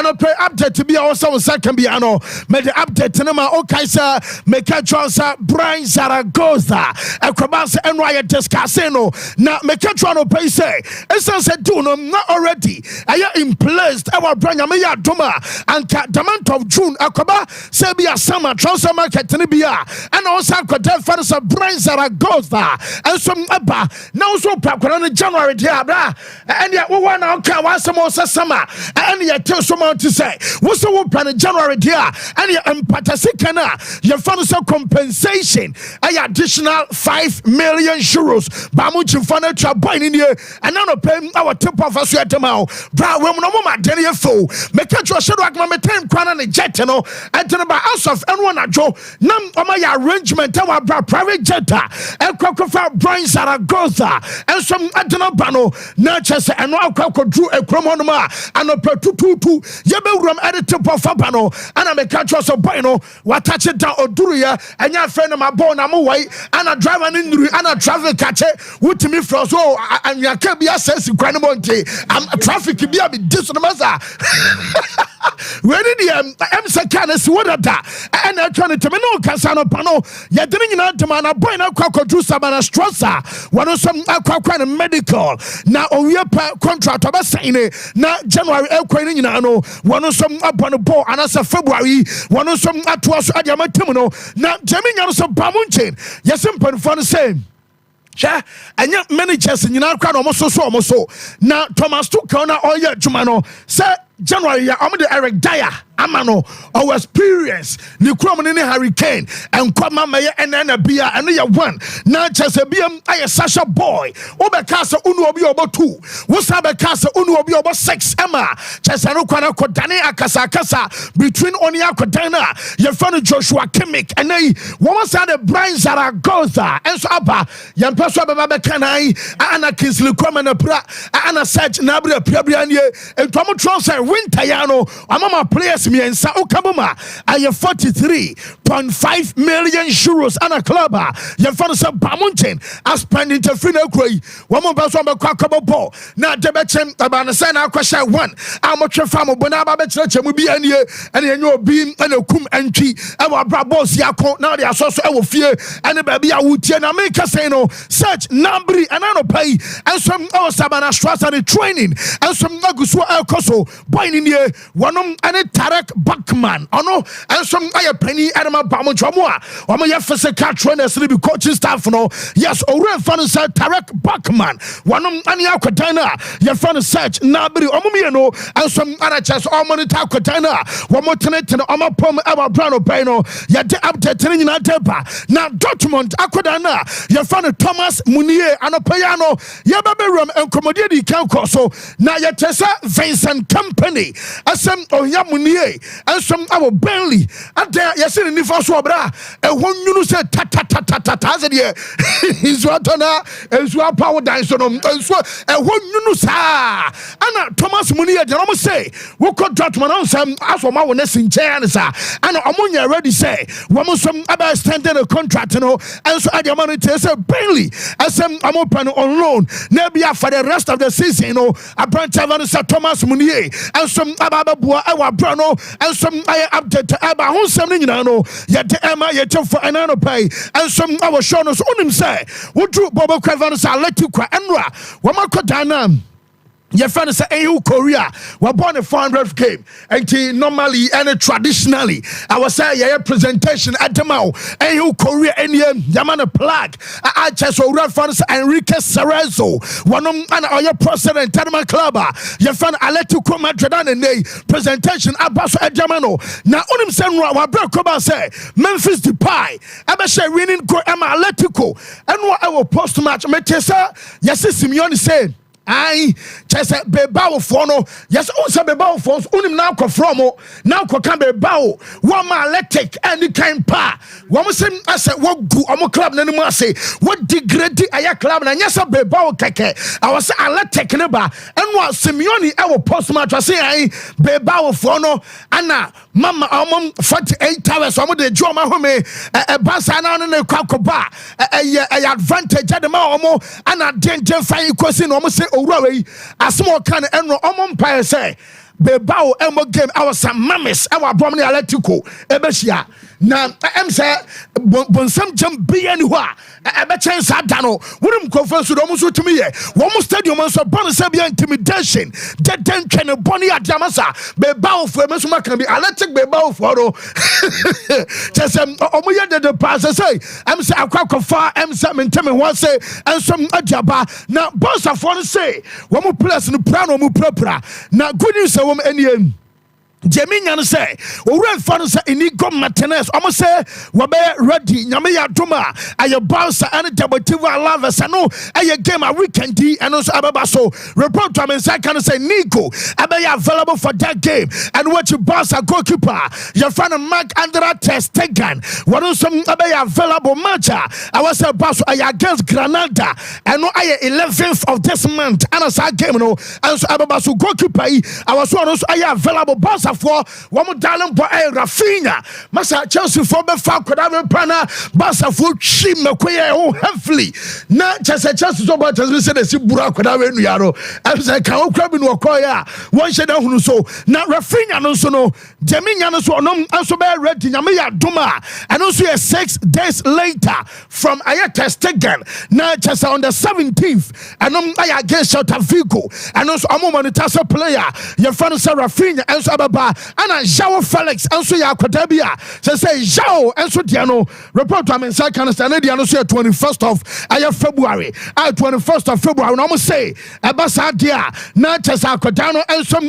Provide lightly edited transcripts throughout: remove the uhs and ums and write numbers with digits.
anope update to be also second be ano me the update na ma okay sir make sure Brian Zaragoza akrobas enwa discussing no na make sure no pay say essence do no not already aya in place our Brian me ya doma and the month of June akoba say be a summer transfer market ni bia and also akoda for the Brian Zaragoza and some aba now so pakwana in January dia bra and ya we want okay once more summer and ya tell someone to say we so we plan in January dia and ya empathy na your funds compensation a additional 5 million euros ba mu chifana twa boy in here and now pay our tip of us at now bra we no ma dene fo make sure shadow akma me time kwana ne jet no enter ba house of anyone ajo nam oma ya arrangement our bra private jet e kwakwa Brian Zaragoza and some adena bano na chese eno akwakwa dru ekrom no ma anopetututu ye be wram at the tip of abano and make sure so boy no what touch it down oduru ya enya friend my born am way and a driver in and a traffic catch with me from so and ya can be access kwan monte am traffic be a bit this no matter when the MC can is what that and I trying to me no kasano pano ya didn't na to man boy na kwakwa do sabana stressa one some kwakwa medical na owie pa contract aba sign na January ekwan nyina no one some upon ball and as February one some atwa so adiamatem no na jaminya so pamunchen yesimpan for the same yeah, and yet managers in your crowd almost so now Thomas Tuchel na all your Jumano say January I'm the Eric Dyer amano our experience ni krom ni hurricane and kwama maye and bia and ya one na chese bia aye Sasha boy obekasa unu obi obo 2 wo sabekasa unu obi obo 6 ema chese no kwana kodane akasa between oni akodana ye fano Joshua Kimmich and they wo say the Brian Zaragoza and so aba ye mpeso baba bekanai ana Kingsley Coman na pra ana search na bra prabia nie entomo transfer winter ya no amama players miensa ukabuma aye 43.5 million euros ana club ye fano se bamunchen as spending to free na kroi womo beso be kwakabo ball na debechem abana say na akwasha 1 amotwe fam bona ba be chemu bi anie ene enyo obi ene kum antwi e wa bra boss yakon na de asoso e wo fie ene ba bia wutie na make say no search nambri anano pay and some our sabana stress and training and some naguso elkoso boy ni nie wonom ene Tarek Bachman ono and some aye penny anima bamo chomoa omo ye physical trainers be coaching staff no yes ore fan say Tarek Bachman wonom ane akwadana ye fan search nabri omo me no and some other chess o monitor akwadana womo tenetene omo pom eba brano pay no ye de update ni nyina tepa na Dortmund akwadana ye fan Thomas Munier anopayano ye bebe rom enkomodie di kan so na ye tesa Vincent Company asem ohia Munier and some our Burnley and there you see the first one bra e wonu say ta say there is what na is what power dance no so e wonu sa ana Thomas Munier dey no say we could Dortmund on some as ma won sinchen sa ana omunya ready say we mo some about extended a contract no and so at the money say Burnley asem amopan on loan na bia for the rest of the season no apprentice Thomas Munier and some ababua e wa bro no and some I update aba ho sem ni nyina no ye de ema ye for anano pay and some our show no so unim say wo dru bobo kwavan sa letikwa enra wo makodana your friend say EU Korea were born a 400k and normally and traditionally I was say yeah presentation at the mouth EU Korea and yamana plug I just so reference Enrique Cerezo one and our president Tanama Club your friend Atletico Madrid and presentation abaso Germano now unim senwa wa bro koba say Memphis Depay aba say winning go Emma Atletico and what our post match metesa yes Simeone said I just bebao for no yes also bebao for unim now ko from now ko can bebao one man electric any kind pa one say I said what go omo club na mu say what degrade aya club na yes bebao keke I was electric ne ba and what Simeone e wo post match say I bebao for no ana mama 48 hours omo de joma home e basa na no ne kwakoba e advantage de ma omo ana denje fan ikosi no omo say owura we asmo kan enro omo mpae say bebao emo game our some mames our bomni atletico ebeshia na em say bonsam jam bi ani ho a ebe chance adano wonim conference do mo so tumi ye wo mo stadium so bon say be intimidation den twene boni adiamasa bebao fo em so maka bi atletic bebao fo ro chesem omo ye de pass say em say akwakofa em say mentem ho say ensom adiaba na boss afo no say wo mo plus no pra no mo pra na good news say wo eniem Jeminya no say owura fa no say inigo maintenance omo say we be ready nyame ya doma aye bounce and deportivo alaves no aye game a weekend and also ababa so report to me say can say Nico abe available for that game and what you boss a goalkeeper your friend Mark Andra Testegan what also abe available match I was say boss aye against Granada and no aye 11th of this month and as game no and so ababa so goalkeeper I was also aye available boss for one darling boy Rafinha masa Chelsea for be fa koda pana basa for chi mekoye o heavily na Chelsea so about Chelsea say the bura koda we nuaro am say kan okra bi no okoya won she da hunu so na Rafinha no so no Jeminya no so onom anso be ready nyame ya doma and also 6 days later from Ayata Stegen na Chelsea on the 17th and aya against Celta Vigo and also monitor player your friend Rafinha and so ababa ana João Felix enso ya akwada bia say João enso dia no report to am say can stand dia no so 21st of February 21st of February no say eba sa dia na chese akwada no enso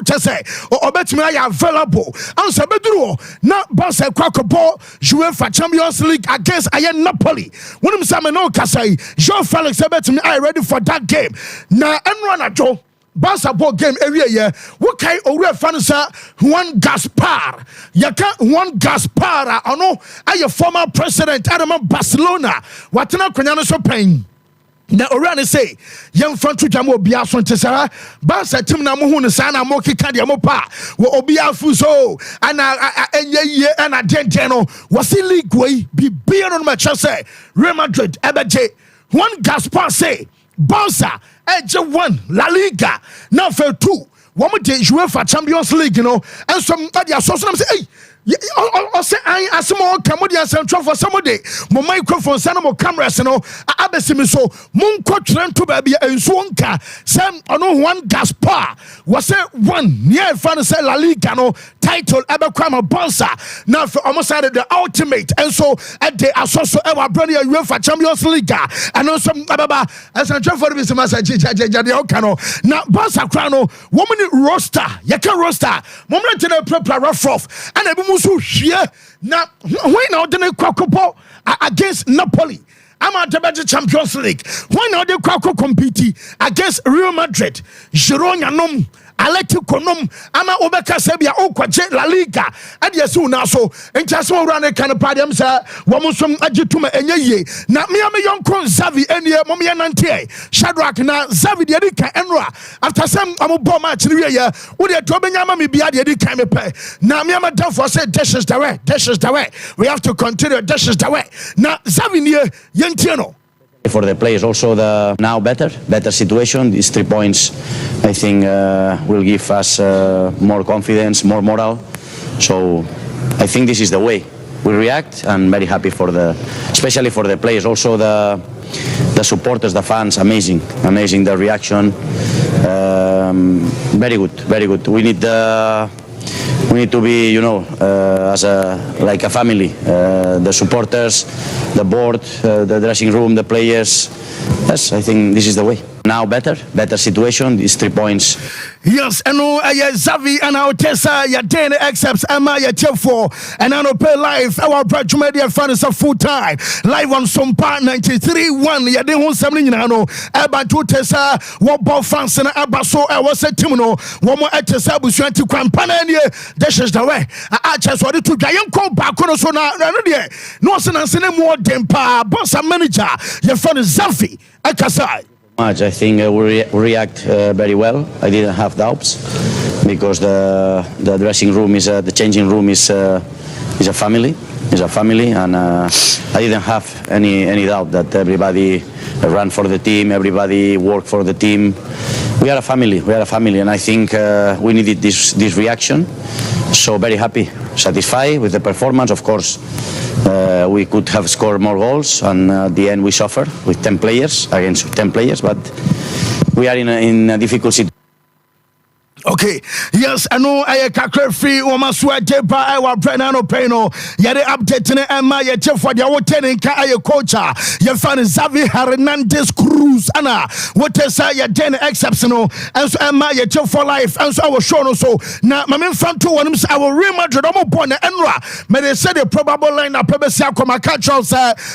chese obetimi ya available anso beduru na boss kwakobo UEFA Champions League against Napoli wonim say me no kasai João Felix obetimi ready for that game na enro na jo basketball game area ye what kai owura fanisa Juan Gaspar yaka Juan Gaspar ono aye former president Adam Barcelona watena kwanya no so pen na owura ne say yem front to jam obi aso ntesara Barca team na mo hu ne sa na mo keka de mo pa wo obi afu so ana enye ana den no wasi league way bibia no ma say Real Madrid ebeje Juan Gaspar say Barca Edge 1 La Liga now for 2 one more day UEFA Champions League you know and some they so say hey I say I asemo Cambodia Central for somebody mo microphone sana mo cameras no abesimi so mon ko trend to ba bia enso nka sem ono Juan Gaspar was say one near fan say La Liga no title abekwama Barca now for almost had the ultimate and so at the asoso ewa brand UEFA Champions League and also ababa as Central for this message the okano na Barca krano woman roster yaka roster moment to the prepare rough and ebu so here now when now the kwakopo against Napoli I'm at the Champions League when now the kwako compete against Real Madrid Girona nom Atletico nom ama obeka sebia okwaje La Liga ade yesu na so entiaso wura ne kan padem sa womusom agituma enye na me yonko Xavi enie mom ye nante Shadrack na Xavi de kan enra after some ambo match ni we ye wo de to benya ma me bia de kan me pe na me am down for say this is the way we have to continue this is the way na Xavi ne yentie no for the players also the now better situation. These 3 points I think will give us more confidence, more moral, so I think this is the way we react. I'm very happy for especially for the players, also the supporters, the fans, amazing the reaction, very good. We need to be, as like a family. The supporters, the board, the dressing room, the players. Yes, I think this is the way. Now better situation. These 3 points. Yes, and no, Xavi and our Tessa, your daily accepts Emma, your for and I pay live. Our Brad Media fans are full time live on Sompa 93.1. Ya de 17 no. Eba to Tessa, what ball fans and Eba so I was a Timono. One more at Tessa was trying to campaign. This is the way. I just wanted to giant call back on so now. No, son, more than pa boss and manager. Your friend Xavi, Akasai. I think we react very well. I didn't have doubts because the dressing room is the changing room is a family. is a family, and I didn't have any doubt that everybody ran for the team, everybody worked for the team. We are a family, and I think we needed this reaction. So very happy, satisfied with the performance. Of course, we could have scored more goals, and at the end we suffered with 10 players against 10 players, but we are in a difficult situation. Okay, yes, I know I can't free woman sweat jepa I wa no peno yade update ne emma ye chef for the woten ka aye coach ye fan Xavi Hernandez Cruz ana what say ye den exceptional and so emma ye chef for life and so I was show no so na mame fan to one I will Real Madrid omo born enra me they say the probable lineup pe be akoma catch us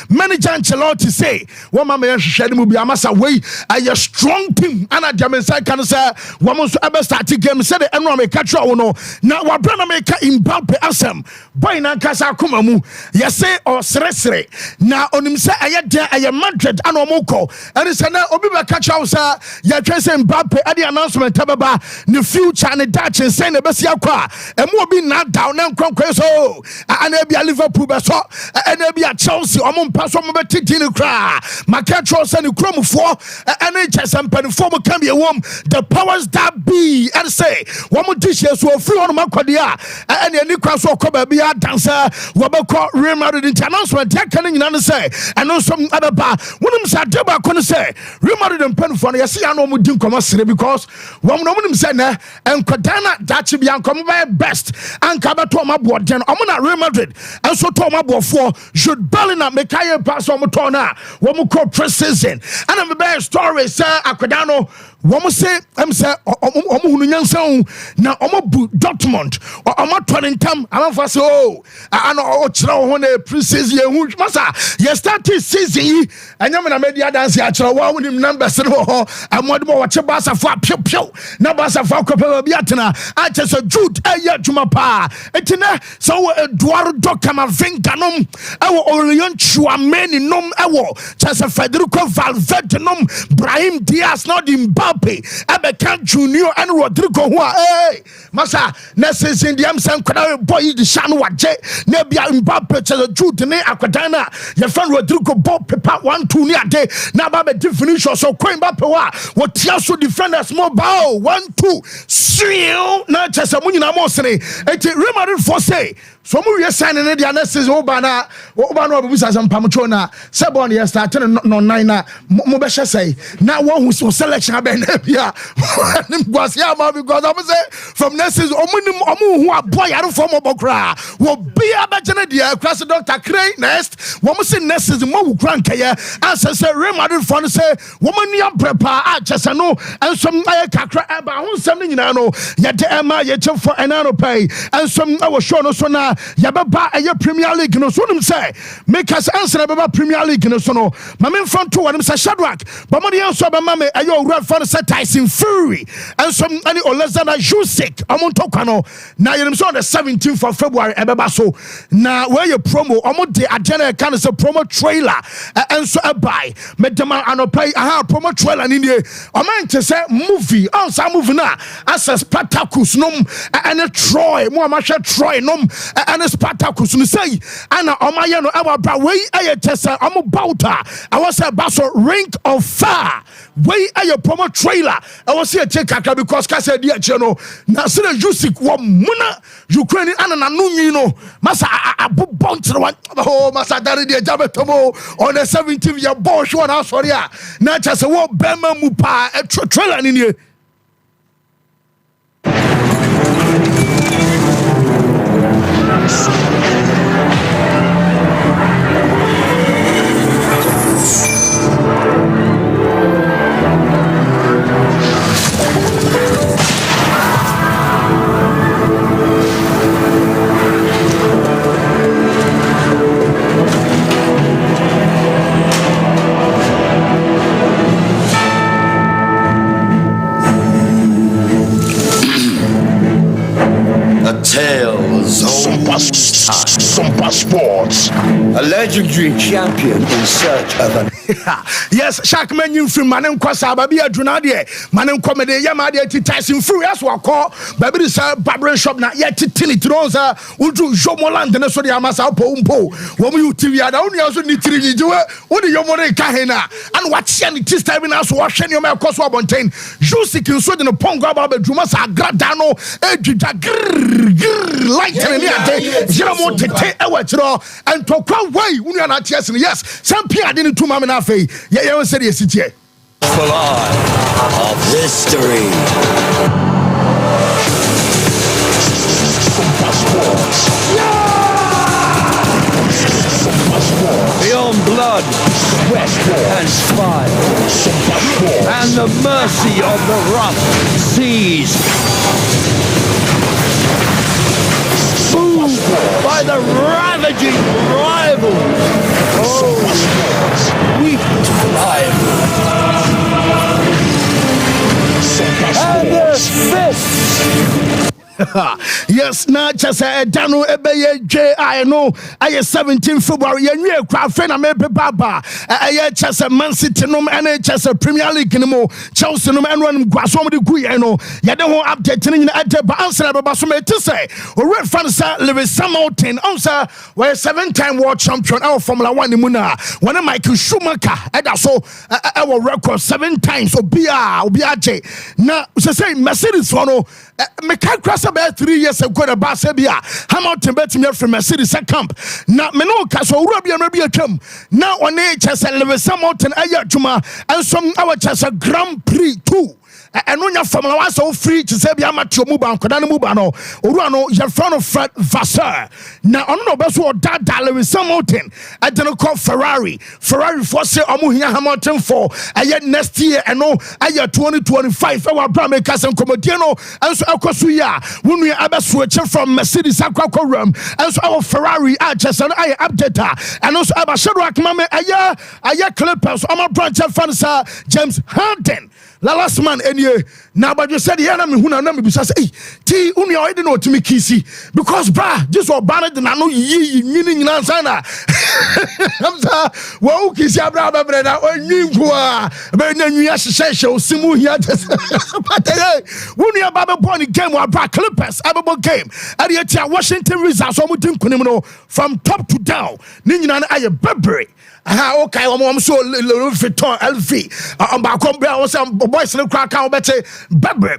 manager Ancelotti say one mama ye hwehwede mu bia masa wey aye strong team ana diamensai kan say woman so ebe start game said the enro me catch you no na wa brana me ka Mbappe asem boy na kasa akoma mu ye say o sresre na onim say aye de aye Madrid ana omoko and say na obi be catch you say ye twen say Mbappe at the announcement tababa ne future ne dach say na be sia kwa emu obi na down na nkwankwa so ana bia Liverpool be so ana bia Chelsea omo mpa so mo be titi ne kra ma catch you say ne kromfo ana chesem panfo mo kan be wom the powers that be and say one more dishes so free on Makodia and any cross or cover be a dancer Wabako Real Madrid announcement can in say and know some other bar one of them said Deba couldn't say Real Madrid and Penfon yes I know we didn't come because one of them said and Kodana that be come by best and Kabato my board then I'm not Real Madrid and so Toma board for should Bellingham make a pass on Motona one more call precision and I'm a bad story sir Akodano one say I'm say na omo Dortmund or omo Tottenham am fa so ana o kira ho na pre-season hu masa ye start season anya me na media dance ya kira wa wonim numbers no ho amode mo wache basa fa pio na basa fa kopa bi atena a che so Jude aya dwuma pa etina so Eduardo Camavinga nom ewo Orion Chouameni nom ewo che so Federico Valverde nom Brahim Diaz no Mbappe Ebeka Junior and Rodrigo who hey masa na season the am san kwada boy di shan waje na bia Mbappe che Jude ne akwadana ye fan Rodrigo ball paper 1-2 ni ade na ba be definition so Coin Mbappe wa what so defenders mo bow 1-2 seal na che se munyina mo sene eti Real Madrid for say so mu we sign ne dia na season oba na obusa sam pamcho na se bon ye start no 9 na mo be hye say na one who selection abe na bia nim gwase ama because I say from next season omu hu aboy yare for mo bokra wo bia be gene dia cross Dr. Cray next wo mo say next season mo wu kran kaye answer say Real Madrid for say wo mo nia prepare a chese no ensom aye kakra e ba ho nsem ni nyina no ye de ema ye che for enano pay ensom I was show no so na yababa aye Premier League no so nim say make us answer baba Premier League no so no ma me front to one say Shadrack but money answer ba ma me aye owura for say Tyson Fury and some any Alexander Usyk amontoka no na yenim so on the 17th of February ebeba so na where you promo omo de agenda kan say promo trailer and so buy medema anopai aha promo trailer ni nie o man te say movie on some movie na as Spartacus nom and Troy mo ma hwe Troy nom and Spartacus no say ana o ma ye no e bra we aye tesa omo bauta I was say baso Ring of Fire we aye promo trailer I was here take kakra because ka say dia che no na se Usyk wo muna Ukraine ana na nunyi no masa abobontre wan oh masa dare dia jabetomo on the 17th year ball show na sorry a na cha se wo bema mu pa trailer ni nie Tales of Sompa. Sompa Sports. A legendary champion in search of an yes, Shark menu from Manem Kwasa, Baby Adrunade, Manem Comedy, Yamadi, Tyson Furious, Wako, Baby Barbara Shop, not yet Tilly Troza, Udu Jomoland, and so the Amasa Pompo. When you TV, I only also need to do it. What do you want to Kahena? And what's any tis time in us washing your milk cost Wabontain? Juicy can sweat in a ponga Baba Drumas, Gradano, Edita, light and Jeramo Tete, and Tokwa way, Union yes, some Pia didn't to Mamma Nafe. Yeah, I said yes, it's here. full on of history. Beyond blood, sweat and fire, and the mercy of the rough seas. Moved by the ravaging rivals. Oh, sweet rivals. And their fists. Yes, not just a Dano Ebeye J. I know I 17 February, and you craft friend, I'm a Baba. I just a Man City, no, and just a Premier League, no, Chelsea, no, and one Guasom de Guyano. You don't update at the answer about some to say. Or red fans, Lewis Samilton, answer, where 7-time world champion, our Formula 1 in Muna. One of Michael Schumacher, and also our record 7 times, or BRJ. Now, say Mercedes, follow. Me can't cross about 3 years ago. The bus Sabia, Hamilton bet me from Mercedes camp. Now, me no castle, Robbie and Robbie come. Now, on HS and Lewis Hamilton, Ayatuma, and some our chess a Grand Prix 2. And when you're from the so free to say, I'm at your Muban, Kodana Mubano, Urano, you're front of Fred Vassar. Now, I don't know best what that Lewis Hamilton. I don't call Ferrari for say, Amuhia Hamilton for a yet next year, and no, I year 2025, our Bramakers and Comodiano, and so Akosuya, when we are switching from Mercedes Aquacorum, and so our Ferrari Arches and I update, and also our Shadrach Mame, a year Clippers, our branch of Fansa, James Harden. La last man any now but you said the enemy who na me bisa say ti uni o dey no to me kisi because bra just o ban na no yi nyina sana am sa wo kisi abra bebre na onyi nko a be na nwi ahyehyehye o simu hia just but uni aba be born game wa bra Clippers aba game and yet Washington Wizards so mutin kunim no from top to down ni nyina na aye bebre. Aha, okay, I'm so Louis Vuitton LV. I'm back on Bell, some boys in the crack out better. Burberry.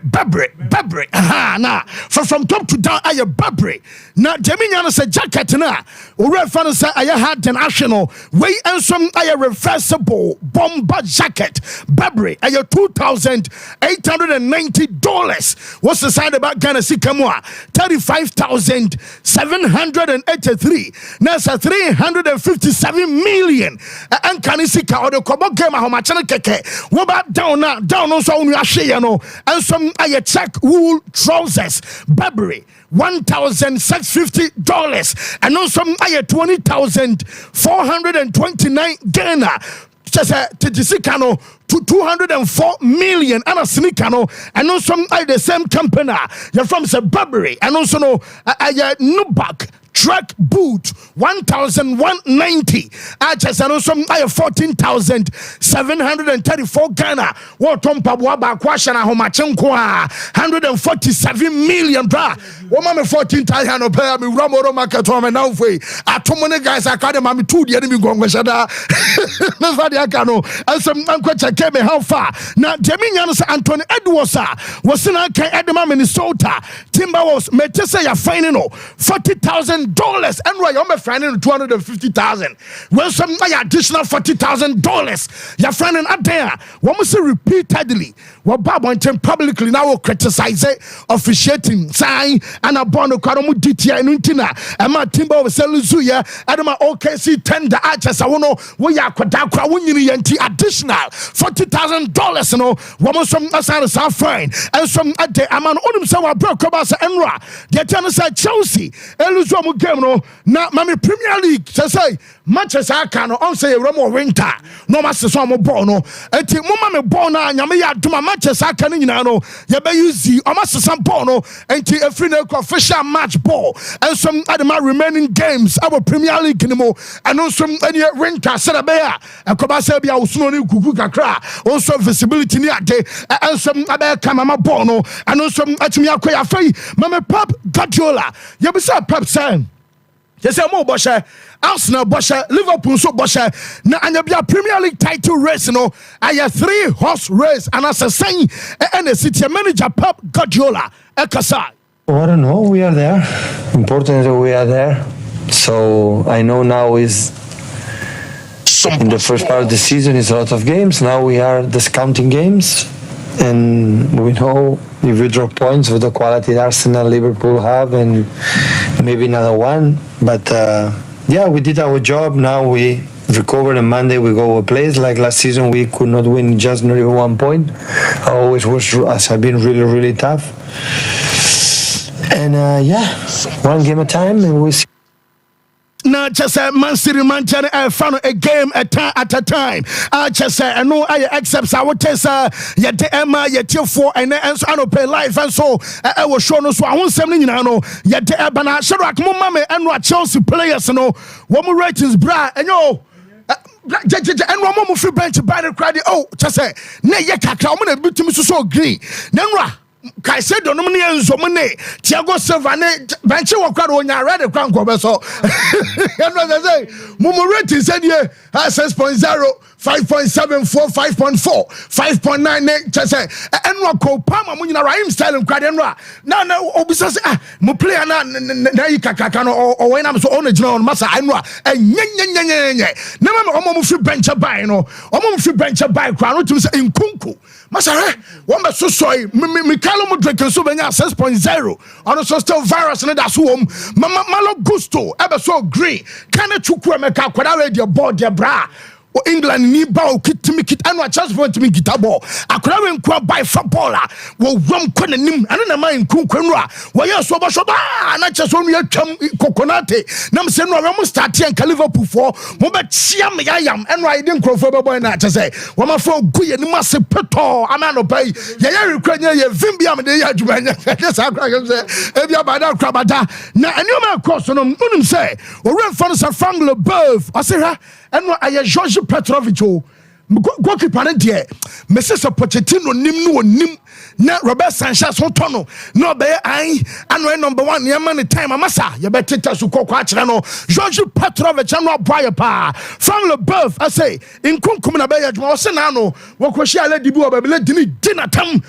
Aha, nah. From top to down, I Burberry. Now, Jamina said jacket na. Ure fan say I had an national way and some I reversible bomber jacket. Burberry, I $2,890. What's the side about Ghana Sikamwa? 35,783. Now, 357 million. And can you see how the Kobo game how much keke? What about down on so you know, and some I check wool trousers, Burberry. $1,650 and also I $20,429 Ghana. Just a Tijisikano to 204 million and a sneakano and also I the same company. You're from Burberry and also no I Nubak. Track boot 1,190. I just also I 14,734 Ghana. What Tompa Waba Kwashana Homachenqua 147 million bra. Woman 14,000 pay me Ramoro market home and now way. Atomone guys I can't mammy 2 the enemy going shada. That's what I can know. And some uncle came how far. Now Jaminian Anthony Edwards was in Edema, Minnesota. Timberwolves Metesa ya finding $40,000 and why you're finding $250,000. Well, some additional $40,000. You're finding up there. One must say repeatedly. What Bob went publicly now will criticize it, officiating, sign, and a bond of Karamu DT and Untina. And my Timber was selling Zuya, and my OKC tender archers. I want to know where you're Kodakra, additional $40,000. You know, one must some assign are fine. And some at the Aman Onum Sawa broke about Enra. The tennis at Chelsea. Eluzo game no na mami Premier League say matches aka no on say ewrem winter no ma seso mo ball no enti moma me ball na nyame ya doma matches aka no nyina no ye be use o ma sesam ball no enti efri na official match ball and some adema remaining games our Premier League ni mo and some any winter said be a ekoba say bia usuno ni kuku kakra also visibility ni ade and some abe kama ball no and some atimi akoya fai mama Pep Guardiola ye be say Pep say yes, mo boshe Arsenal boshe Liverpool so boshe na anya bia Premier League title race no aya 3-horse race and as a saying and the city manager Pep Guardiola ekasa. I don't know, we are there. Important that we are there. So I know now is in the first part of the season is a lot of games. Now we are discounting games, and we know if we drop points with the quality Arsenal, Liverpool have, and maybe another one. But yeah, we did our job. Now we recovered on Monday. We go a place like last season. We could not win just not even 1 point. Always has been really, really tough. And yeah, one game at a time, and we see. Na just Man City Manchester fan a game at a time. Just I know I accept our test yet Emma yet for and so I don't pay life and so I was shown so I won't say no yet Ebana Sharak Mumame and what Chelsea players no one more ratings bra and yo and one more free bench by the crowd. Oh, just say ne yakaka I'm gonna be so agree. Nenra Kaisedo no mne enzo mne Thiago Silva ne benchi wakwado onya ready kwan ko so and what they say mumu rating said here 6.0 5.74 5.4 5.9 just say and what ko pama mu nyina Raheem Sterling kwade no na obisa say mo player na yikaka no o we na so on agina on masa anu enyenyenyenyenye na ma omo mu free bench buy no omo mu free bench buy kwa no tum say nkunku masa won be so soy me Carlo Modric so benya 6.0 on so still virus no da so malo gusto ebe so green kana chukwu emeka kwada radio board de bra England ni ba o kitimi kit anu a chance for me guitar ball akwara we nkwa by footballer wo wom kwana nim anu na man nkunkwanu a wo ye so bo na cheso nu atwam kokonate na mse no we mo start en Liverpool for mo be chia me yam enu a ide nkrofo be boy na chese wo ma fo guye ni mase peto amano pai ye rekwanya ye vimbia me de ya adwumanya sa akra se e bia bada krabada na enu ma cross no unim say o remfa no sa Frank Leboeuf asira enu aye George Petrovic o goalkeeper ne de Mrs Pochettino nim na Robert Sanchez so tono no be ai anu number 1 ye man time amasa ye beteta su kokwa akere no George Petrovic anu aboye pa Frank Leboeuf I say inkunkum na be ya dwuma o se na no wokohia ala dibi o babele dini dinatam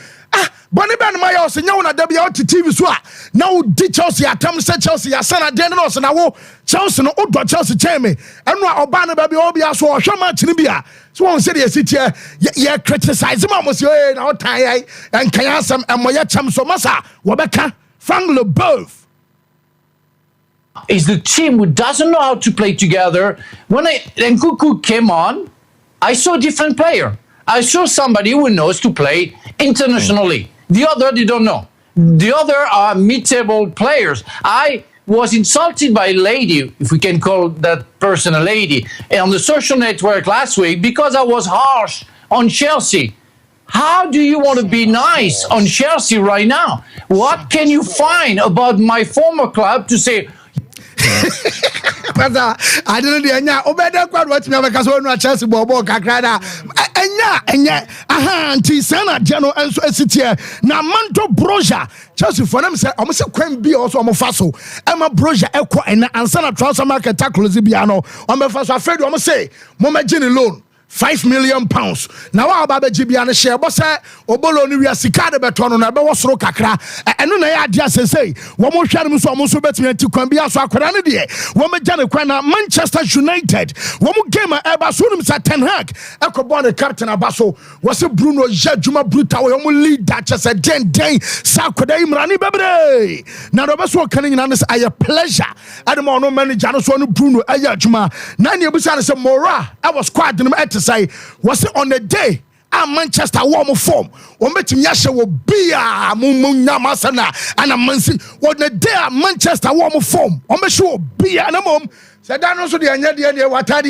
boni ben ma ya o se nya wona da bia o TV so a na wo di Chelsea atam se Chelsea ya sana den no se na wo Chelsea no o do Chelsea cheme enu a oba no ba bia o bia so o hwe match ni bia so one said yes here ye criticize ma mo say na o tan ye and kan asem emoye cham so masa wo beka Frank Leboeuf is the team who doesn't know how to play together. When Nkunku came on, I saw a different player. I saw somebody who knows to play internationally. The other, they don't know. The other are mid-table players. I was insulted by a lady, if we can call that person a lady, on the social network last week because I was harsh on Chelsea. How do you want to be nice on Chelsea right now? What can you find about my former club to say, but I didn't enya obeda kwad what me make so no Chelsea bobo kakra da enya aha anti sana jano enso esitie na manto broja Chelsea for them say o se kwan bi also o fa so ema broja ekọ ena ansa na transfer market tackle bia no o me fa so afred o say mo ma gini loan £5 million. Now wa ba beji bia ne share bo se obolo ni wi sika de beto no na be wosoro kakra eno na ya dia say wo mo hware mu so o mo so betimi anti kwan bia so akwara ne de wo me gane kwan na Manchester United wo mo game e ba so nim sa Ten Hag ekobo ne captain abaso wo se Bruno Jadjuma brutal wo mo leader chese den sa akwada imrani bebre na do be so kan nyina ne say pleasure ademo no manager no so no Bruno ayadjuma na ne ebusa ne say mora I was squad no say was on the day Manchester warm form o metim yahye wo bia munyama sana ana mansi on the day Manchester warm form o me show bia na mom Said that also the anya what are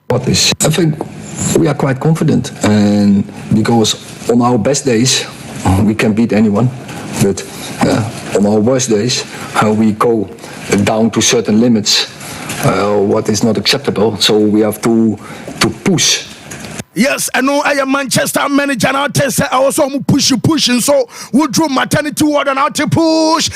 What is? I think we are quite confident, and because on our best days we can beat anyone, but on our worst days we go down to certain limits, what is not acceptable. So we have to push. Yes, I know I am Manchester manager now. I also push, and so we drew maternity ward and out to push,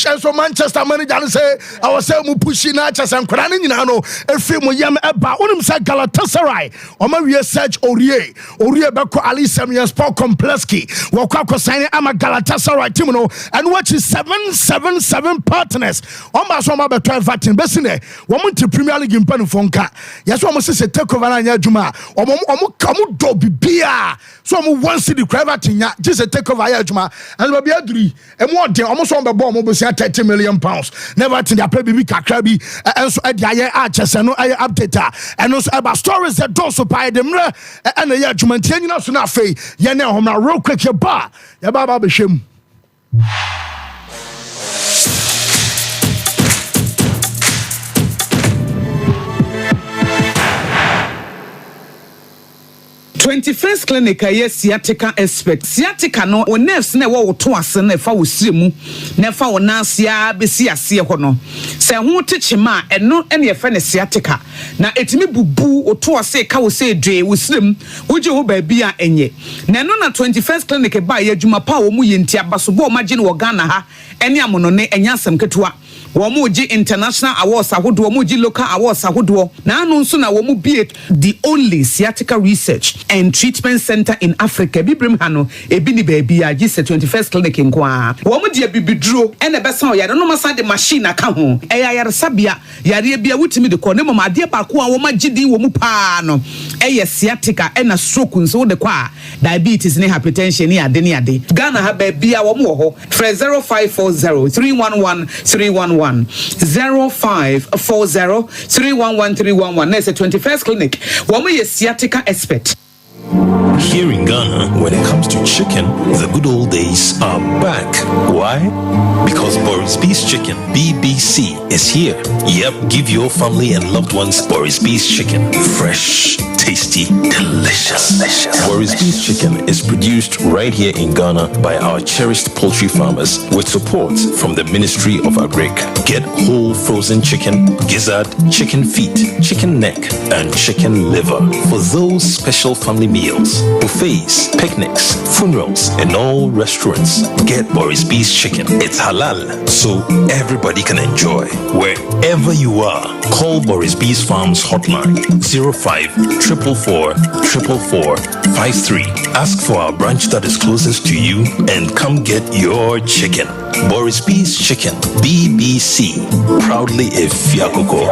and so Manchester manager and say I was saying pushing not just and crying. You know, if you yam about one of them Galatasaray, or my research Orie Bako Ali Samuel Sport Kompleski, Wakako signing I'm a Galatasaray team, and watch is 777 partners. Almost one about 12 vatin Bessine, woman to Premier League in Panafonka. Yes, almost say take over Nanya Juma, or kamu do bibia so mo one city crava tinya just take over Juma and be aduri e mo de almost on be ball mo be 30 million pounds never tin dia play bibi kakra bi and so e dia ye achese no aye update and so about stories that do so by them and ya Juma tinya so na afei ye na hom na real quick ye ba be hwem 21st clinic aye sciatica expert sciatica no o nerves na wo to ase na fa wo siremu na fa wo nansia be si ase ho no se ho techima eno ene ye fa ne sciatica na etimi bubu o to ase ka wo se dwe wo sirem wo je ho ba bia enye na no na 21st clinic ba ye adwuma pa wo mu ye ntia baso bo ma je ne wo Ghana ha ene amono ne enya asem ketewa Womuji international awards ahodo womuji local awards ahodo na anu nso na womu be the only sciatica research and treatment center in Africa bibrim hano ebi ni baby a gise 21st clinic nkoa womu de bibiduro ene besa o yare no masa de machine aka ho eya yare sabia yare bia wutimi de ko ne mama de ba ko a womu gidi womu pa no eye sciatica ena stroke nso de kwa diabetes ne hypertension ne ade Ghana ha baby a womu ho 0540 311 311 0540 311 311. There's a 21st clinic. Woman is sciatica expert. Here in Ghana, when it comes to chicken, the good old days are back. Why? Because Boris B's Chicken, BBC, is here. Yep, give your family and loved ones Boris B's Chicken. Fresh, tasty, delicious. Boris B's Chicken is produced right here in Ghana by our cherished poultry farmers with support from the Ministry of Agric. Get whole frozen chicken, gizzard, chicken feet, chicken neck, and chicken liver for those special family meals, buffets, picnics, funerals, and all restaurants. Get Boris B's Chicken. It's halal, so everybody can enjoy. Wherever you are, call Boris B's Farms hotline 05-444-444-53. Ask for our branch that is closest to you and come get your chicken. Boris B's Chicken, BBC, proudly a Fiakoko.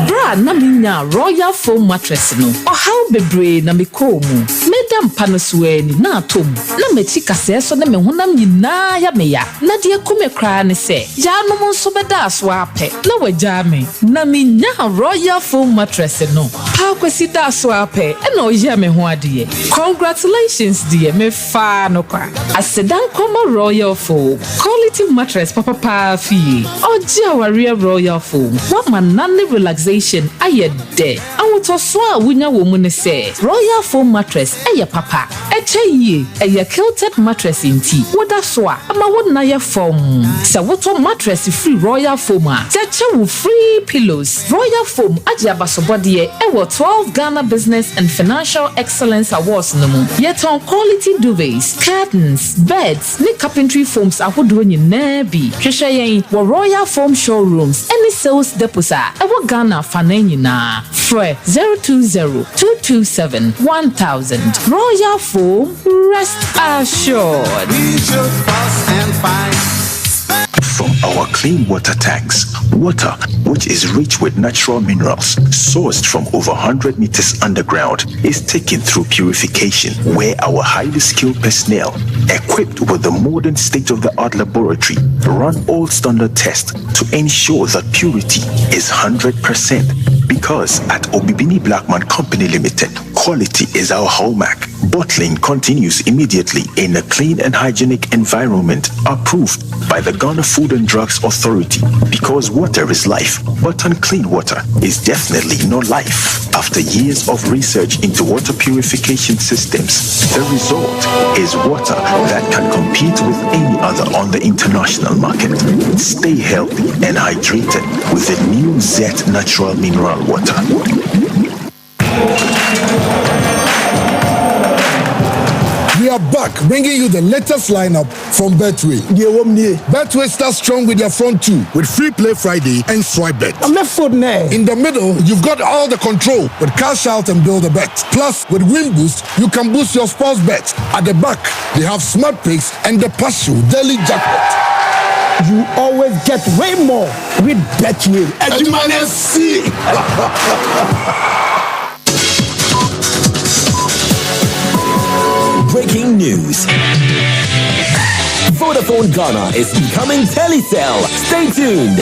Bra na minya Royal Foam mattress no. How bebre na me komu. Medam panosweni na atom. Na mechi kase so na me honam nyina ya me ya. Na de akume kra ne se. Ya no mo so beda so ape. Na waja me. Na minya Royal Foam mattress no. Pa kwesi da so ape. E na oye me ho ade. Congratulations dear me fa no kwa. Asedan koma Royal Foam. Quality mattress papa fi. Oje aware Royal Foam. What man nane relaxation aye de. Awoto so a wunya wo mu ne se. Royal Foam mattress aye papa. Eche yie aye quilted mattress inti. Woda so a ama wona ye foam. Se woto mattress free Royal Foam a. Teche wo free pillows. Royal Foam aje abasobode e wo 12 Ghana Business and Financial Excellence Awards no mu. Yet on quality duvets, curtains, beds, ne carpentry foams ahodo nyina bi. Hwehwe yen wo Royal Foam showrooms. Any sales depots a wo Ghana fana nyina. Fre 020-227-1000. Royal Foam, rest assured. From our clean water tanks, water which is rich with natural minerals, sourced from over 100 meters underground, is taken through purification, where our highly skilled personnel, equipped with the modern state-of-the-art laboratory, run all standard tests to ensure that purity is 100%. Because at Obibini Blackman Company Limited, Quality is our hallmark. Bottling continues immediately in a clean and hygienic environment approved by the Ghana Food and Drugs Authority. Because water is life, but unclean water is definitely not life. After years of research into water purification systems, the result is water that can compete with any other on the international market. Stay healthy and hydrated with the new Z Natural Mineral Water. We are back, bringing you the latest lineup from Betway. Betway starts strong with their front two, with Free Play Friday and Swipe Bet. In the middle, you've got all the control with Cash Out and Build a Bet. Plus, with Win Boost, you can boost your sports bet. At the back, they have Smart Picks and the Partial Daily Jackpot. You always get way more with Betway. Breaking news. Vodafone Ghana is becoming Telecel. Stay tuned.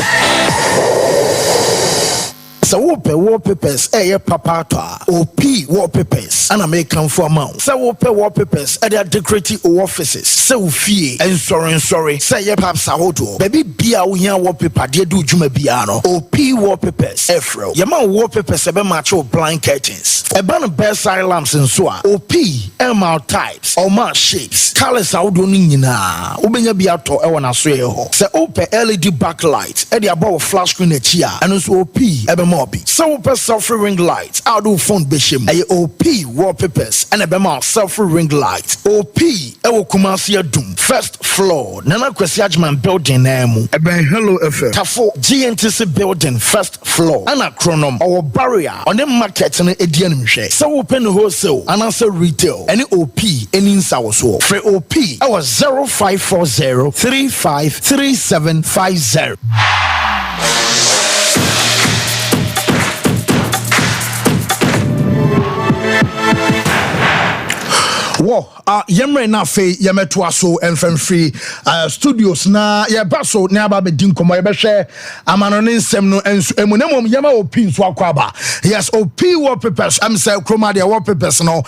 So wallpapers, papa OP wallpapers, and American for amount. So wallpapers, they decorative offices. So fee and sorry. Say perhaps ahodo. Baby bia unya wallpaper, they do juma biano. OP wallpapers, Efro. Yama wallpapers, ebe macho blind curtains. Ebana bedside lamps and so OP, MR types, or mark shapes. Colors ahodo nina. Ubenya biato ewana sueho. Say open LED backlight, edi above flash screen echia. And also OP, ebe more. So selfie ring lights, outdoor phone bishim, OP wallpapers, and a bema selfie ring lights. OP, Ewo Kumasi Doom, first floor, Nana Kwesiajman building Nemu, Eben Hello FM, Tafo GNTC building, first floor, Anachronom, our barrier on the market and Edian Mishe. So open wholesale and also retail, any OP, any Insawaso. For OP, our 0540 353750. Yemre na fe yemeto aso free studios na ye baso na aba be din komo ye be hwe amano ne nsem no enso emunemom yema opi nso akwaba. Yes, opi wallpapers am say chroma de wallpapers no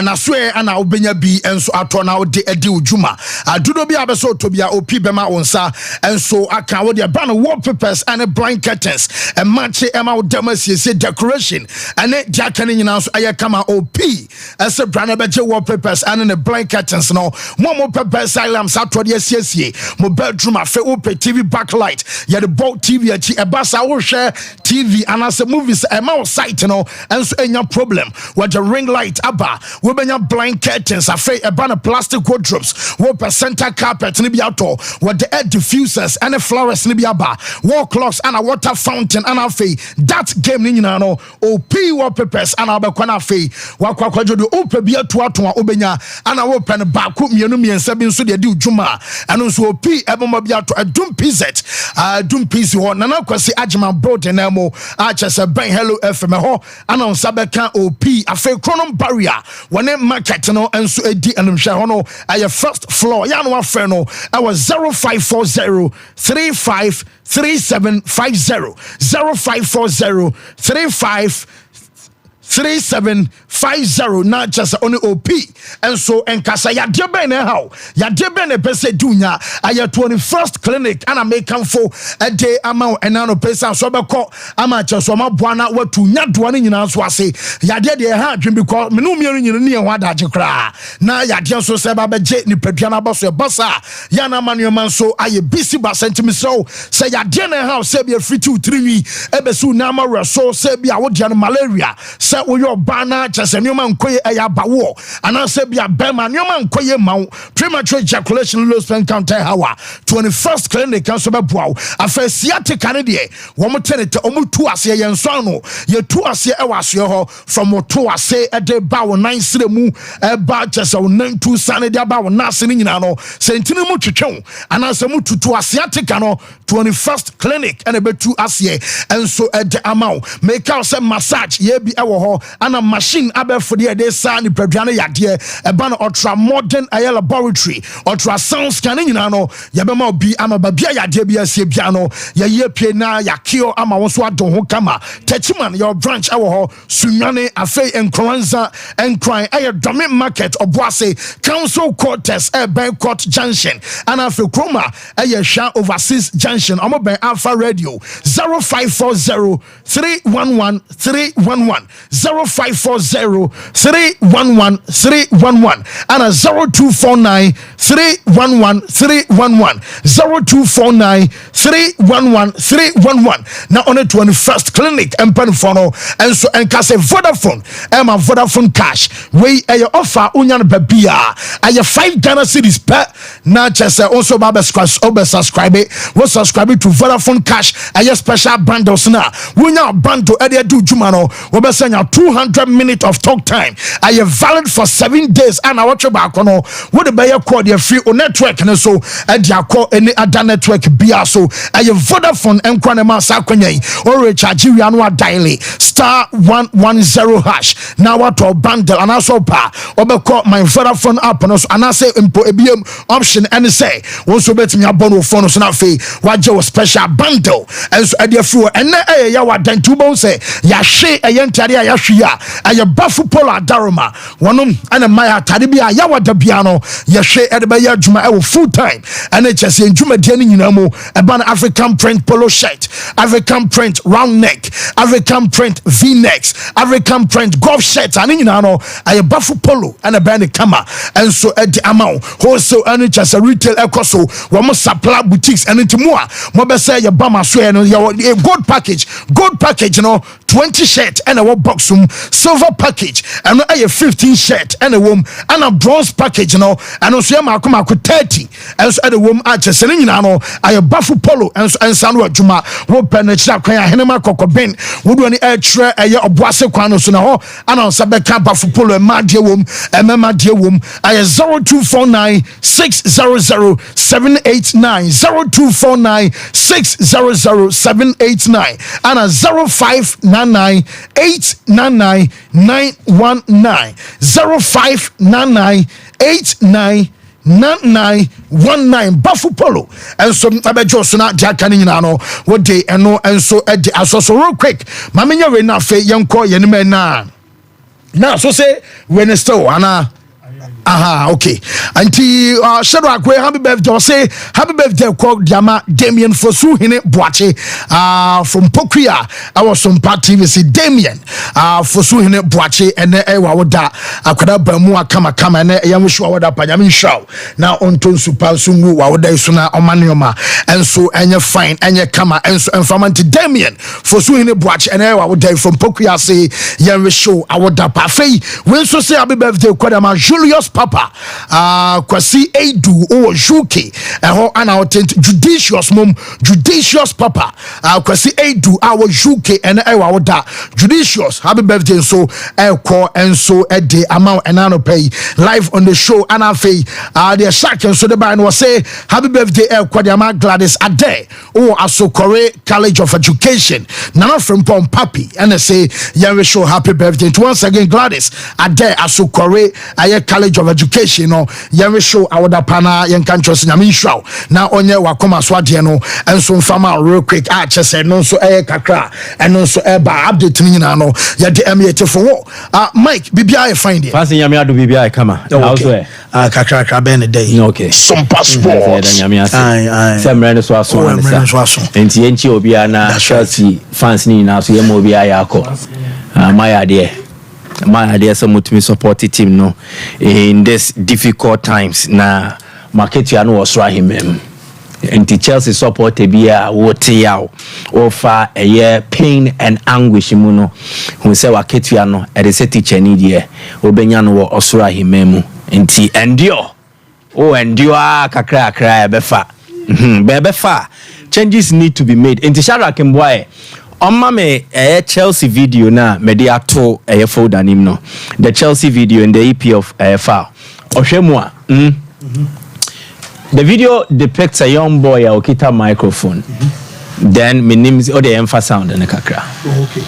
na so e ana obenya bi enso ato na odi ujuma adudo bi abeso to bia opi bema wonsa enso aka wo de ba no wallpapers and blind curtains and match ema wo demasiesie decoration and jakane nyina so aye kama opi as a brand beje wallpapers and the blind curtains no mo pepper silence atode asiesie mo bedroom afa open TV backlight ya the bulk TV achi e basa wo hwe TV anase movies e ma site no enso enya problem with the ring light aba we benya blind curtains afa e ba na plastic wardrobes wo per center carpet ni bi ato with the air diffusers and the flowers ni bi aba wall clocks and a water fountain and afa that game ni nyina no OP wallpapers and abekwa na afa wakwajo do open bi ato obenya ana wo pen ba ko mienu miensa bi nso de ujuma anu nso opi eboma bi ato adum pz ho nana kwasi agema board na mo achese ben hello fm ho ana nsa beka opi afa chronom barrier wone market no enso edi anumhwe ho no aye first floor ya no afa no awa 0540 353750 0540 353750 not just on OP and so enkasa ya de ben how ya de ben e pese dunya aya 21st clinic and I make come for a day amount and no pesa so be ko ama cheso ma boana watu nya do ne nyina so ase ya de ha dwen because me no mienu nyina ne ho adaje kra na ya de so se ba beje ni padua na boso e bosa ya na manuema so aye bisi ba sentimi so se ya de ne how se be free 2 3 wi e be su na ma reso se be a wo de malaria se wo yo bana chese nyoma nkoye eya bawo ana se bia bema nyoma nkoye mawo premature ejaculation low sperm count hawa 21st clinic kan so be boawo afa sciatica ne de wo motenete omutu ase ye nso no ye tu ase e waso ho from to ase e de ba wo nan sire mu e ba chese wo nan tu sane de ba wo na ase ni nyina no sentini mu twetwe ana se mututu sciatica no 21st clinic and e betu ase enso e de amaw make out se massage ye bi e wo ho ana machine abefo de dey sa ni praduane yade e ba no ultra modern laboratory ultrasound scanning nyina no ye be ma obi ama ba bia yade bia sie bia no ye ye pie na yakio ama wo so adon ho kama Techiman your branch ewo ho Sunyane afei enkranza enkran dome market oboase council quarters Ben Court Junction and afei kroma sha overseas junction omo ben Alpha Radio 0540 311 311 0540 311 311 and 0249 311 311 0249 311 311 now on the 21st clinic and Penfono and so and case Vodafone Emma Vodafone cash we offer unyan babia aya 5 Ghana cedis per na chese also subscribe we subscribe to Vodafone cash aya special bundles na wunya bundle e dey do juma no we be send 200 minutes of talk time aya valid for 7 days and I watch back no we dey call the free network na so e dey call any other network bia so aya Vodafone enkwa na ma sa kwanyai o recharge we anu daily *110 hash now what to bundle and also pa obeko my Vodafone app no so and I say impo ebiem option and say also bet me abon phone so na fe waje special bundle and so e free and ya wadan tubo say ya hwe ntade ya hwe ya bafu pola daroma wonom and my atade bia ya wada bia no ya hwe e de be ya djuma e full time and it just djuma de ni nyina mo e ban African print polo shirt, African print round neck, African print V-necks, African print golf shirt and you know I bafu polo and a band kama and so at the amount wholesale and just a retail ecoso we supply boutiques and into more be say your bama so your gold package you know 20 shirt and a box silver package and a 15 shirt and a womb and a bronze package you know and also ma 30 and so at the womb just you know I bafu polo and sanwa juma wo penetra kwan ahenema kokoben wo do ni etre eye oboase kwan no so na ho ana onsabeka bafu polo emadie wom ememadie wom aye 0249 600 789 0249 600 789 ana 0599 899 919 0599 89919 bafu polo and so abejo so na jaka ni nyina no wo de eno enso e de asoso real quick mamenya we na fe yenko yenime na so say when still ana aha okay anti shadow akwe happy birthday say happy birthday ko diama Damien Fosu hine boache from Pokuya I was some party we see Damien Fosu hine boache ene e wa woda akwada bamu akama ene e yam sure woda panyam show na onton super sungu wa woda iso na omanioma enso enye fine enye kama enso informant Damien Fosu hine boache ene e wa woda from Pokuya say yam show awoda pa fei we so say happy birthday ko diama Julius Papa kwasi edu o juke eho ana authentic judicious papa kwasi edu our juke ene ewa woda judicious happy birthday so eko enso ede amount enano pay live on the show ana fei the shark enso the by no say happy birthday eko the ama Gladys Ade o Asokore College of Education nana from Pom Papi and say we show happy birthday to once again Gladys Ade Asokore aye College of Education no yɛwe show awoda pana yɛnka ntrɔs nyame nhwraw na onye wakoma so ade no enso mfama real quick a kyese no so kakra eno so eba update ni nyina no yɛde emyete for Mike bibia e find it fancy nyame ado bibia e kama also kakra ben the day okay Sompa Sports semre no so aso enti enchi obia na Chelsea fans ni na so yemo obia yakɔ my idea some to me support the team no in this difficult times na market ya no was right him and the Chelsea support be a what yaw offer a year pain and anguish mu no who say waketua no e dey say teacher need here obenya no wo osura himemu enti endure kakra befa changes need to be made enti Shadrack Mboaye Oma me Chelsea video na me de ato folder nim no the Chelsea video in the EP of file ohwemu the video depicts a young boy okita microphone then me name is the emphasis sound and kakra okay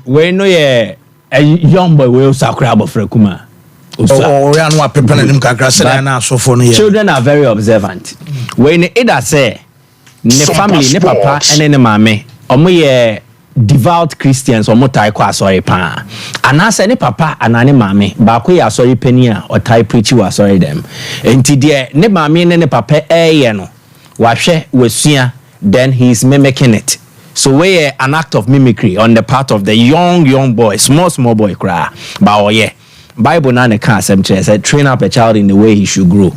We know a young boy will sakura for kuma. Children are very observant. When it say ne family, ne papa, and ne mame, omo devout Christians, omo tai kwa sorry pa. And I say ne papa and ne mame, ba ko ya sorry penia or tai preach wa sorry them. Enti de ne mame ne papa no. Wahwe wesua, then he's mimicking it. So we an act of mimicry on the part of the young boy, small boy cry. But Bible na ne can said train up a child in the way he should grow.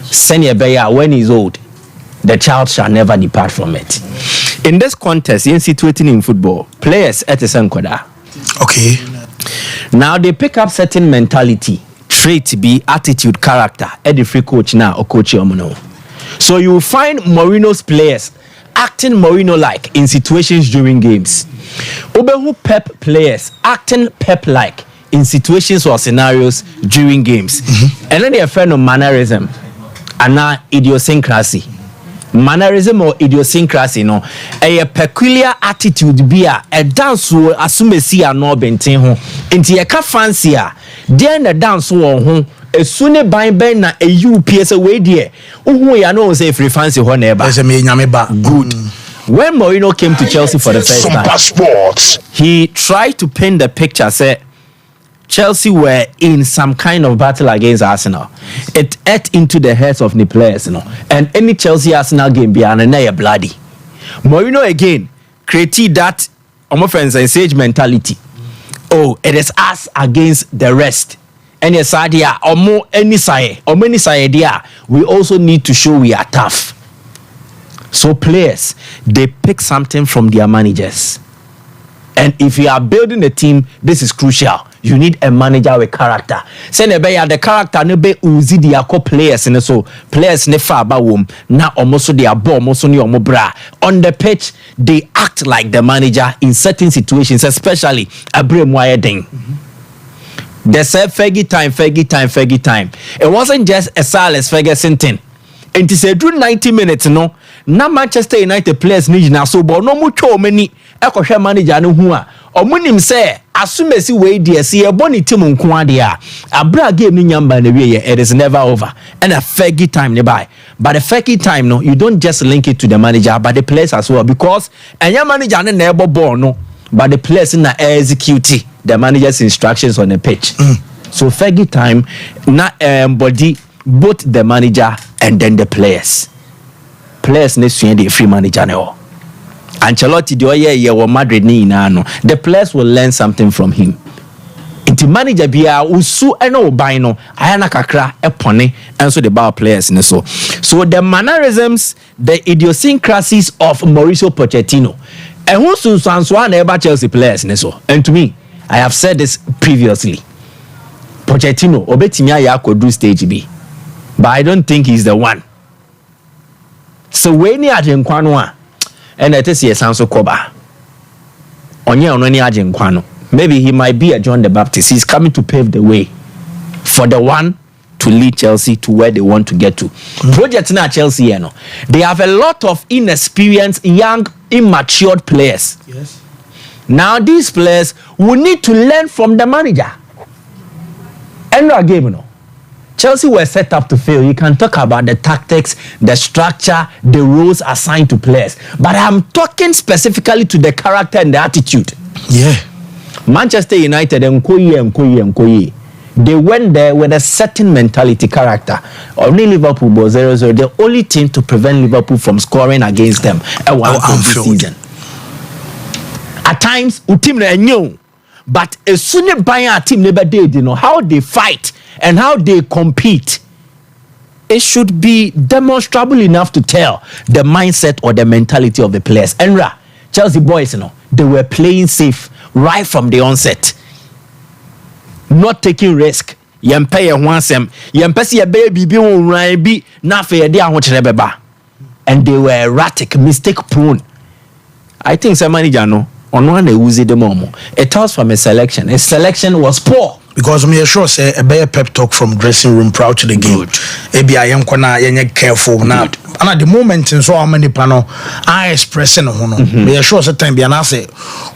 Send your baby when he's old, the child shall never depart from it. In this context, in situating in football, players at the Sankoda. Okay. Now they pick up certain mentality, trait be attitude, character, at the free coach now or coach Yomuno. So you will find Mourinho's players acting Mourinho-like in situations during games. Obehu Pep players acting Pep-like in situations or scenarios during games. And then they are friend of mannerism and now idiosyncrasy. Mannerism or idiosyncrasy, no, a peculiar attitude be a dance will assume see a no bentin ho. Into a ka fancy then the dance will as soon as by ben na a UPS away dear. We are no say free fancy ho neighbor. Good. When Mourinho came to Chelsea for the first time, he tried to paint the picture, say Chelsea were in some kind of battle against Arsenal. It ate into the heads of the players, and any Chelsea Arsenal game be an bloody. Mourinho again created that sage mentality. Oh, it is us against the rest. And yes, idea or more any side or many side idea, we also need to show we are tough. So players, they pick something from their managers. And if you are building a team, this is crucial. You need a manager with character. Say the character ne be uzi dia ko players ne so players ne fa ba wom na omoso dia ball omoso ne omobra. On the pitch, they act like the manager in certain situations, especially Abraham Wayeding. They said Fergie time. It wasn't just a Silas Ferguson thing. And it said 90 minutes, no. Na Manchester United players need na so but no mucho many ekwohwe manager no hu a omunim say asumesi we dey see e boni team nko ade a abra game ni nyamba na wie it is never over and a Fergie time nearby. But the Fergie time no, you don't just link it to the manager but the players as well, because enya manager na ebo ball no, but the players na execute the manager's instructions on the pitch. So Fergie time na body both the manager and then the players ne suye the free manager ne ho. Ancelotti de oye wo Madrid ni ina no, the players will learn something from him. Inti manager bia usu eno oban no ayana kakra epone enso the bar players ne so the mannerisms, the idiosyncrasies of Mauricio Pochettino and who sunsanso na eba Chelsea players ne so. And to me, I have said this previously, Pochettino obetimi aya akodu stage B, but I don't think he's the one. So when you are in Kwanwa, and it is yes, so Koba. On your only agent Kwano, maybe he might be a John the Baptist. He's coming to pave the way for the one to lead Chelsea to where they want to get to. Project now Chelsea, you know, they have a lot of inexperienced, young, immature players. Yes. Now these players will need to learn from the manager. End of game, you know. Chelsea were set up to fail. You can talk about the tactics, the structure, the roles assigned to players. But I'm talking specifically to the character and the attitude. Yeah. Manchester United, Mkoye. They went there with a certain mentality, character. Only Liverpool was 0-0. The only team to prevent Liverpool from scoring against them this season. At times, team knew. But as soon as a team never did, you know, how they fight and how they compete, it should be demonstrable enough to tell the mindset or the mentality of the players. And Chelsea boys, you know, they were playing safe right from the onset, not taking risk. Yempe ye wansem, yempe si ye baby bi won ran bi na fe ye de ahokyere beba, and they were erratic, mistake prone. I think some manager no ono na ewuzi dem omo. It tells from a selection. His selection was poor. because me sure say a better pep talk from dressing room prior to the game. Maybe I am gonna careful now. And at the moment in so many panel, I expressing me sure say time be an say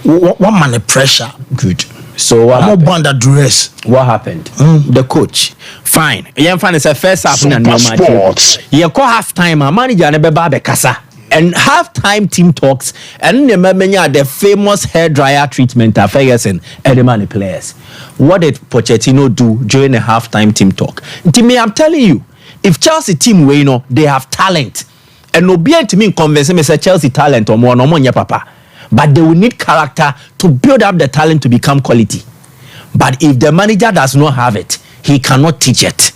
what man pressure. Good. So what happened? More dress. What happened? The coach. Fine. Yeah, fine. It's a first half and no match. Yeah, call half time. A manager never babe kasa. And half-time team talks, and the famous hair dryer treatment of Ferguson and the money players. What did Pochettino do during the half-time team talk? To me, I'm telling you, if Chelsea team they have talent, and no be to me convince me say Chelsea talent or more no money papa, but they will need character to build up the talent to become quality. But if the manager does not have it, he cannot teach it.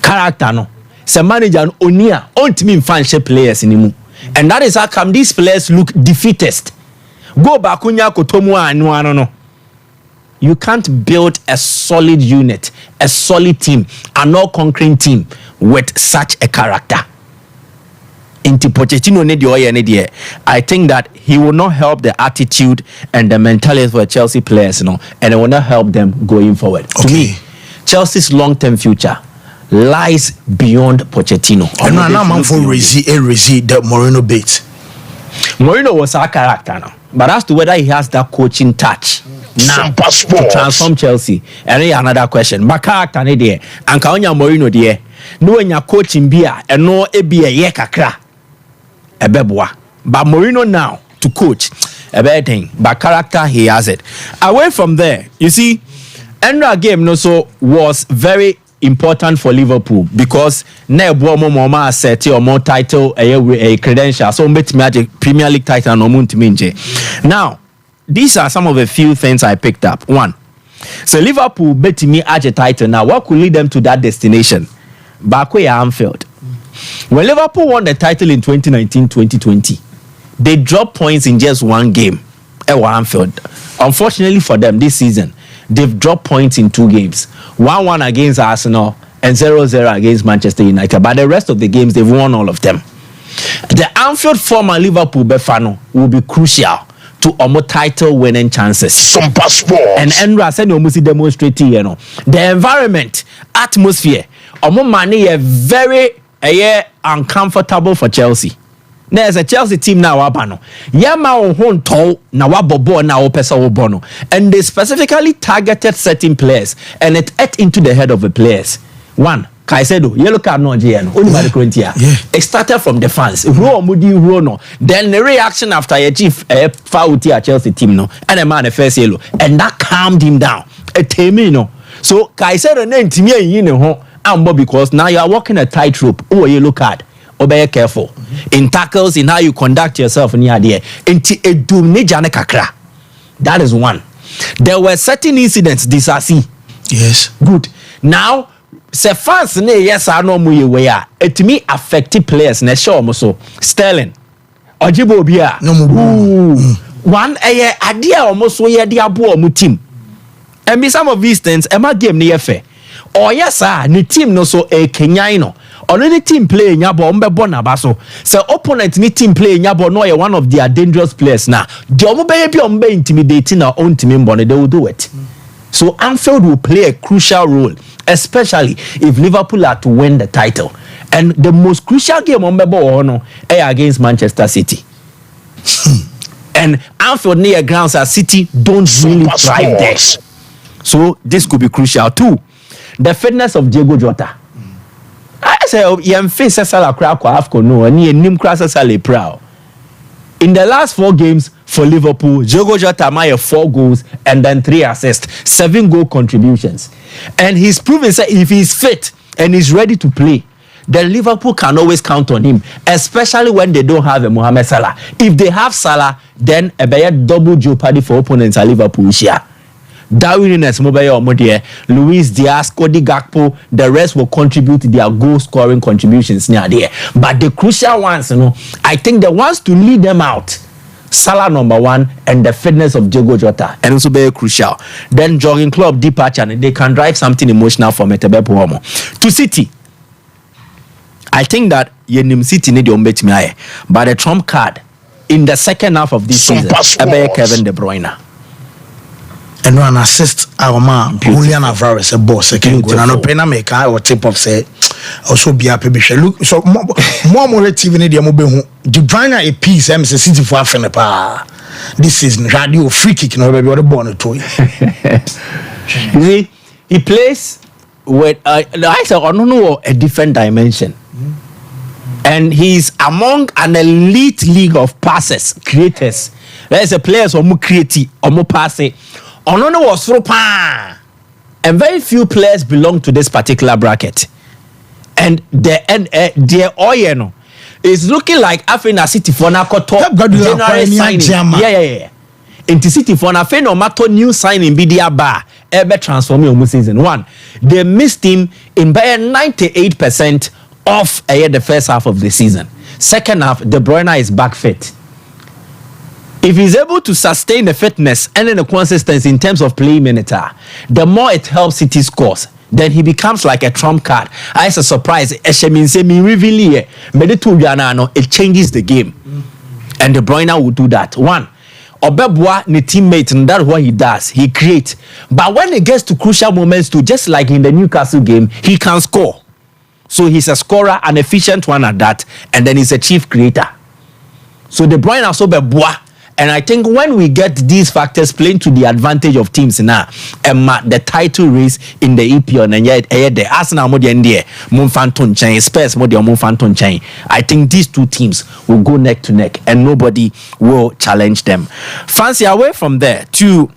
Character no. Some manager and Onia aren't mean fancy players anymore. And that is how come these players look defeatist. Go back unya kotomwa no. You can't build a solid unit, a solid team, an all-conquering team with such a character. Inti Pochettino need I think that he will not help the attitude and the mentality for Chelsea players, and it will not help them going forward. Okay. To me, Chelsea's long-term future lies beyond Pochettino. And now man for Rezi the Mourinho bait. Mourinho was our character now, but as to whether he has that coaching touch now to transform Chelsea, and another question. But character ne there, and Kaonya Mourinho there, no when you're coaching beer and no be a ye kakra, a beboa. But Mourinho now to coach a better thing, but character he has it. Away from there, you see, Endra game was very important for Liverpool because na ebo mo set or more title a credential so bet me Premier League title no muntimi. Now these are some of the few things I picked up. One, so Liverpool bet me a title. Now what could lead them to that destination? Back way Anfield. When Liverpool won the title in 2019-2020, they dropped points in just one game at Anfield. Unfortunately for them this season, they've dropped points in 2 games. 1-1 against Arsenal and 0-0 against Manchester United. But the rest of the games, they've won all of them. The Anfield former Liverpool Befano will be crucial to almost title winning chances. Sompa Sports. And Endra said almost demonstrating, the environment, atmosphere, money very uncomfortable for Chelsea. There's a Chelsea team now abano. Yama on tall na wabobo na opesa obono. And they specifically targeted certain players and it ate into the head of the players. One, Kaisedo, yellow card no GN, only by the Corinthians. It started from the fans. Then the reaction after a chief foul Chelsea team no, and a man a first yellow, and that calmed him down. A temino. So Kaisedo name to me because now you are walking a tightrope. Oh, yellow card. Be careful in tackles, in how you conduct yourself in here. That is one. There were certain incidents this I see. Yes. Good. Now, se fans yes I know we are. It me affected players ne show so Sterling. Ojibo bia. One idea almost we the abo team. And be some of these things Emma game near fair. Oh yes sir, ni team no so Kenyano. Already team play nyabo mbebo na baso. So opponent ni team play nyabo no one of their dangerous players now. The ombe intimidating our own team mbone, they will do it. So Anfield will play a crucial role, especially if Liverpool are to win the title. And the most crucial game mbebo against Manchester City. And Anfield near grounds at City don't really thrive there. So this could be crucial too. The fitness of Diego Jota. I say, you face Sala Crack or Afco no, and you name Crasa Sale proud. In the last 4 games for Liverpool, Diogo Jota made 4 goals and then 3 assists, 7 goal contributions. And he's proven that if he's fit and he's ready to play, then Liverpool can always count on him, especially when they don't have a Mohamed Salah. If they have Salah, then a double jeopardy for opponents at Liverpool share. Darwinness mobile Omodie, Luis Diaz, Cody Gakpo, the rest will contribute to their goal scoring contributions near there. But the crucial ones, I think the ones to lead them out, Salah number 1 and the fitness of Diogo Jota, and also very crucial. Then jogging club departure, and they can drive something emotional for Metebe Pomo. To City, I think that Yenim City need to bet me, but the trump card in the second half of this season, Kevin De Bruyne. and an assist our man Julian Alvarez a boss second goal and open make or tip of say also be happy be look so more TV ni dia mo be hu De Bruyne a piece MC City for afene pa this season radio free kick no be the ball to you see he plays with I don't know a different dimension. And he's among an elite league of passes creators. There's a players who create or pass it. Onono was through pa. And very few players belong to this particular bracket. And their oil is looking like Afina City for Nakoto January signing. Yeah. Into City for na fe no matter new signing be their bar ever transforming almost season one. They missed him in by 98% of the first half of the season. Second half, De Bruyne is back fit. If he's able to sustain the fitness and then the consistency in terms of play minute, the more it helps City scores, then he becomes like a trump card. It's a surprise. It changes the game. And De Bruyne will do that. One, Obebwa, the teammate, and that's what he does. He creates. But when it gets to crucial moments too, just like in the Newcastle game, he can score. So he's a scorer, an efficient one at that, and then he's a chief creator. So De Bruyne also Obebwa. And I think when we get these factors playing to the advantage of teams now, the title race in the EPL and yet the Arsenal more than there, Monfanton chain, Spurs more than Monfanton chain. I think these two teams will go neck to neck and nobody will challenge them. Fancy away from there to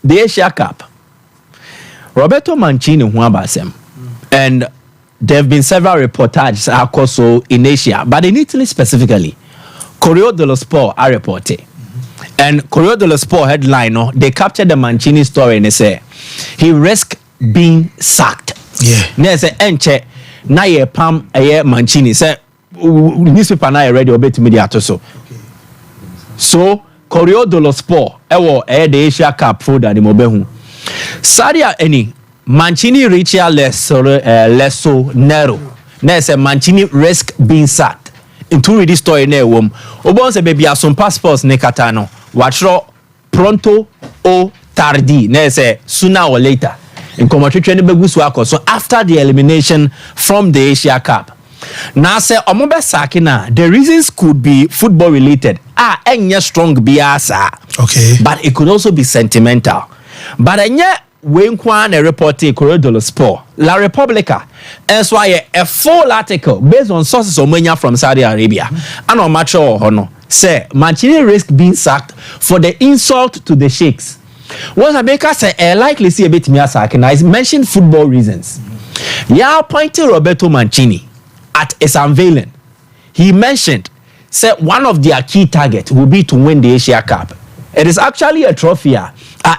the Asia Cup. Roberto Mancini Huabasem. And there have been several reportages also in Asia, but in Italy specifically. Corriere dello Sport are reporting. And Corriere dello Sport headline, they captured the Mancini story and they say he risked being sacked. Yeah. They say, enche, na ye pam aye Mancini. Say, newspaper na ye ready obey to media to so. So, Corriere dello Sport, the Asia Cup folder the mobehu. Sadia any Mancini Richia lesso nero. They say Mancini risk being sacked. Into read this story na ewom obon se baby some passports ne kata no watro pronto o tardi na say sooner or later in commentary ne begusu akọ so after the elimination from the Asia Cup na say omobe saki na the reasons could be football related enye strong biasa okay but it could also be sentimental but enye when Kwan a reporting Corriere dello Sport, La Repubblica, and so a full article based on sources of money from Saudi Arabia. And on matter honor, say Mancini risk being sacked for the insult to the sheikhs. Once a baker say a likely see a bit me sacking, I mentioned football reasons. Yeah, pointing Roberto Mancini at its unveiling. He mentioned say one of their key targets will be to win the Asia Cup. It is actually a trophy.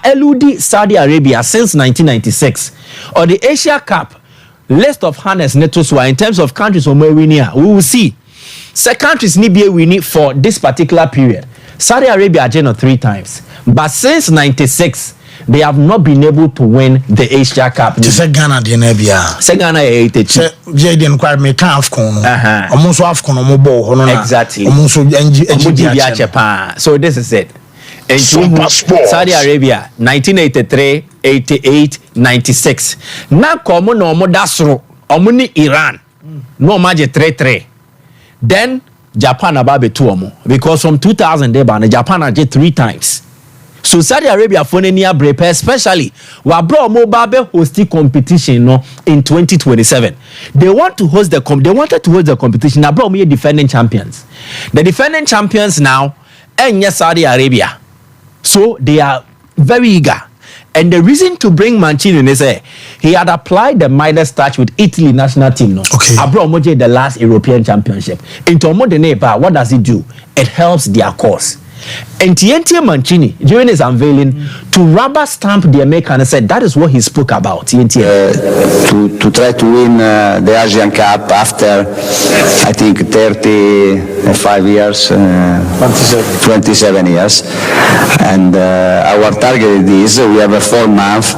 Eluded Saudi Arabia since 1996. Or the Asia Cup list of harness netoswa in terms of countries who may win here. We will see. Say countries need be winning for this particular period. Saudi Arabia are 3 times. But since 96, they have not been able to win the Asia Cup. Say Ghana the Nebia. Say Ghana say Jaden quite me AFCON. Almost AFCON exactly. So this is it. Saudi Arabia 1983, 88, 96. Na komo no mo dasro omo ni Iran no maje 3-3. Then Japan ababe 2 omo because from 2000 they ban Japan aje 3 times. So Saudi Arabia for near break especially wa bro mo babe host competition no in 2027. They wanted to host the competition. Na bro mo defending champions. The defending champions now enye Saudi Arabia. So they are very eager. And the reason to bring Mancini is he had applied the Midas touch with Italy national team. No? Okay. Abroad the last European championship. Into Modeneba, what does it do? It helps their cause. And TNT Mancini, during his unveiling, to rubber stamp the American, said that is what he spoke about. TNT. To try to win the Asian Cup after, I think, 35 years, 27 years. And our target is we have a 4 month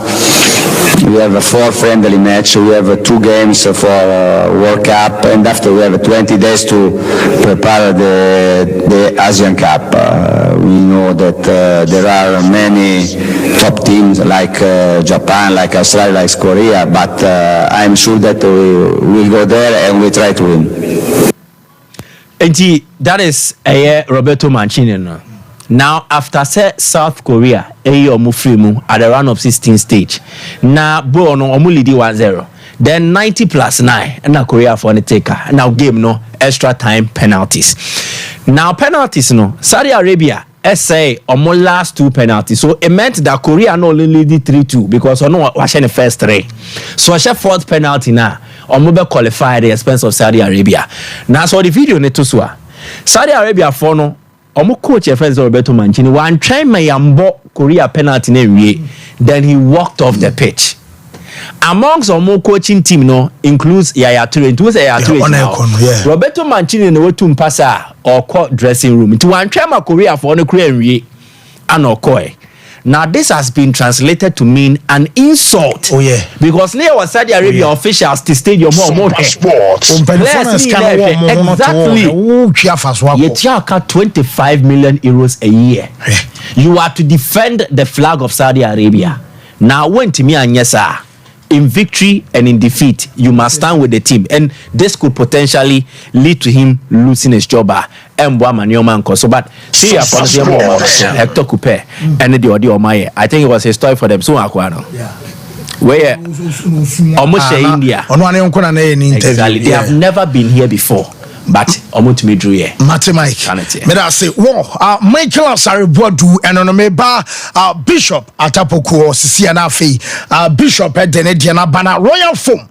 We have 4 friendly matches. We have 2 games for World Cup, and after we have 20 days to prepare the Asian Cup. We know that there are many top teams like Japan, like Australia, like Korea, but I'm sure that we will go there and we try to win. And that is Roberto Mancini. No? Now, after South Korea, at the round of 16 stage, now Bruno Omulidi 1-0. Then 90 plus 9, and now Korea for the taker. Now game no extra time penalties. Now penalties no Saudi Arabia say on last 2 penalties. So it meant that Korea no only lead 3-2 because on was the first 3. So I 4th penalty now. Omobe qualify at the expense of Saudi Arabia. Now so the video ne to Saudi Arabia for no omo coach first Roberto Mancini one try mayambo Korea penalty na then he walked off the pitch. Amongst omo coaching team no includes Yaya Toure. It was Yaya Toure. Roberto Mancini no to mpasa or court dressing room. To one try Korea for no Korea and okoi. Now this has been translated to mean an insult. Oh yeah. Because near was Saudi Arabia officials to stadium more sports. Exactly. You 25 million euros a year. You are to defend the flag of Saudi Arabia. Now when to me and yes sir, in victory and in defeat, you must stand with the team, and this could potentially lead to him losing his job. So, but see, Hector Coupe and the audio I think it was a story for them. So, where almost India, exactly. They have never been here before. But almost me drew here. Mate Mike. Me da say, wow, Michael Asaribodu and on meba Bishop Atapoku Sisi Anafi Bishop Denediana Bana Royal Foam.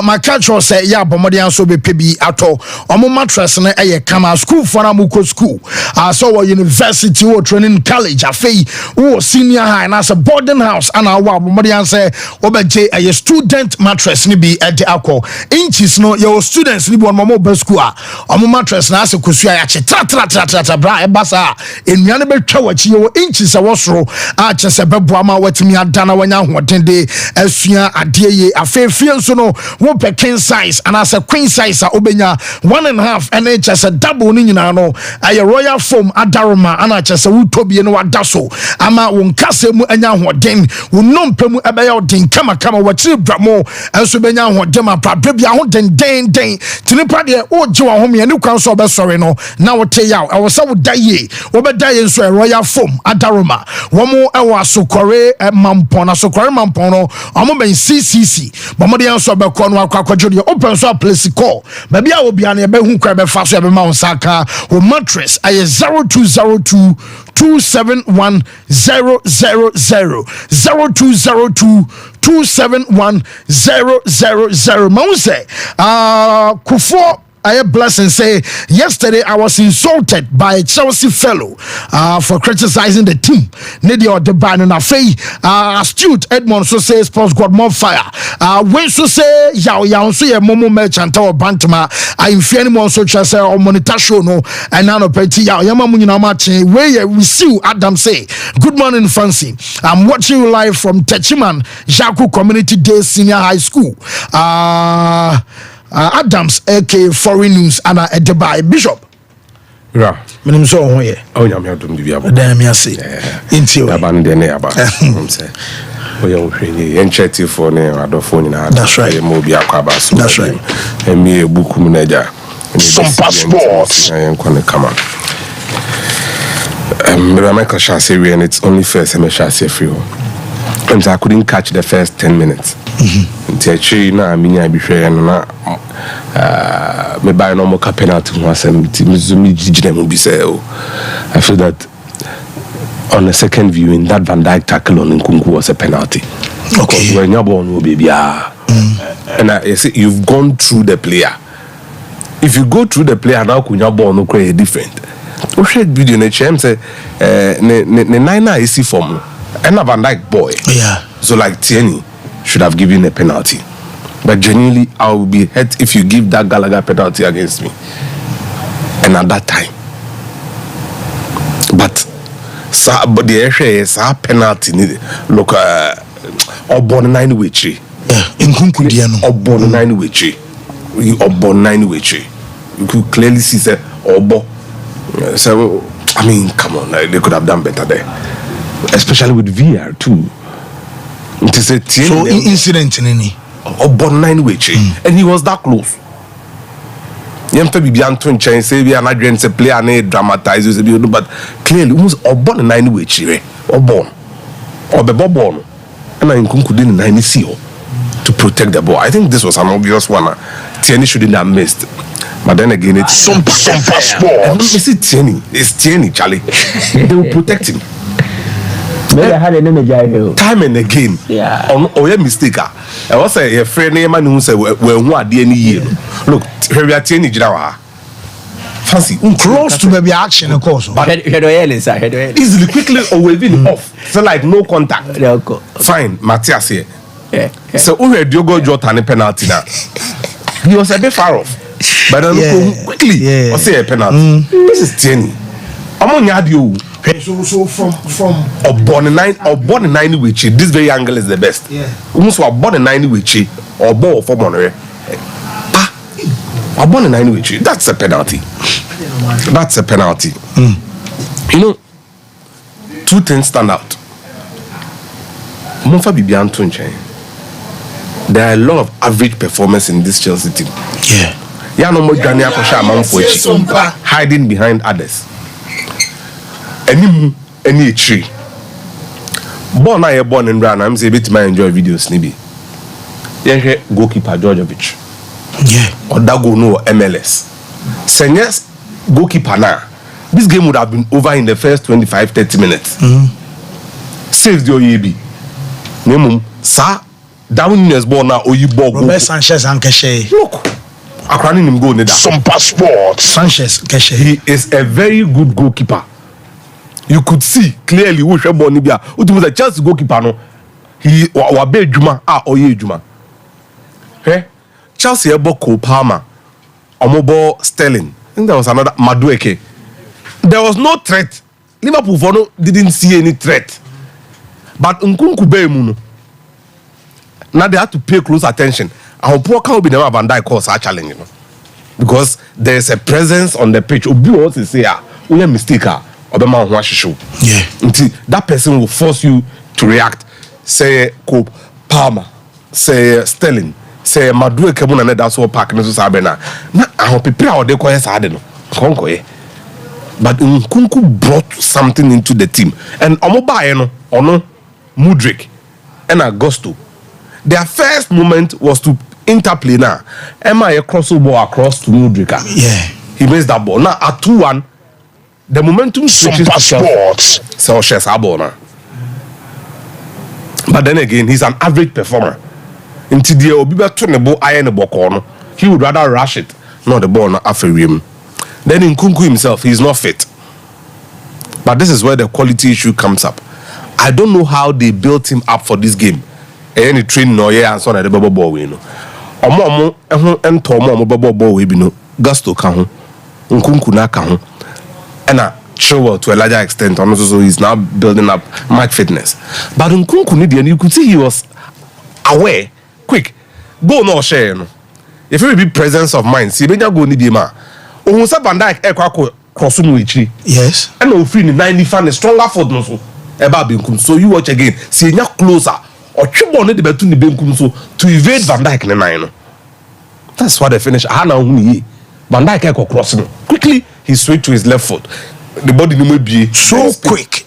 My catch was say, yeah, Bomodian so be PB ato. Omo mattress na kama school for Amuko school. So university or training college. Afi senior high and as a boarding house. And our Bomodian say, Obeje a student mattress ni be at the alcohol. Inches no your students ni bon momo school. Omo mattress na ase kusua ya tra bra e basa enuane betwa wachi wo inches awosoro a chese beboa ma watimi adana wanya hoden de asua ade ye afefie nso no wo pe king size and as a queen size a obenya 1.5 and chese double ni nyina no aye royal foam adaroma ana chese wutobie no wadaso ama won kase mu anya hoden wo nompemu ebe ya odin kama wachi bramo enso benya hoden ma pra bia hoden den tinipa de oje home ye ne kwan so be sorry no na wo te yaw I was so daye wo be daye nso royal foam adaroma wo mo e wa sokore mampon na sokore mampon no omo ben CCC bo mo de nso be ko no akwakodjo de open so place call ba bia obi an ye be hu kwa be fa so be ma on saka wo mattress ay 0202 271 000 0202 271 000 Mose Kufo I blessing say yesterday I was insulted by a Chelsea fellow for criticizing the team. Nidi or the ban and astute Edmond so say sports got more fire. When so say yaw so ye momo merchant or bantama I fear anyone so chase or monitor show no and now petty yaw yama munina matching where we see Adam say good morning Fancy. I'm watching you live from Techiman Jaku Community Day Senior High School. Adams AK Foreign News and Dubai Bishop. Yeah. Minim so ho ye. Oh ya me adum bibia. Dan me ase. Inti o. Aban de ne aba. I'm say. Oh ya hwenye encheti for ne adofo nyina. That's right. Mo bi akwaba so. That's right. Emi ebuku mu naja. Sompa sports. I kwane kama. Michael Shase and it's only first and Shase free. And I couldn't catch the first 10 minutes. Actually, na minya bi hwe na me buy no more penalty no asem ti mizumi gigina mu bi say I feel that on the second viewing that Van Dijk tackle on Nkunku was a penalty. Okay. When you born no baby and I say you've gone through the player. If you go through the player now kunya born no create different. O share video na chem say ne nine is form and a Van Dijk boy. Yeah. So like Tierney should have given a penalty. But genuinely, I will be hurt if you give that Gallagher penalty against me. And at that time. But the issue is a penalty. Look, Obon 9 wechi. Nkunku dia no. Obon 9 wechi. Obon 9 wechi. You could clearly see say Obo. So I mean, come on, they could have done better there. Especially with VR too. It is a so incident in any. Obon 9 wechi. And he was that close. Yempe bibian to nchen say we are not going to play and dramatize but clearly almost Obon 9 wechi Obon Obebobon and Nkunku didn't 9 CO to protect the ball. I think this was an obvious one. Tierney shouldn't have missed. But then again, it's Sompa Sports. It's Tierney, Charlie. They will protect him. Time and again. Yeah. On your mistake. I was a friend name who said, well, who are the year? Look, here we are Tierney Jirawa. Fancy. Close to maybe action, of course. But easily, quickly, or within off. So, like, no contact. Fine, Matthias here. So, who had Diogo Jota and a penalty now? He was a bit far off. But then quickly, or say a penalty. This is Tierney. I'm on you. So from or born 9 which this very angle is the best. Almost or born 9 which or ball for money. Or born 9 which that's a penalty. That's a penalty. You know, two things stand out. Monfa Bibian Tunche. There are a lot of average performers in this Chelsea team. Yeah, no more Ghanaian Kosha man for hiding behind others. Any tree. Born I born in Ghana, I'm saying bit my enjoy videos nibi. Yeah, goalkeeper Georgievich. Or Dago no MLS. Senyes goalkeeper now. This game would have been over in the first 25-30 minutes. Saves the OEB. Name sir. Down in his ball now, Oyibo. Robert Sanchez and Keshe. Look, Akrani him go neda. Sompa Sports. Sanchez Keshe. He is a very good goalkeeper. You could see clearly who should born Nibia. Who was a Chelsea goalkeeper no. He wa be Juma Oye Juma. Hey, Chelsea ebo Cole Palmer, Omobo Sterling. I think there was another Madueke. There was no threat. Liverpool for no didn't see any threat. But Nkunku be muno. Now they have to pay close attention. Our poor can't be never Van Dijk cause our challenge, you know? Because there's a presence on the pitch. Obi wants to say, we a mistake. That person will force you to react. Say Cope Palmer, say Sterling, say Madue Kemuna and that's what park nesu sabena. Na I prepare or they call us no. But Nkunku brought something into the team. And Omoba Ono Mudrik and Augusto. Their first moment was to interplay now. Emma a crossover across to Mudrika. He makes that ball. Now at 2-1, the momentum switches to Sports. So she's a ball now. But then again, he's an average performer. Until the Obiba turn the ball iron the ball corner, he would rather rush it, not the ball not after him. Then in Nkunku himself, he's not fit. But this is where the quality issue comes up. I don't know how they built him up for this game. Any train no yeah and so na the ball we no. Omo and Tomo ball we be no. Gusto ka ho. Nkunku na ka ho. And Chilwell to a larger extent, also he's now building up match fitness. But Nkunku and you could see he was aware, quick. Go no share no. If you be presence of mind, see Benja go need ma. Ohun sa Van Dijk e kwa cross mu ichi. Yes. And no free 90 fan stronger foot no so. Eba Benkum. So you watch again. See nya closer. Or Chibon the betu ni Benkum so to evade Van Dijk ne nine. That's why they finish. Hana huni. Van Dijk e cross no. Quickly he switched to his left foot. The body no be so quick.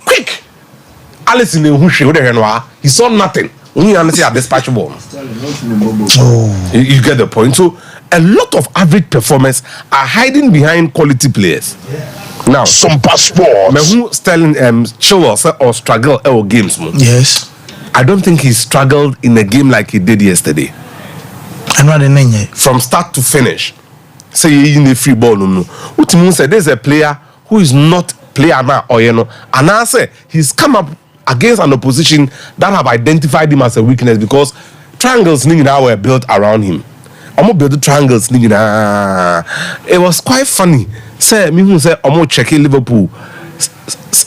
Alice in the Hushe with the he saw nothing. Only honestly at dispatch ball. You get the point. So a lot of average performers are hiding behind quality players. Now Sompa Sports. Who Sterling Chilwell or struggle or games. Yes. I don't think he struggled in a game like he did yesterday. From start to finish. Say in the free ball no. Utimun said there's a player who is not player now or and I say he's come up against an opposition that have identified him as a weakness because triangles now were built around him. I'm gonna build the triangles. It was quite funny. Say me who say I'm gonna check Liverpool.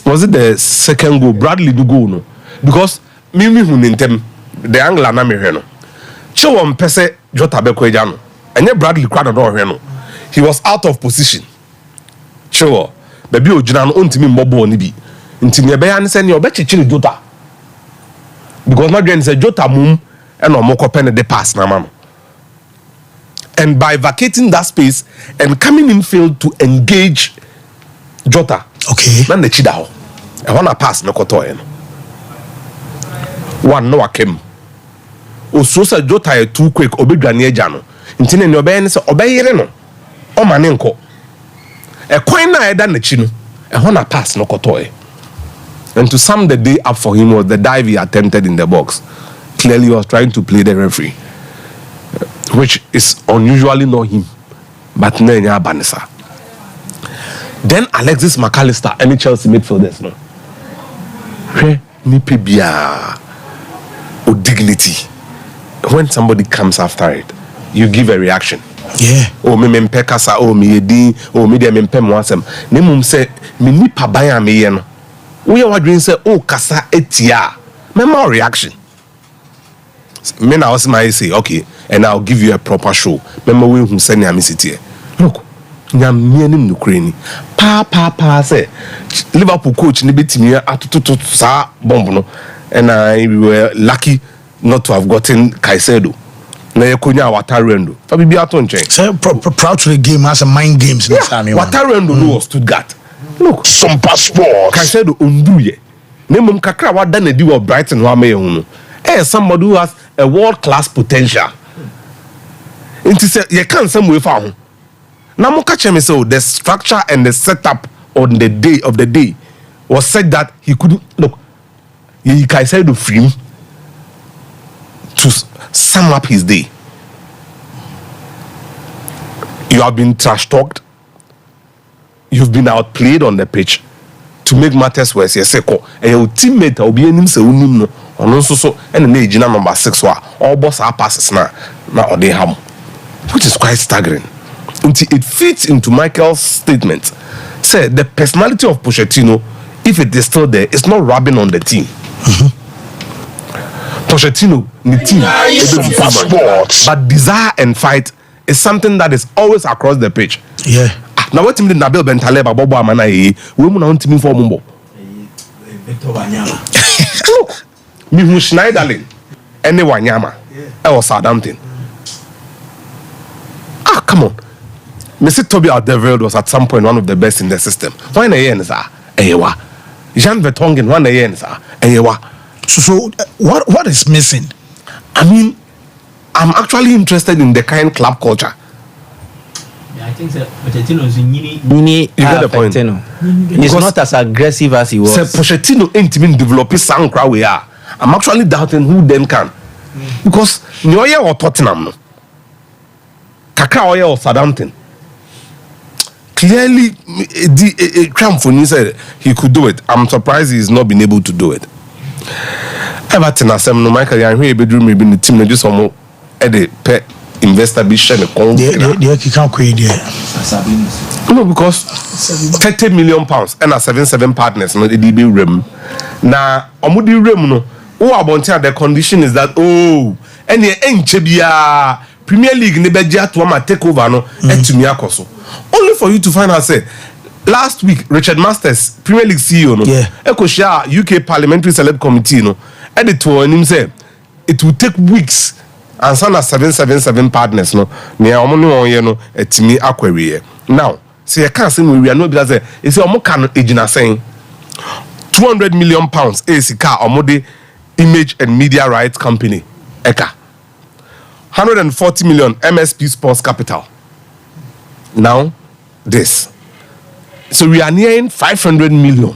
Was it the second goal? Bradley do goal no? Because me who name them the angle na me hwe no che won pese Jota be ko eja no enye Bradley kwado do hwe no he was out of position sure baby ogina no ontimi mbobo ni bi ntimi ebe ya ne se ne obechechiri Jota because Madrid say Jota mum and omokope the pass na ma no. And by vacating that space and coming in field to engage Jota, okay, man the chida ho e wanna pass no koto no one no akem oso sa Jota e too quick obedwane agya no ntine ne obeye ne se obeyere no o mane nko e kwan na eda na chi no e wanna pass no koto. And to sum the day up for him was the dive he attempted in the box. Clearly he was trying to play the referee, which is unusually not him, but Nenya Banisa. Then Alexis McAllister, any Chelsea midfielders, no? Or dignity. When somebody comes after it, you give a reaction. Yeah. Oh, me mempe kasa, oh, me yedi, oh, me de mempe mwasem. Ne mum se, me ni pabaya me yen. We are doing say, oh, kasa etia. Me more reaction. Me na also might say, okay, and I'll give you a proper show. Remember we who send ya city. Look, nyam nim Ukraine. Pa say Liverpool coach ni betimi atututu sa bomb no, and we were lucky not to have gotten Caicedo. Na yekonya Watarendo. Fa bibia to nchen. Say proud to the game as a mind games. Yeah, Watarendo no was Stuttgart. Look, Sompa Sports. Caicedo unduye. Nemum kakra wa da na di wo Brighton wa me hu no. Somebody who has a world-class potential. It is you can't say we found. Now mo catch me so the structure and the setup on the day of the day was said that he couldn't look. He can say to free to sum up his day. You have been trash talked. You've been outplayed on the pitch. To make matters worse, and your teammate will be in him. And also so and the age number 6 all boss are passes now or they have, which is quite staggering. Until it fits into Michael's statement. Say the personality of Pochettino, if it is still there, it's not rubbing on the team. Pochettino, the team, but desire and fight is something that is always across the pitch. Yeah. Now what team did Nabil Bentaleb Bobo Amana we mun on team for Mumbo. Look, me who Schneiderlin, any Wanyama, I was Southampton. Ah, come on. Mr. Toby Alderweireld was at some point one of the best in the system. Why na yen sir? Eyewa. Jean Vertonghen one na yen sir? Eyewa. So what is missing? I mean, I'm actually interested in the kind club culture. I think Pochettino is you get the point. He's not as aggressive as he was. Pochettino ain't even developing sound crowd we are. I'm actually doubting who then can. Because Nyoye or Tottenham no. Kaka Oye or Southampton. Clearly the Cramfoni said he could do it. I'm surprised he's not been able to do it. Everton as no Michael and here bedroom maybe the team just almost at the pet investor be sharing a con. No, because 30 million pounds and a 7 partners no the DB rem. Now omudi rem no who about the condition is that any enchebia Premier League ne beja to ma take over no etumi akoso. Only for you to find out say last week Richard Masters Premier League CEO no share UK Parliamentary Select Committee no editor him say it will take weeks and sana 777 partners no near omo no no etimi akwawie. Now say you can't say we are no because say e say omo kan ejina saying 200 million pounds ACK omo de image and media rights company eka 140 million MSP Sports Capital. Now this, so we are nearing 500 million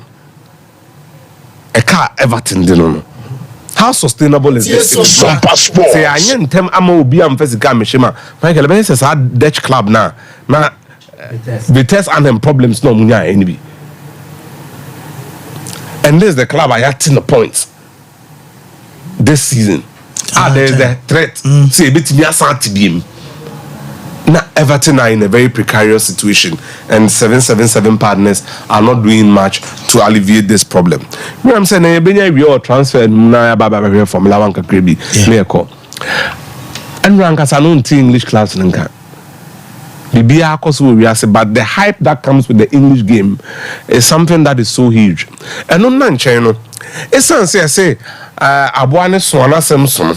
a car Everton no. How sustainable is this? Sompa Sports. Say I am tem amo obi am physical machine. Michael Ben says a Dutch club now. Now Vitesse and them problems no munya any. And this is the club I acting the points this season. There's the threat. Say bit me asante biem. Now Everton are in a very precarious situation, and 777 partners are not doing much to alleviate this problem. You know what I'm saying? We are transfer na Formula 1 kakrebi meko. And rankas are not English class nka. Bibia koso we are say, but the hype that comes with the English game is something that is so huge. And on nan channel, it's say abuane swana semson.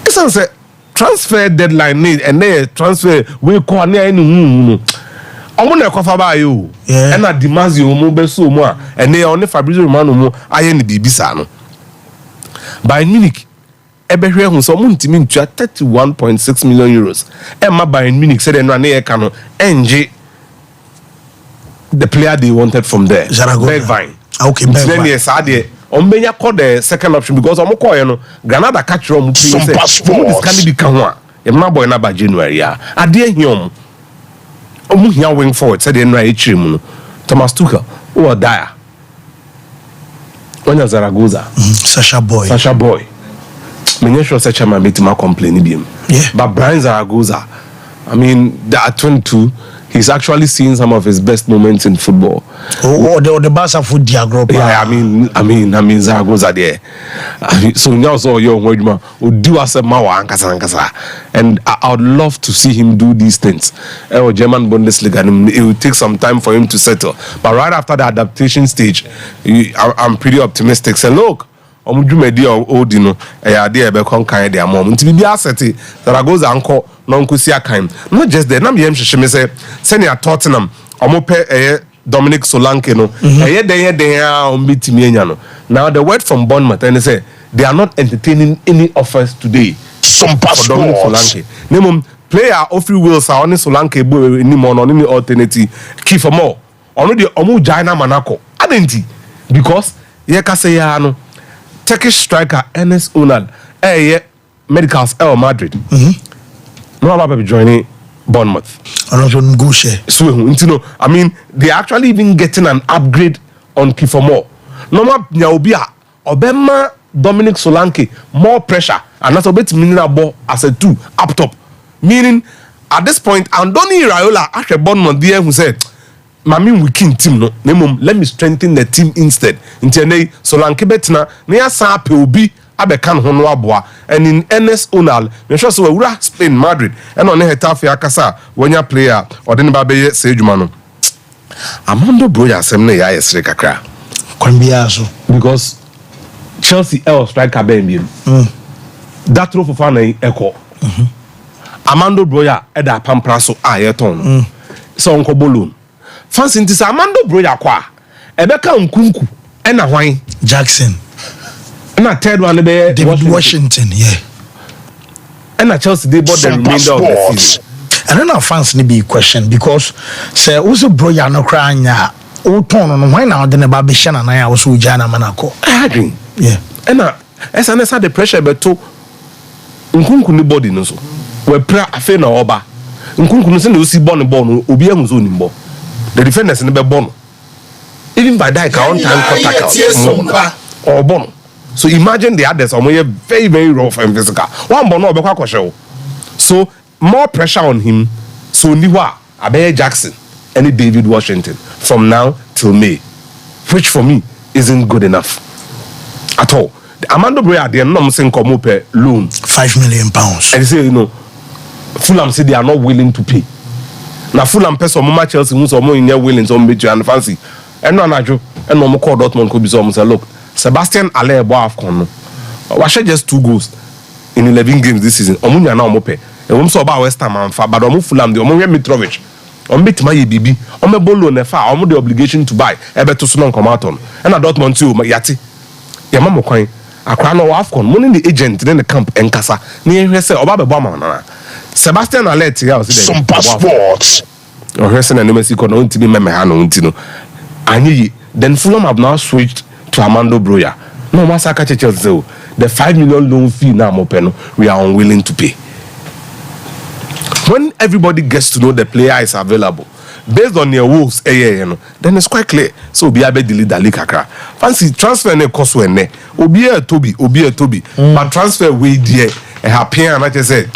It's say transfer deadline need and then transfer we call near any omo na kofa ba yo e na Dimazio mo be so mo and they only Fabrizio Romano mo aye ni bibisa no Bayern Munich ebehwe hu so mo ntimi ntua 31.6 million euros e ma Bayern Munich said no na e ka no enje the player they wanted from there Bergwijn okay Bergwijn yes ade Ombenya called the second option because Omoko, you Granada catch from Sompa Sports. Can be Kawa. A my boy by January. I dear him. Omuhia wing forward, said the NRA Thomas Tuchel, or Dyer. When Zaragoza, Sasha Boy. Many sure such a man made him complain him. Yeah. But Brian Zaragoza, I mean, at 22. He's actually seen some of his best moments in football. The Barca foot diagram. Yeah, I mean, Zaragoza there. So now, so young, do us a mawa and I would love to see him do these things. German Bundesliga, and it will take some time for him to settle. But right after the adaptation stage, I'm pretty optimistic. Say, look. Omudumedi old you know dey be kon kan dey amom nti bi aseti Zaragoza anko no nkosi akan not just there na me hwehwe say senior Tottenham omope Dominic Solanke no den ombitimi enya no. Now the word from Bournemouth and they say they are not entertaining any offers today Sompa for Dominic Solanke nemum player Ofri Wills are on Solanke bo any more on any alternative key for more ono de omu Jaina Manako adenti because ye ka say ya no Turkish striker Enes Unal, Medicals Madrid. No about be joining Bournemouth. So, I mean, they're actually even getting an upgrade on Kifomo. No Nyabia, Obama, Dominic Solanke, more pressure, and that's a bit meaning as a 2 up top. Meaning, at this point, Andoni Raiola, after Bournemouth, there who said, Mami weaken team no let me strengthen the team instead ntiene Solanke betina na ya sa pe obi abekan ho no aboa and in NS Unal me sure so wura Spain Madrid and on Hetafe akasa wonya player ode ne ba be say adwuma no Amando Broja asem na ya yesre kakra kwambia so because Chelsea striker ben bi that throw for fan eko Amando Broja e da pampra so ayeton so onko bolon Fancy nti sa Amando Broja kwa ebeka nkunku ena hwan Jackson na third one be David Washington yeah ena Chelsea they bought the remainder of the season and then our fans need be question because say also Broja no cry nya o ton no why now the ba be shana na ya also Jana Manako I agree yeah ena esa the pressure beto nkunku ni body no so we pra afa na oba nkunku no se na osi ball no obi ehun so nimbo the defenders in the born even by that count time or born so imagine the others are very very rough and physical one born no be show so more pressure on him so niwa Abe Jackson and David Washington from now till May which for me isn't good enough at all. The Amando Broja they no saying come up loan £5 million and they say Fulham say they are not willing to pay. Na Fulham person mo Chelsea mo so mo in willing so mo and fancy eno anajo eno mo call Dortmund ko bi so mo say look Sebastian Haller bo AFCON no wa share just 2 goals in 11 games this season omo nya na omo pe e wo so ba West Ham amfa but omo Fulham de omo we Mitrovic omo betima ye bibi omo bolo na fa omo the obligation to buy e beto so no come out on na Dortmund too yati ya mamo kwan akra no AFCON mo ni the agent in the camp enkasa na ye hwe say oba be bo ama na Sebastian Haller here was there. Sompa Sports. Or Hesson and Mexico no to be memehano untino. Then Fulham have now switched to Amando Broja. No Masaka Chelsea. The $5 million loan fee now open, we are unwilling to pay. When everybody gets to know the player is available, based on their wolves, then it's quite clear. So be able to delete the league akra. Fancy transfer ne cost when ne. Obi a Toby. But transfer we dear. A happy and I just say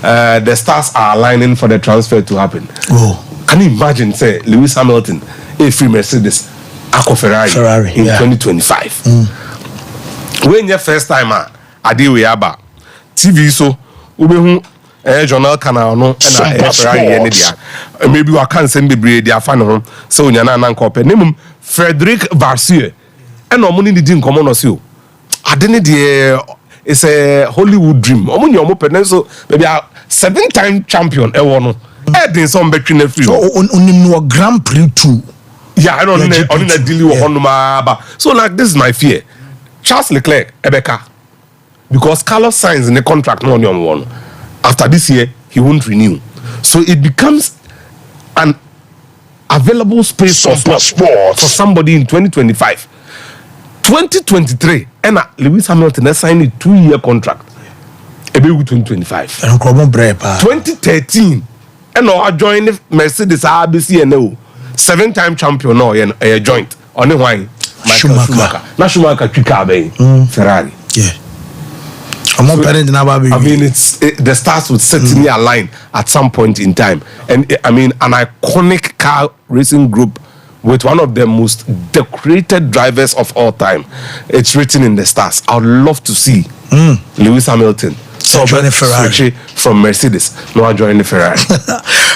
the stars are aligning for the transfer to happen. Oh. Can you imagine, say, Lewis Hamilton, a free Mercedes, Aqua Ferrari in 2025? When your first time, I deal with Abba TV, so we journal canal no and Ferrari maybe I can't send the breed their fan so Yana Copper name Frederick Varsier and no money didn't come on us you. I didn't it's a Hollywood dream. So maybe a 7-time champion no. Edin some between the free. So Grand Prix 2. Yeah, I don't know on the deal with Honma. So like this is my fear. Charles Leclerc Ebeka. Because Carlos signs in the contract no on one. After this year, he won't renew. So it becomes an available space for somebody in 2025. 2023, and Lewis Hamilton has signed a 2-year contract. Ebe 2025. 2013, and I joined Mercedes ABC and 7-time champion no joint on the wine. Schumacher. Not Schumacher, Ferrari. Yeah. I mean, the stars would certainly align at some point in time, and I mean, an iconic car racing group with one of the most decorated drivers of all time. It's written in the stars. I would love to see Lewis Hamilton. So joining Ferrari from Mercedes, no joining Ferrari.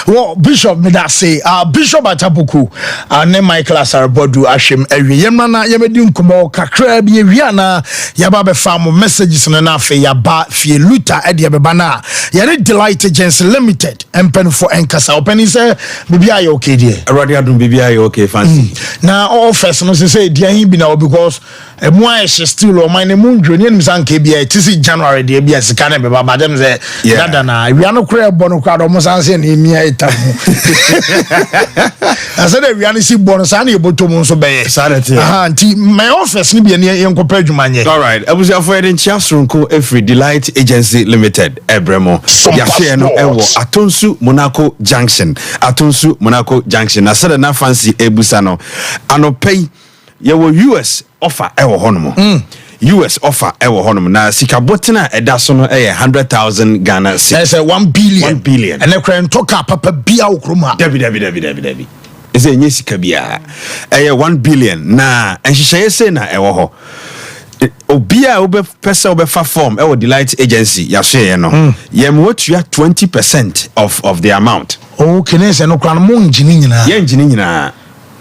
Well, Bishop me that say, Bishop Atabuku, ne Michael Asarbodu Ashim ewi yemna yemedi nkomo kakra bi ewia na yaba be fam messages no na fe yaba fie luta e de beba na yare Delight Agency Limited empen for enkasa opening say bibia ye okay there. Already adun bibia ye okay fancy. Na all first no say dia hin bi na because emu she still o mine mu ndwoni nim sanka bia tisi January de bia sika na beba badem say dada na ewia no kra ebo no kra do mo sanse na emia I said we are see bonus and you bottom so be my office ni be enko padwumanye. All right, I was afraid in Chiasronko every Delight Agency Limited Ebremo ya share no ewo Atonsu Monaco Junction I said na fancy ebusa no anopay ye wo US offer ewo honomo US offer ewo honom na sika botina eda so no 100,000 Ghana cedis. That's 1 billion. 1 billion. And ekran toka papa bia okroma. Debi. Is enye sika bia. 1 billion na enhihye se na ewo ho. Obia obe pesa obe fa form ewo Delight Agency ya share no. Ye mo tua 20% of the amount. Oh, kenese no kran mo ngini nyina. Ye ngini nyina.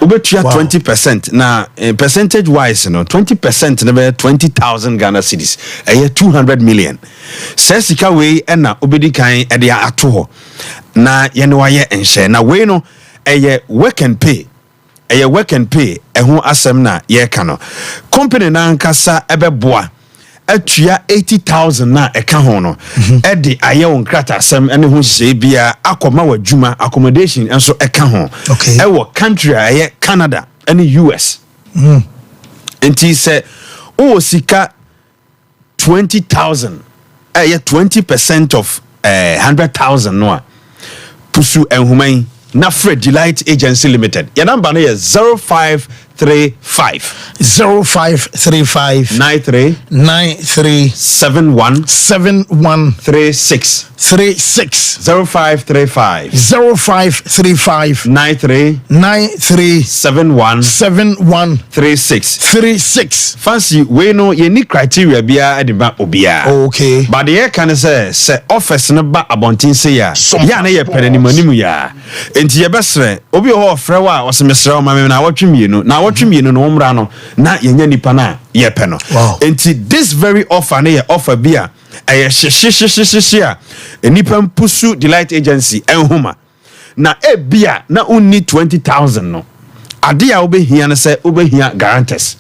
Ubetua 20% na percentage wise no 20% na be 20,000 Ghana cedis 200 million say sika we na obedi kan e de ato ho na ye ne waye enhye na we no work and pay ho asem na ye ka no company na nkasa ebeboa atua 80,000 na eka ho no edi aye won krata asem ene ho hye bia akoma wadwuma accommodation enso eka ho wo country aye Canada and US enti se o sika 20,000 20% of 100,000 no pusu enhuman na Fred Delight Agency Limited your number is 0535 93 71 36 0535 93 71 36 fancy we no ye ni criteria bia ediba obia okay but the can say office no ba abontin say ya na ye penanimanim ya enti ye besre obi ho frewa osemesre o mame na watwemienu no umra no na yenya nipa na ye pe no enti this very offer na ye offer bia shishishishishia nipa pusu Delight Agency enhoma na bia na unni 20,000 no ade a obehia na say obehia guarantors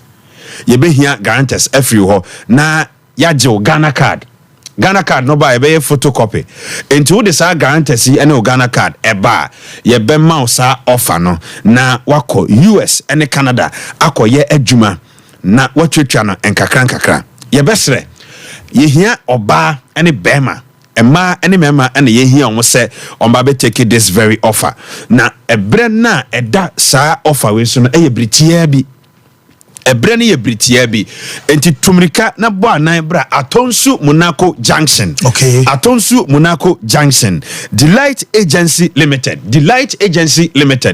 ye behia guarantors every ho na yaje Ghana card no ba be photocopy enti wo de sa guarantors ene Ghana card eba ye be mouse offer no na wako US ene Canada akoye adwuma na watwetwa no enkakra ye besre ye hia oba ene bema ema ene mema ene ye hia omo se omba be take this very offer na ebre na eda sa offer we so no eye britia bi ebre ne ye britia bi enti tumrika na bo anan bra Atonsu Monaco Junction. Okay. Atonsu Monaco Junction. Delight Agency Limited.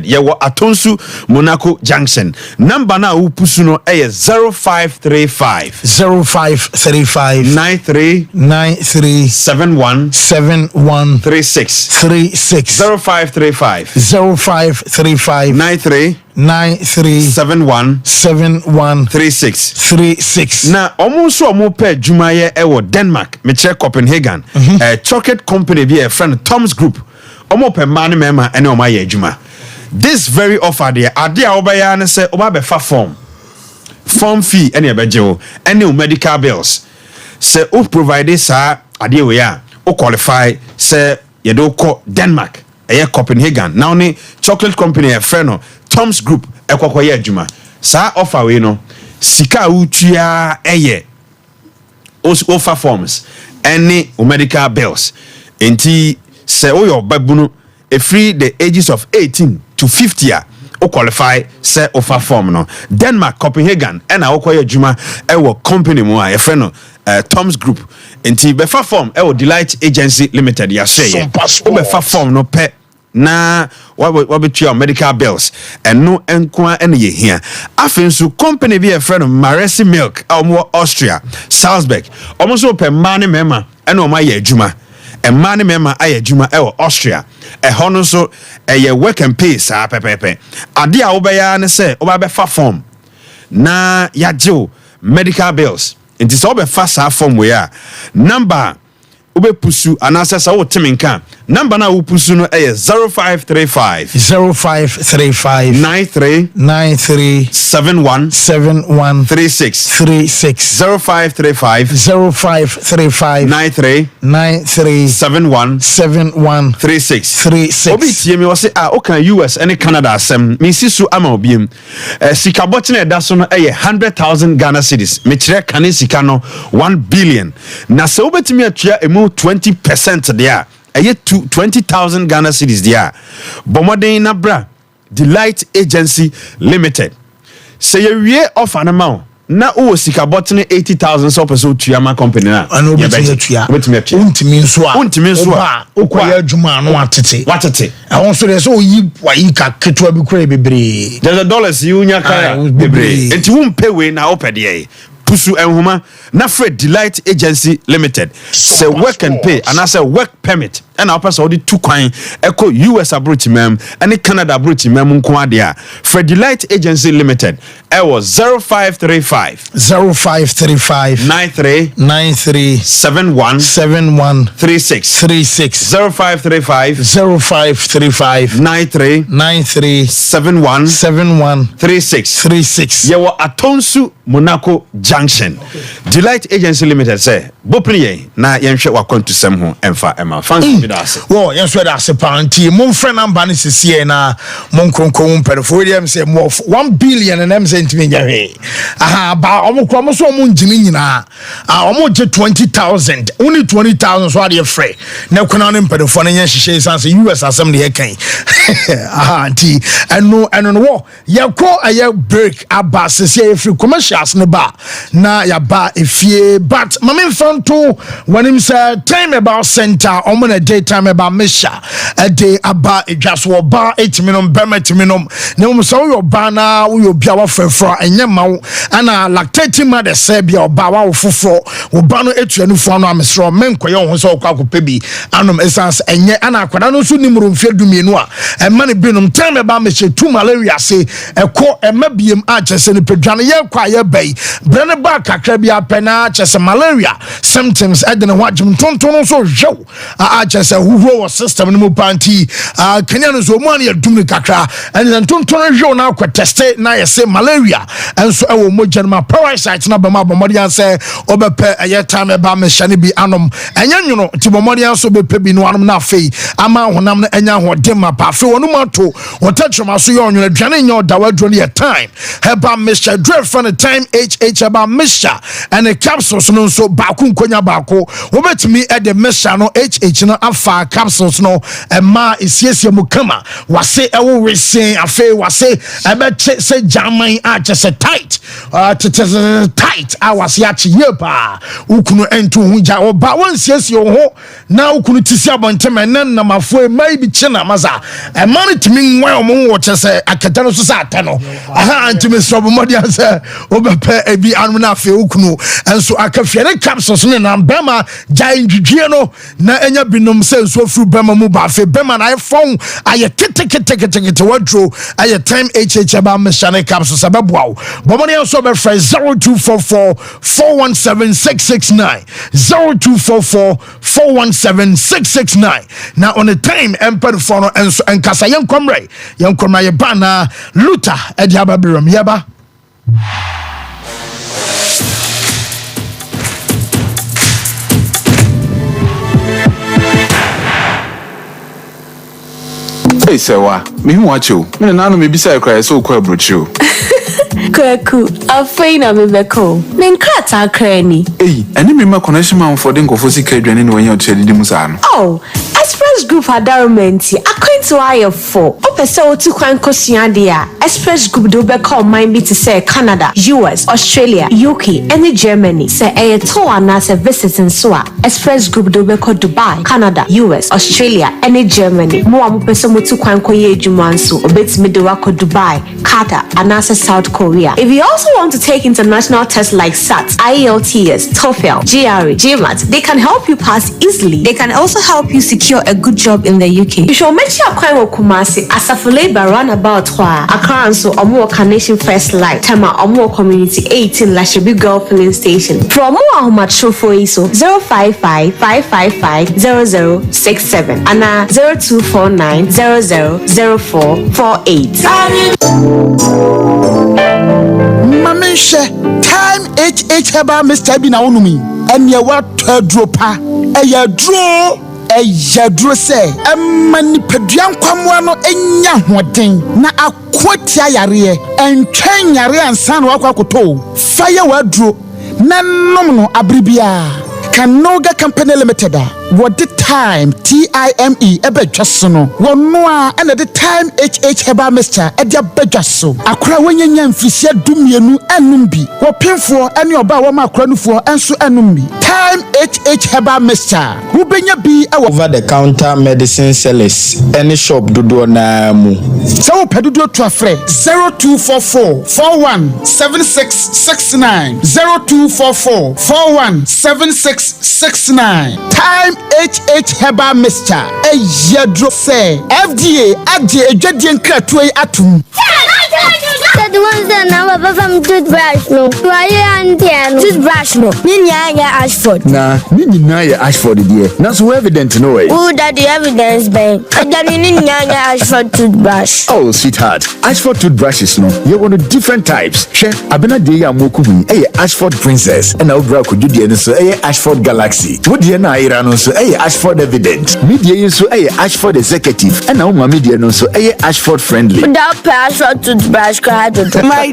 Ye wo Atonsu Monaco Junction. Number na upusu no 0535 93 71 36 0535 93 71 36 na omunso omo pa adwumaye ewo Denmark me che Copenhagen chocolate company be a friend Tom's Group omo pa man mema ene omo ya adwuma this very offer there ade a obaya ne se oba be fa form fee ene ebeje o ene medical bills se o provide sa ade we ya o qualify se ye do ko Denmark Copenhagen now ni chocolate company a friend Tom's Group ekwakoye adwuma sa offer we no sika utua offer forms any medical bills enti se oyo babuno free the ages of 18 to 50 o qualify se offer form no Denmark Copenhagen and akoye adwuma ewo company mu a friend Tom's Group enti befa form ewo Delight Agency Limited ya share o befa form no pe na wabetua medical bills eno enkoa ene ye hia afensu company be a friend of Maresi Milk Austria Salzburg almost open mane mema ene o ma ye adwuma mane mema aye adwuma e Austria hono so ye work and pay sa pepepe ade a obeya ne se oba be fa form na yaje medical bills it is obe fa sa form we a number ube pusu anasa sa wo teminka number na wo pusu no 0535 93 71 36 0535 93 71 36 obi tie me wo se o kan US and Canada asem me sisu ama obiem sika botene da so no 100,000 Ghana cedis me kire kan sika no 1 billion na se obetimi atua emu 20% there. 20,000 Ghana cedis there. Bomodin na bra Delight Agency Limited. Say ye wie offer na ma na o sika botene 80,000 so person tuama company na. Ano betumi untimi nso a okoya adwuma no watete. Ahon so dey so yi ka ketwa bi kura bebre. There's a dollars you nya ka bebre. Enti wo mpe we na opede pusu enhuma na Fred Delight Agency Limited say work and pay and I say work permit and our person the two kwan echo US abroad mem and Canada abroad mem nko ade a Fred Delight Agency Limited it was 0535 93 71 36 0535 93 71 36 yewo Atonsu Monaco Junction. Delight Agency Limited say bopre na yenhwe wakonto sem ho emfa ema fancy bidase wo yenhwe da se panti mon friend number ne sisi na mon kronkron perifo dem say mo 1 billion and em sentiment nyawe aha ba omukro mo so mo njimi nyina omo je 20,000 only 20,000 so ade free na kuna ne perifo ne yenhye sanse US asem de yekan aha anti eno wo yakọ aye break aba sisi free commercials ne ba na ya ba efie but mama fanto when him say time about center on a daytime about misha a day about edwaso ba 8 minum permit minum na um so your bana we obia wa frefra enye mawo ana lactating mother say bia oba wa foforo wo ba no etuanu fo no amesro menkoye ho so kwa kopa bi anom essence enye ana akwada no so nimru mfie dumienu a ema ne binum time about misha tu malaria say ekọ emabiem a chese ne pedwane ye kwa ye bai brane ba kakra bia pena chese malaria symptoms edene wajum tonton so hwew a chese huhuro system no mu panti kenya no so mu an ye dumni kakra ene tonton hwew na akwa test na ye say malaria enso ewo mojanma parasite na bama bomodian say obepe eye time ba me hyane bi anom enya nwuno ti bomodian so bepe bi no anom na afei ama honam na enya hodem pa afei wonu mato wotachoma so ye onwuno aduane nya odawadro ne time heba me hyadre fa ne time time HH about mixture and the capsules no so baku nkonya baako wobetumi e the mixture no HH no afa capsules no e ma esiesie mu kama wase ewo resen afa wase ebe se jaman a chese tight tight awase ya chi yepa ukunu entu hunja oba wonsiesie ho na ukunu tisi abontema nan na mafo mai bi chena maza e man timi nwa omo wo chese akata no so sa ata no aha antimi strobo modi ase obepe ebi anu na afa ukunu enso akafia ne capsules ne na bema jai ndwidwie no na enya binom se nso fru bema mu ba afa bema na iPhone aye kete wadro aye time HH about mechanic capsules ababwa bomoni enso be free 0244 417 669 0244 417 669 na on the time emped for no enso enkasa yenkomre ye bana luta edi ababirom yeba Hey, Sewa, me watch you. Me na no me bisa cry so kwa brochu. Kwaku, afeina me beko. Me nkrata kra ni. Hey, eni me ma connection man for den kofo sika aduane ne wanya otche didi musa no. Oh, Express Group adarumenti akwentu aye for. Opese otu kwan kosua de a. Express Group do beka man bi to say Canada, US, Australia, UK, and Germany. Say eye to ana se visiting so a. Express Group do beka Dubai, Canada, US, Australia, and Germany. Mo am pese mo tu kwan koye adwuma nso obetimi de wako Dubai, Qatar, and South Korea. If you also want to take international tests like SAT, IELTS, TOEFL, GRE, GMAT, they can help you pass easily. They can also help you secure a good job in the UK. You should make sure you Kumasi Asafule Roundabout Accra so Omo Carnation First Light, Tema Omo Community 18 Lashibi Girl Filling Station. For more Humacho for ISO 055-555-0067 and 0249-000448. Mamisha, time HH heba Mr. Bina Unumi, and ya what dropa, a ya draw. Ejadro se emani peduan kwamwa enya hoden na akwotia yare entwen yare ansan wakwakoto fire wadro na nom no abribia Kanoga Company Limited what the time TIME ebedwaso no wono a na the time HH heba Mr. edia bedwaso akora wonyanya mfisia dumienu anum bi wo pemfo ane oba wo ma akora nufuo enso anum bi time HH heba Mr. wo benya bi over the counter medicine sellers any shop dodo na mu so wo pedodo to afre 0244 417669 0244 417669 time HH heba Mr. Ejadro say FDA agye edwadie nkratoe atum the ones that now from toothbrush no why and toothbrush no ninya Ashford na ninya Ashford there na so evident no way who that the evidence ben ninya Ashford toothbrush oh sweetheart Ashford toothbrushes no you want different types she abena dey amoku bi Ashford Princess and obra kodudie no so Ashford Galaxy wodie na ira no so Ashford Evident media so Ashford Executive and now media no so Ashford Friendly that Ashford toothbrush my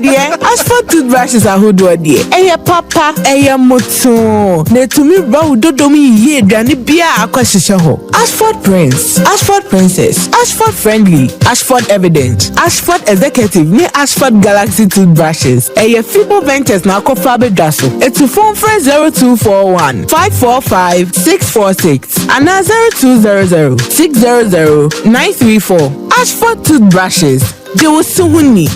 dear Ashford toothbrushes are who do dear papa moto ne to me bro dodomi ye dani bia akwahyehe ho Ashford Prince Ashford Princess Ashford Friendly Ashford Evident Ashford Executive ne Ashford Galaxy toothbrushes Fibo Ventures na akofra bedwaso etu phone 0241 545 646 and 0200 600 934 Ashford toothbrushes they will soon need.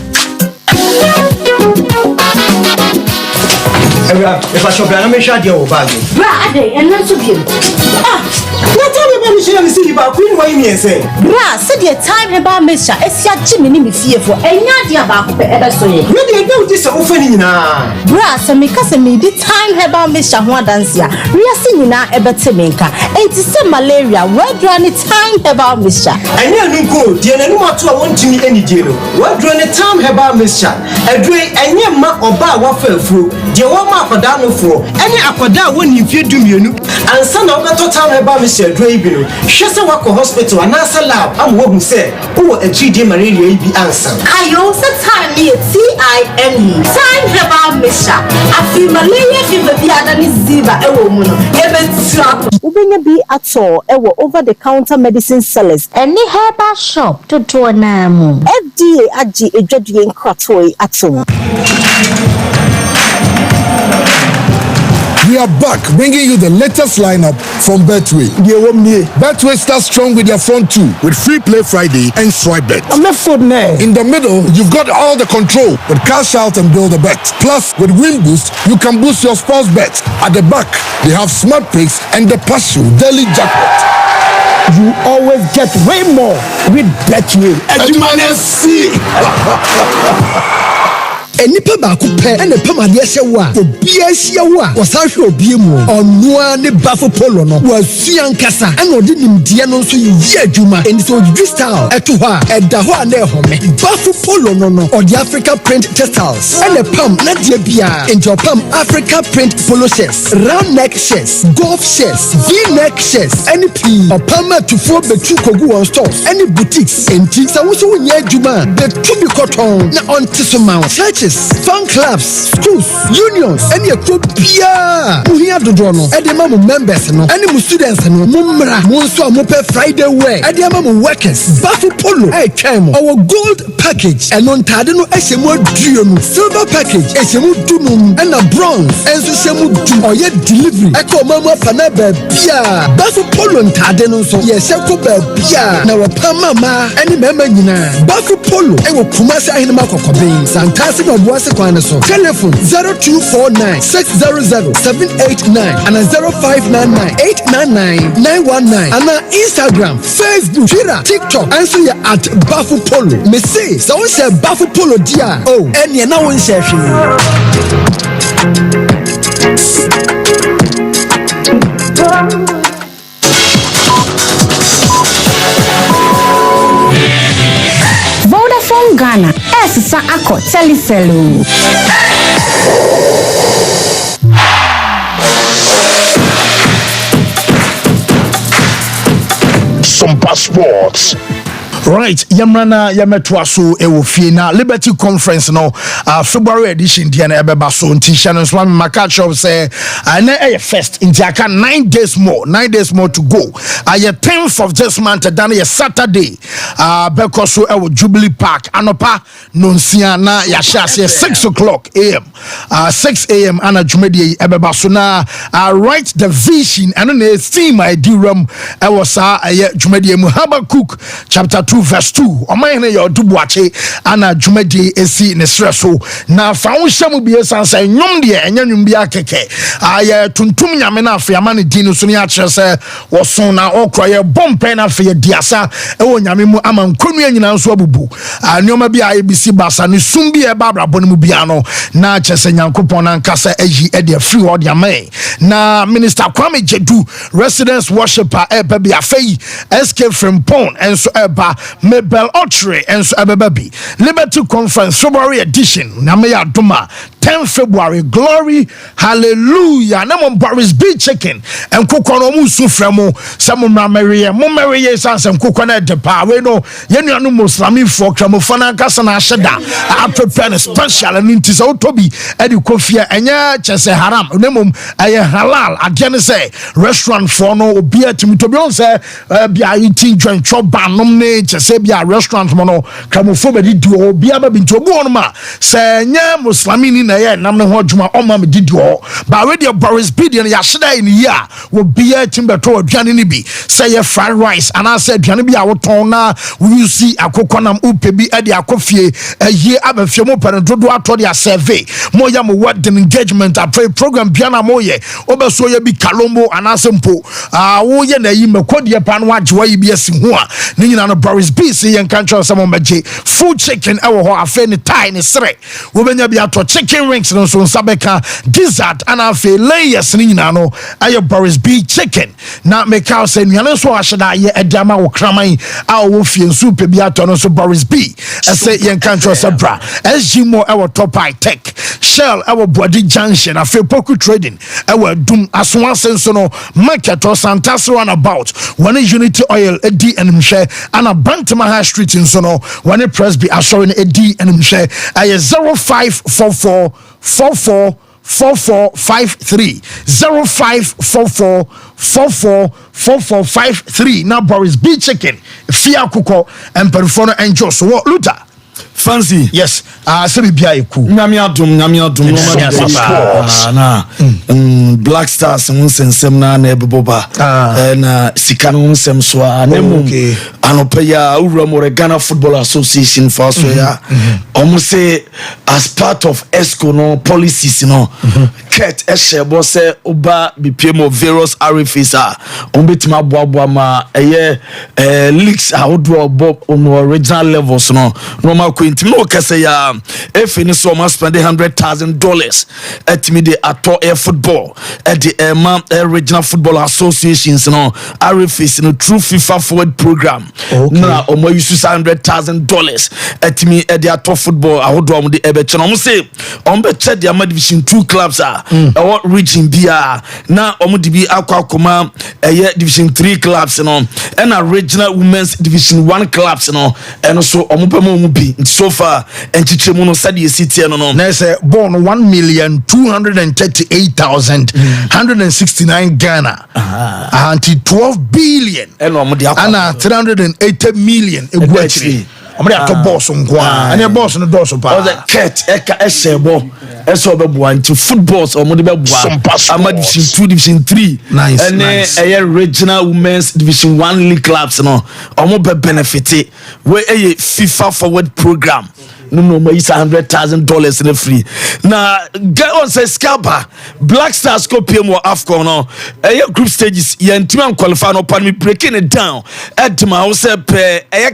If I shop, I'm sure you'll bag it. Brad, and not to him. What time about Michelle City about Queen Wayne and say? Brad, said your time about Mr. Esia Jimmy fear for a yadia about the other soy. Really, I know this offering now. Brad, and make us a the time about Mr. Huadancia. We are singing now about Temenka. 87 malaria, where drawn the time about Mr. I never go, dear, and no matter what to me any deal. What drawn the time about Mr. A drink and your ma or bar waffle through. Dear, what mark for down for any aquada when you fear do you and son of the time about Mr. Draven. no hwɛ sɛ wakɔ hospital anasa lab am wo hu sɛ wo agidi malaria yi bi ansa ayo sɛ time ne TIME time herbal mixture afi malaria fever bi ada ne ziva ɛwɔ mu no ɛbɛtua wobɛnya bi atɔ ɛwɔ over the counter medicine sellers any herbal shop to do na mu FDA agye edwadue nkratoe atom. We are back, bringing you the latest lineup from Betway. Betway starts strong with their front two, with Free Play Friday and Swipe Bet. In the middle, you've got all the control with Cash Out and Build a Bet. Plus, with Win Boost, you can boost your sports bet. At the back, they have Smart Picks and the Passion Daily Jackpot. You always get way more with Betway. Enipa baako pɛ ɛna pam adeɛ hyɛ wo a obi ahyia wo a wɔsan hwɛ obi mu ɔnoa ne bafo polo no wɔasua nkasa ɛna ɔde nimdeɛ no nso yi adwuma ɛni sɛ ɔdwi style ɛto hɔ a ɛda hɔ a na ɛhɔmɛ bafo polo no ɔde Africa print textiles ɛna pam na deɛ biara nti ɔpam Africa print polo shirts round neck shirts golf shirts v-neck shirts ɛne pii ɔpam atufoɔ betu kogu wɔn stores ɛne boutiques enti sɛ wo so wonyɛ adwuma a betu bi kɔtɔn na ɔnte so ma wo churches fan clubs, schools, unions, any utopia. Muhia dodono. Edema mu members no. Any mu students no. Mumra. Munso mupe Friday wear. Edema mu workers. Bafu polo. Hey chemo. Our gold package. Enon tade no esemu duo. Silver package. Esemu dunum. And a bronze. Enso semu du. Oye delivery. Eko mama panebe bia. Bafu polo ntade no so. Yeseko be bia. Na wapama ma. Any member nyina. Bafu polo. Ewo kumasa ahinema kokobe. Santasi no Boise Kwaneso. Telephone 0249 600 789 and 0599 899 919 and Instagram, Facebook, Twitter, TikTok. Answer you at Bafu Polo. Me say, so we say Bafu Polo dia. Oh, and you now in session. Vodafone Ghana, Esisa Ako Telecelu. Sompa Sports. Right, Yamrana Yametwaso Ewofina Liberty Conference no February edition Diana Ebebaso nti Shannon Swami Makacho say na first in Jaka 9 days more to go. 10th of this month dan Saturday Bekoso Ewo Jubilee Park Anopa Nonsia na Yashase 6 o'clock a.m. 6 a.m. ana Jumedi Ebebaso na right the vision and na steam ideum Ewo sa Jumedi Habakkuk chapter 2 verse 2 omayene ya odubuache ana dwumadi esi ne sreso na faunhyamu bie sansa nwom de enya nwom bia keke aye tuntum nyame na afiama ne din so ne a kire se woson na okroye bompe na afi diasa ewo nyame mu ama nkonu anyina nso abubu anyoma bia abc basa ne sum bia babra bonu bia no na kyese nyankopon na nkasa ayi e de free word yame na minister Kwame Jedu residence worshiper eba bia fei escape from pon enso eba Mabel Otre and Ababi Liberty Conference February edition Namaya Duma 10 February glory hallelujah Namon Boris B chicken and Kukono Musufremo Samu Maria Mumaria Sans and Kukona de Pawe no Yenu Muslimi for Kramofana Kasana Shada I prepare a special and intis Otobi Edu Kofia Anya Chese Haram Nemum Aya Halal again say restaurant for no beer to Mitobion Bia eating joint chop banom say be a restaurant mono kamofo be di o bia ba binto bu on ma say nya muslimini na ye nam ne ho adwuma o ma me di o ba we the Boris Bidian ya sheda in ya wo bia timbeto aduane ni bi say ye fried rice and I said aduane bi a wo ton na we see akokɔ nam upe bi e de akofie ye abafie mo pere dodo ato de serve mo ya mo wedding engagement a pray program bia na mo ye obeso ye bi kalombo anasempo wo ye na yi makodie pa no agyewa yi bi asi ho a ni nyina no Boris B say yan control some meje full chicken ewo ho afa ni tie ni sre wo benya bi ato chicken chicken rings no so nsabeka gizzard and afi layers ni nyina no aye Boris B chicken na make out say nuane so aheda ye ediama wo kraman a wo fie nsu pe bi ato no so Boris B say yen kan tro say bra SG mo e wo top high tech Shell e wo Body Junction afi Poku Trading e wo dum aswan senso no market or Santas run about one Unity Oil edi enimhwe ana Brantama High Street nso no one Presby assuring edi enimhwe aye 0544 4453 0544444453 now Boris B chicken Fia Kuko and Perifono and Joss what Luther Fancy yes sabi bia eku nyame adom na Black Stars nsensem na ebeboba na sika no nsem so anemu anopeya uramore Ghana Football Association for so ya say as part of ESCO no policies no ket eshebo se oba bpm of various RFs ombetima boaboa ma leaks ahodo bob on original levels no normal intimi o kase ya efini so must spend $100,000 at me the ato air football at the regional football associations no RFs no true FIFA forward program na omo use $100,000 at me at the ato football ahodo am the ebe che no say on be che the division 2 clubs what region bia na omo di bi akwa division 3 clubs no and a regional women's division 1 clubs no and so omo pe mo bi so far and chichemu no said you sit here no na say born 1,238,169 Ghana anti 12 billion and 380 million egwachiri omre ato boss nkwa ane boss no doso pa o the cat eka esebo eso bebua nti footballs omode bebua ama division 2 division 3 and regional women's division 1 league clubs no omo be benefit we FIFA forward program no more $100,000 in the free. Now, get on say Scalpa, Black Stars go PMO AFCON no. Group stages, team qualify no pan me breaking it down. At my house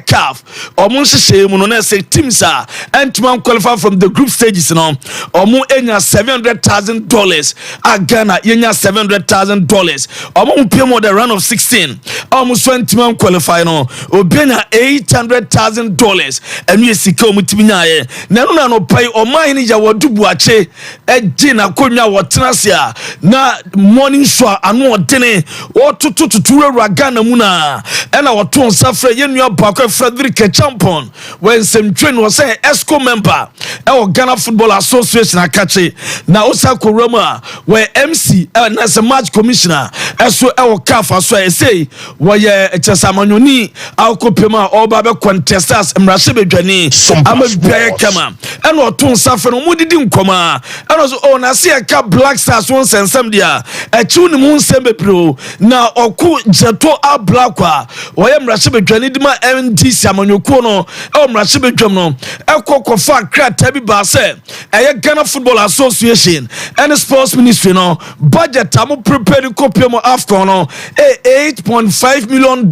calf. Almost shame no say teams are and team qualify from the group stages no. Omo enya $700,000. Ghana enya $700,000. Omo PMO the round of 16. Almost 20 man qualify no. Obenya $800,000 and we see come na no pay o man ni ya wodubu ache na konwa wotenasia na morning show anu odene wotututu Ghana mu na na woto nsafre yenua bako Frederick Champion when some train was say ESCO member e Ghana Football Association akache na osako Roma where MC na as a match commissioner eso e CAF so e say woye echesamanyoni akopema oba be contestants mrashe bedwani kama and what to suffer no mudidi nkoma and also on asia ka Black Stars won sensem dia e chi uni mu nsem bepro na oku jeto ablakwa woye mrashe bedwani dima MDC amanyoku no e mrashe bedwam no ekokofa krata bi ba se e Ghana Football Association and Sports Ministry no budget am prepare copy mo AFCON no $8.5 million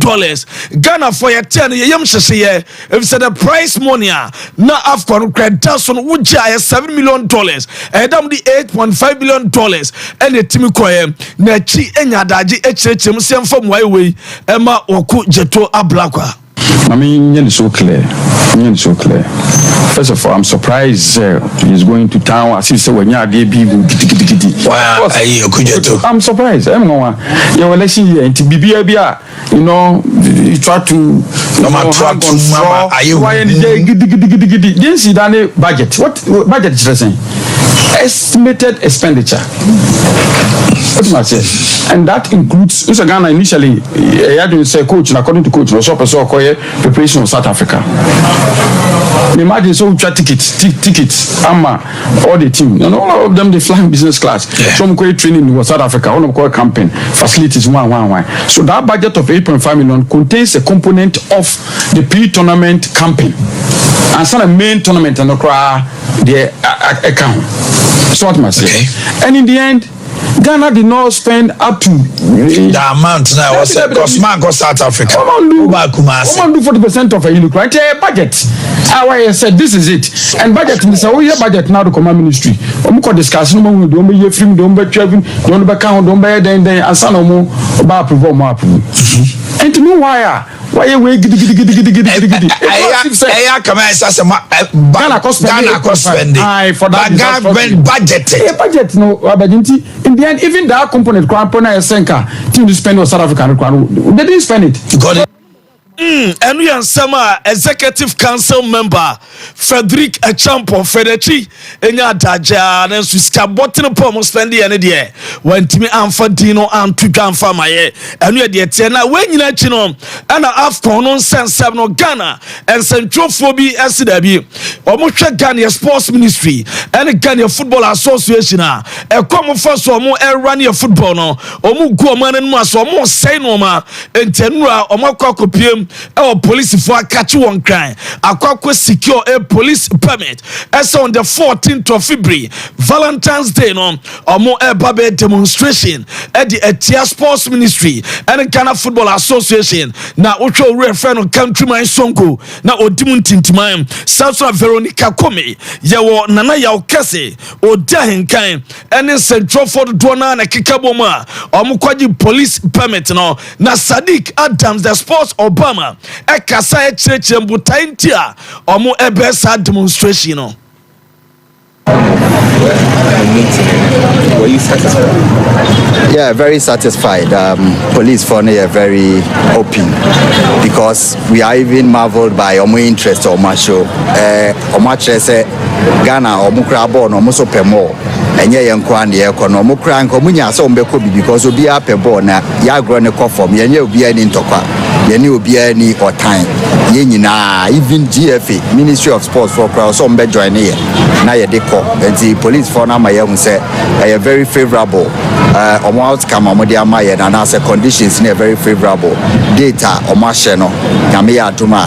Ghana for your 10 yem hye if said the price money na AFCON credit so no would $7 million and dam the $8.5 million and the team koye na chi enya daji echechem sem fam wai ema oku jeto ablakwa. I mean, it's so clear. First of all, I'm surprised he's going to town. As he said, when you're there, I'm surprised. I'm going. Your election year, and to be you try to. Why didn't see that budget? What budget is saying? Estimated expenditure. What am I saying? And that includes. Mr. Ghana initially, he had to say, coach, and according to coach, was so preparation of South Africa. Imagine so try tickets, all the team, and all of them they fly in business class. Yeah. Some go training in South Africa, all of them campaign facilities one. So that budget of 8.5 million contains a component of the pre-tournament campaign, and some main tournament and the account. So what must say? And in the end, Ghana did not spend up to the amount now was Cosman go South Africa. Come on, do 40% of a unit, right? Budget. I said this is it. And budget is a year budget now the command ministry. We discuss no more. Don't be film, don't be traveling, don't be count, don't be then and some more about approve more approve. And to know why you wait giddy. I come as a Ghana cost spending. For that government budget. Budget no budget. In the end, even that component, Krampona and Senka, to spend on South African, they didn't spend it. Got it. And we are some executive council member Frederick Echampo Fedechi enya daja na suska bottle pom spend the day when timi amfa dino and to amfa maye and we dey tie na we nyina chi no and afcon no sense no Ghana and centrophobia SDB omo hwe Ghana sports ministry and Ghana football association e come first omo run your football no omo go man no aso omo say no ma entenura omo kwakopiem police for catch one crime akwa secure a police permit as on the 14th of February Valentine's Day no omo babe demonstration at the Etia Sports Ministry and Ghana Football Association na ocho refer no countryman Sonko na odimuntintiman South Veronica Kome yawo nana yawo kese odahenkan and Central Ford Dona na kikaboma omo kwaji police permit no na Sadiq Adams the sports Obama ekasa echirechi mbutai ntia omo ebesa demonstration no. Were you satisfied? Yeah, very satisfied. Police for me are very open because we are even marveled by our interest or my show. Ghana or Mukrabo no muso pemo. And ye yankwani ekono mukra nko munya so mbeko bi because obi apebo na ya agro ne conform ye obi ani ntokwa ye ni obi ani otan ye nyina even GFA Ministry of Sports for crowd so mbe join here na ye dekọ and the police for na maye hu say are very favorable omo outcome omo dia maye na say conditions na very favorable data omo hye no nyame ya aduma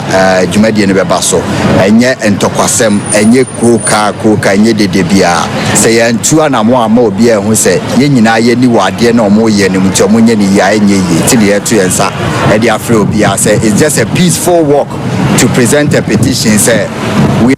dwumadi ne beba so enye ntokwasem enye kuka enye dedebia say yentu anamo ama obi ehu say ye nyina ye ni wade na omo ye ne mtomo nye ni ya enye ye ti de etu yensa e dia free obi say it's just a peaceful walk to present a petition say we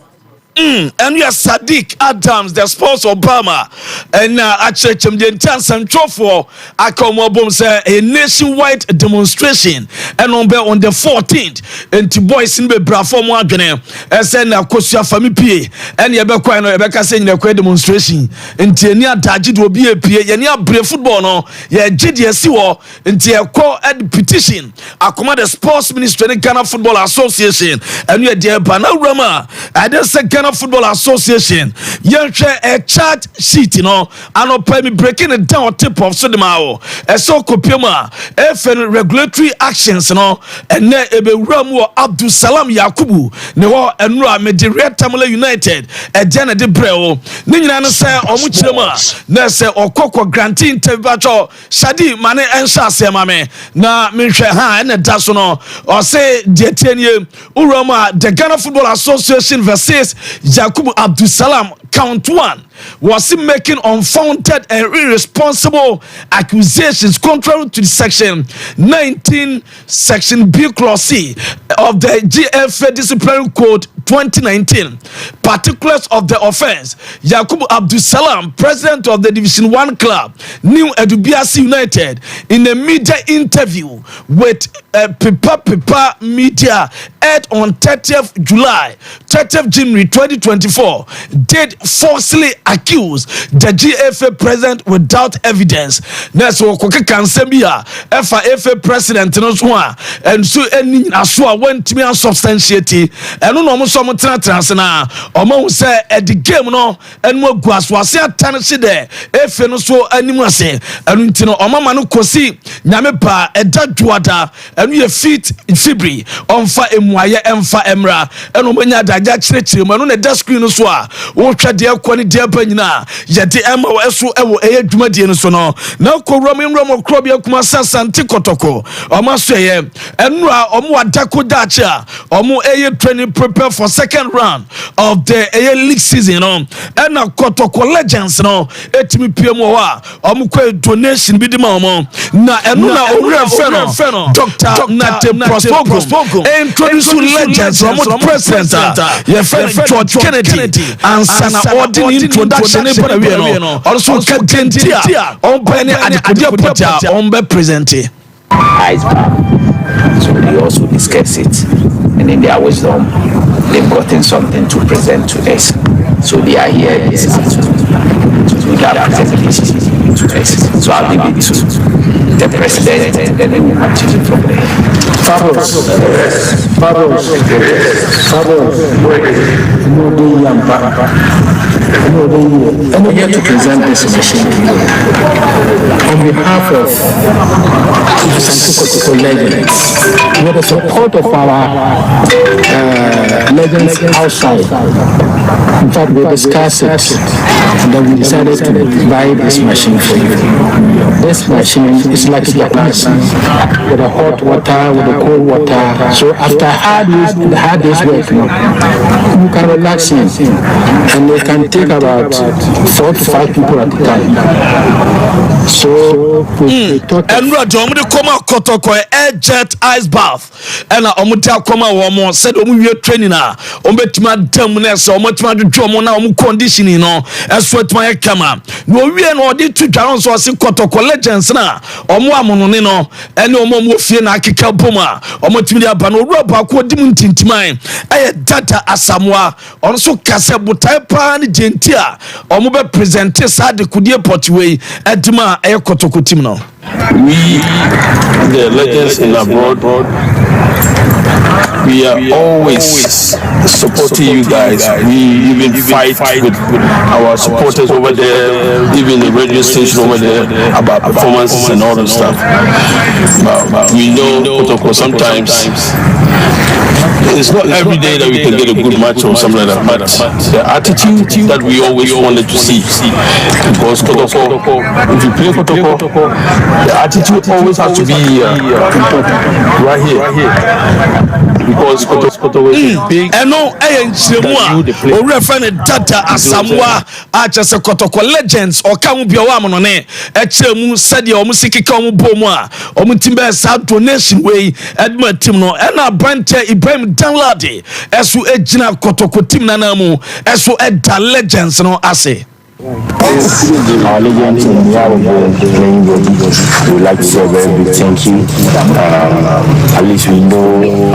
and we are Sadiq Adams, the sports Obama, and actually, the entire Central for Akomobom say a nationwide demonstration, and on the 14th, and to boys in the Brafo Morgan, as then Kosia Family, and Yabequano, Rebecca saying a demonstration, and Tenia Dajid will be a PA, Yania Brave Football, no, yeah, GDSO, and Tia call at petition, Akoma the Sports Ministry, Ghana Football Association, and we are dear Panorama, I just said Ghana Football Association yenhwe a chart sheet no anopa me breaking it down tip of sodemao so kopiema FN regulatory actions no ene ebewura mu Abdul Salam Yakubu ne ho enura Medire Tamale United ejana de breo ni nyina no say omu kirema na say okokọ granting interview Shadi mane ensha asema me na menhwe ha ene da so no o say de tienie uroma the Ghana Football Association versus Yakubu Abdul Salam count one was he making unfounded and irresponsible accusations contrary to the section 19 section B clause C of the GFA disciplinary code 2019 particulars of the offense. Yakubu Abdul Salam, president of the Division 1 club New Edubiasi United, in a media interview with Pipa Media aired on 30th January 2024 did falsely accuse the GFA president without evidence. That's what Kansembia FA president knows one and so any aswa went me unsubstantiated and no almost some transna or say at the game no and more guas was a there if no so animase and you know Omama no kosi nyamepa a dadwada and we feet in February on fa emwaye emfa emra and omanya daja chire manu na da screen so a wo twa de akoni de apanyina yede ema eso ewo eyadwumadie no so no na ko rom krobia kuma sasante kotoko oma so ye enura omo adako catcher omo training prepare for second round of the league season and na Kotoko Legends no etimi PM wa omo kwa donation bi di ma omo na enu na owura feno Dr. Nate Prospogo introduce Legends omo president ye friend George Kennedy and sana ordinary introduction e bana we no also kentia on bene adekodia pota on be present so they also discuss it, and in their wisdom they've gotten something to present to us, so they are here this afternoon to do that presentation to us. So I'll give it to the president and then we will continue from there. Fabulous. I'm here to present this machine on behalf of Santo Legends, with the support of our legends outside. In fact, we discussed it and then we decided to buy this machine for you. This machine is like a jacuzzi with a hot water, with a cold water. So after hard day's work, you can relax in, and they can take about 4 to 5 people at a time. So we thought and Roger Koma Kotoko air jet ice bath and Omuta Koma Womo said we training Ometima Demunes or much Dromona conditioning as what my kama. No we and audit to Jones was in Kotoko Legends na Omuamonino and Omo Fiena Kika Boma Omotimia Bano Roba Quadimuntintimine a data Asamoa also Kasabu Taipan Gentia Omobe presenters had the Kudia Portway at Dima Air Kotoko Timno. We, the legends in abroad, we are always supporting you guys. We even fight with our supporters over there, even the radio station over there, about performances and all that stuff. But we know Kotoko sometimes it's not every day that we can get a good match or something like that. But the attitude that we always wanted to see, because Kotoko, if you play Kotoko, the attitude always has to be right here. Because Kotoko is big. And no, or referring data Asamoah, Archers Kotoko Legends, or Kamubia Monone, Echemu, Sadia, or Musiki Kamu Boma, or Mutimba South Donation Way, Edmund Timno, and our Brante Ibrahim Danladi, as you Ejina Kotoko Timnanamu, as you Edda Legends, no Ase. Our legends in the art of playing body, we would like to say a very big thank you. At least we know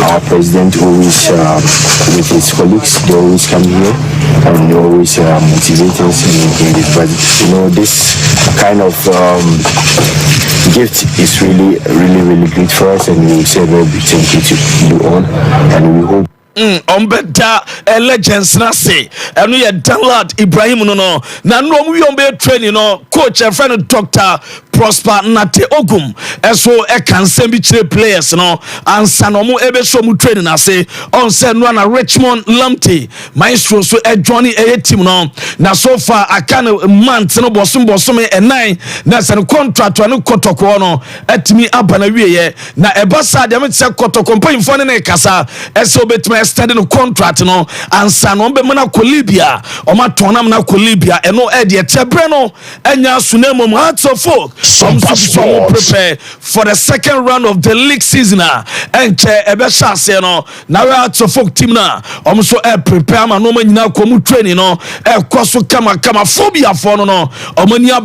our president always with his colleagues, they always come here and they always motivate us in this. But you know, this kind of gift is really great for us, and we will say a very big thank you to you all, and we hope Ombeda Legends na say enu ye Danlad Ibrahim no na no mu yombe training no coach and friend Dr. Prosper Nate Ogum eso e kan bi kire players no ansa no mu ebe so mu training na say on say no na Richmond Lamte maestro so e join e team no na so far aka no month no bosom e 9 na say contract no Kotoko no etimi aba na wiye na e basa de me say Kotoko mpanyimfo ne na kasa eso betime extending the contract no ansa no be mana ko Libya o ma tonam na ko Libya eno e de tebre no enya sunemo hearts of folk prepare for the second round of the league season and ebe chance no na hearts of folk team na so prepare ma no ma nyina ko mu training no e koso kama phobia for no omania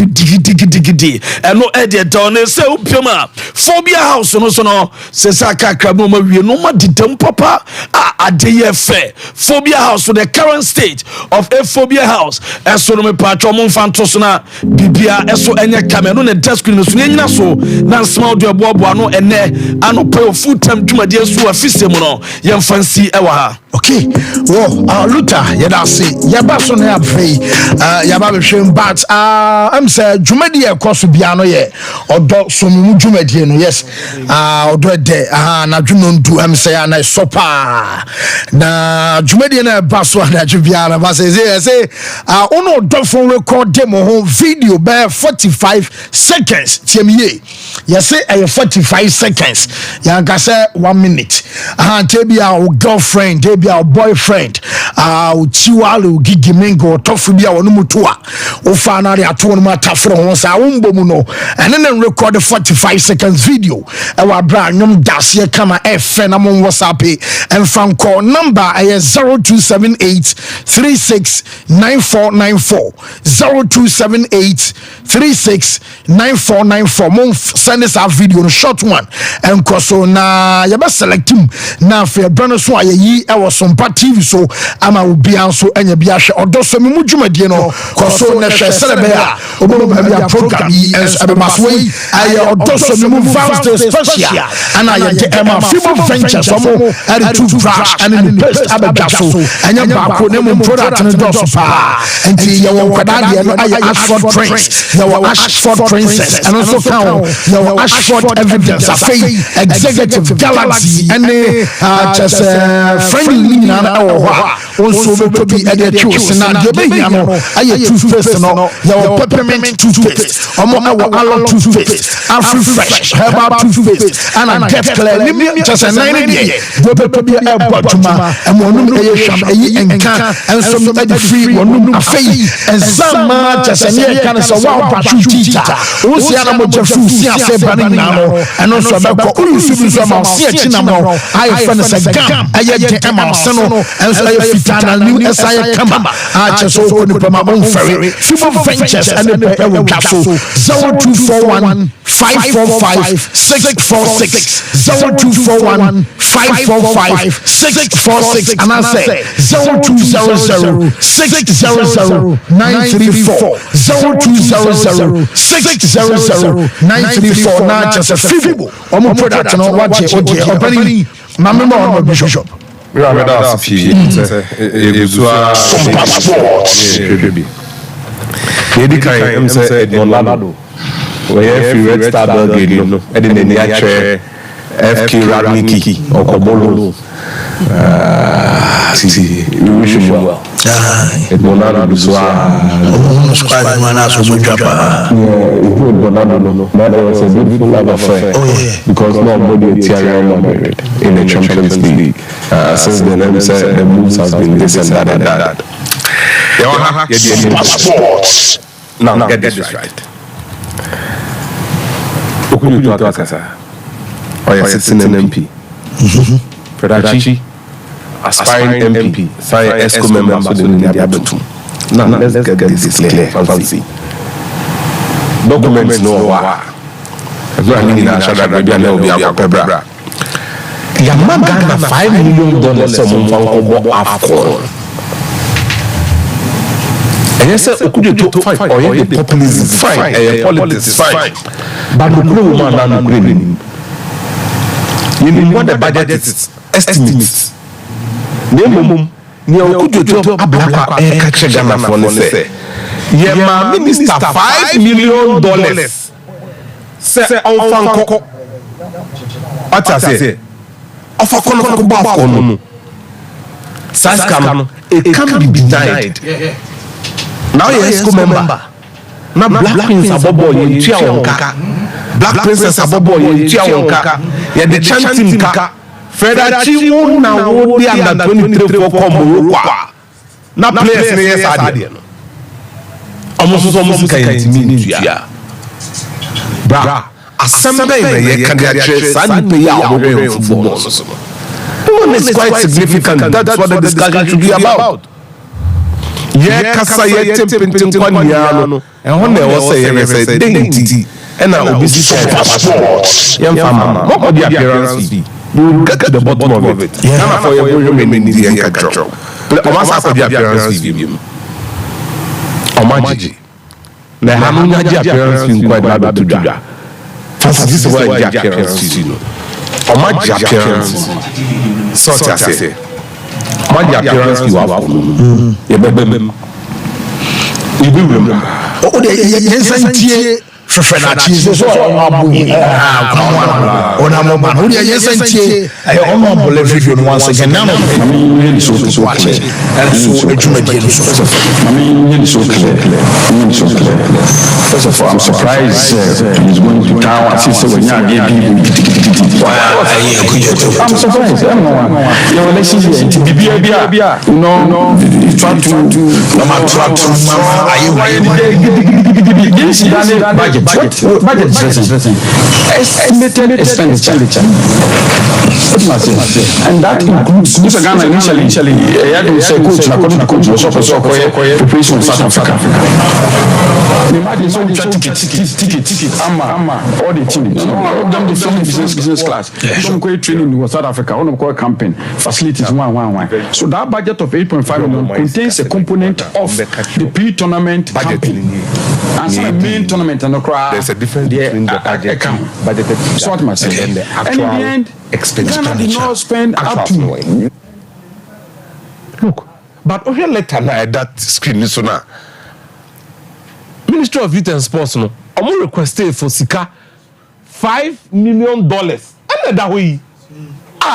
digidi eno e de don se upioma phobia house no so no se saka krabo ma wie no ma didam papa Adeye Fair Phobia House, so the current state of a Phobia House. Eso no me patro mo fantoso na bibia eso enye Cameroon na desk no so nyina so na small do boabo no ene anope full time dwumade so afise mu no yem fancy e wa ha. Okay, well, Luta, yadasi, yabaso na abfei, yababehwem, but I'm say dwumade e koso bia no ye odo so mu dwumade no yes, odo de na dwuno ndu am say na sopa na dwumadi na baso na dwubiara ba say ono dofo record demo home video by 45 seconds tiemie yes say 45 seconds ya nka say 1 minute tebia o girlfriend tebia o boyfriend o chiwalo gigimingo tofu bia wonu mutua o fa na ato no mata fro ho sa wombo mu no ene na record 45 seconds video e wa bra nyom dasie kama efe na mo WhatsApp and fan call number 0278 369494 0278 369494 mo send us a video no short one and koso na ya ba select him na fe brano so ayi e wo Sompa TV so ama obi anso enya bia hwe odoso me mu dwumadie no koso na hwe selebe a obo ba bia program yi maso yi aye odoso me mu vast special ana ya de ema fibo ventures omo at two brush and in the best abagaso enya ba ko na mu product no doso pa enti ya wo kwada de no aye Ashford Prince ya wo Ashford Princess and also count ya wo Ashford Evidence afei Executive Galaxy and just friendly na o ha also be to be at the choose na de be ya no aye toothpaste no ya wo peppermint toothpaste omo awo aloe toothpaste afri fresh herbal toothpaste and get clear ni just 90 day go be to be a botuma and wonu eye sham eye enka and some that free wonu afei and some just any kind so wa pashu teacher o si ana mo jefu si ase bani na no and also be ko uru bi so ma si achi na mo I find say gam aye de ema so no and so aye fitana new SI kama a cheso ko ni pama on ferry Fibo Ventures and the e wo gaso 0241 545 646 0241 545 646 and I say 0200 600 934 0200 600 934 na just a Fibo omo product no wache odie obani mamma on bishop we are with us fi Sompa Sports Edi kan say Edmonado we have free Red Star Belgrade no e dey na ya FK Radniki Okobolo we wish him well Edmonado Buswa squad man so mo japa Edmonado that was a beautiful love affair because nobody tear Madrid in the Champions League since then the moves has been this and that Sompa Sports now get this right Okuju to akasa citizen MP Predachi aspiring MP say ESCO member so den dia betum now let's get this clear fancy documents no wa ebra ni na shada bia na obi akobra ya magana $5 million so mo fanko afcon and yes Okuju to fight or the populism fine politics fine but the woman na no you know what the budget is estimates nemum ni Okuju to ablaka catch Ghana for no say ye ma minister $5 million say on fanko ata say ofakono ko ba ko no saskam it can be denied now yes go member na black prince abobo ye tua wonka black princess abobo ye tua wonka ye the chanting ka Federachi won na wo di under 23 for Morocco na players ni yes ade no omo kan yintimi tua bra assembly na ye kan dia tre san pe ya obo football so one is quite significant that's what the discussion should be about ye kasa ye tempin kwanya no and when they was say denti and na obi Sompa Sports yam fama what the appearance fee you will get to the bottom of it na for your many the and control o ma sa the appearance fee omaji na hanu nya the appearance fee quite bad to do fast this is why the appearance fee no omaji appearance so ti ase omaji appearance fee wa ye bebem ibi wem o de yensantie hwehwɛ na cheese so ɔno abu ona mama no dia yesantie ɔno abole video no once again now so clear and so edwumadie no so First of all, I'm surprised he's going to town. I see someone young. I'm surprised. I don't know. Your relationship, you know, trying to budget dressing. Estimated expenditure. And that includes this Ghana initially. I had to say coach, according to coach, was also preparation in South Africa. Imagine so ticket. All the teams. Them the same business class. Some go training in South Africa. One go campaign facilities one. So that budget of 8.5 million contains a component of the pre-tournament campaign and some main tournament and there's a difference between the budgeted. So what am I saying? And the actual and in the end, expenditure. Ghana did not spend up to. Look, but over letter now that screen so now. Ministry of Youth and Sports no omo requested for sika $5 million and that way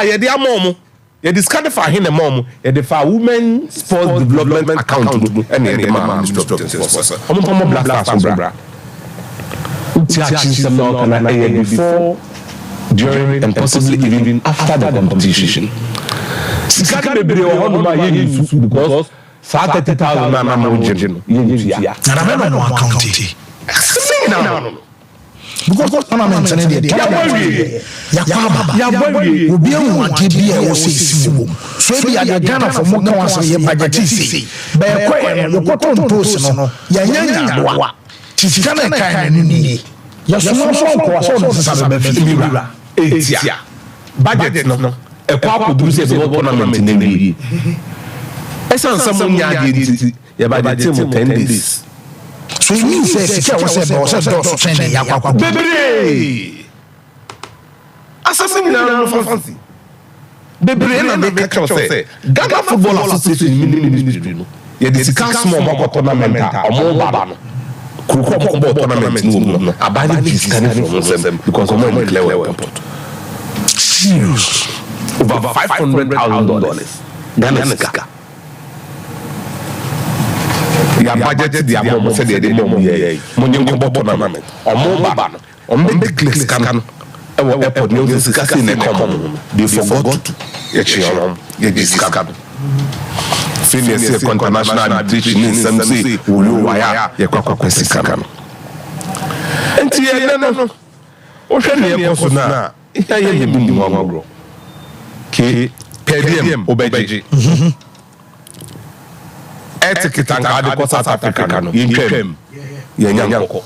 ye dey amomo ye discard for hin amomo ye dey for women sports development account and ye dey Ministry of Youth and Sports omo pomo blast bra uti achieve some now can before during and possibly even after the competition sika bebre o hono ma ye use because 30,000 na mo gym na na no account no because tournament na dey ya boy obi an wante bia wo sisi wo so bi ya Ghana for mo kan wasa ye budget si be ko ye no ko ton post no ya nya wa ti sika na kan na ni ya so ko wasa no sasa be fi wura etia budget no e kwa ko duru se be tournament na ni esan some nya dey ya budget mo 10 days. So it means that was training Bebre. Assassin no fancy. Bebre na dey catch say Ghana Football Association ministry no. Ye dey sika small more tournament omo baba no. Kuko mo tournament no. Abani fees can from them because omo no clear import. Serious. Over $500,000. Ghana sika. Ya budget the amount said they mom ye money ko tournament omo baba no omo big clicks kan e wo airport no se kasi na come they forgot to ye discard senior international arbitration in some say wo waya ye kwakwa sika kan enti ye no o hwe ne ye ko na iya ye bi mo agro ke pdm obeji etiquette and God South Africa no yintwem ye nyanko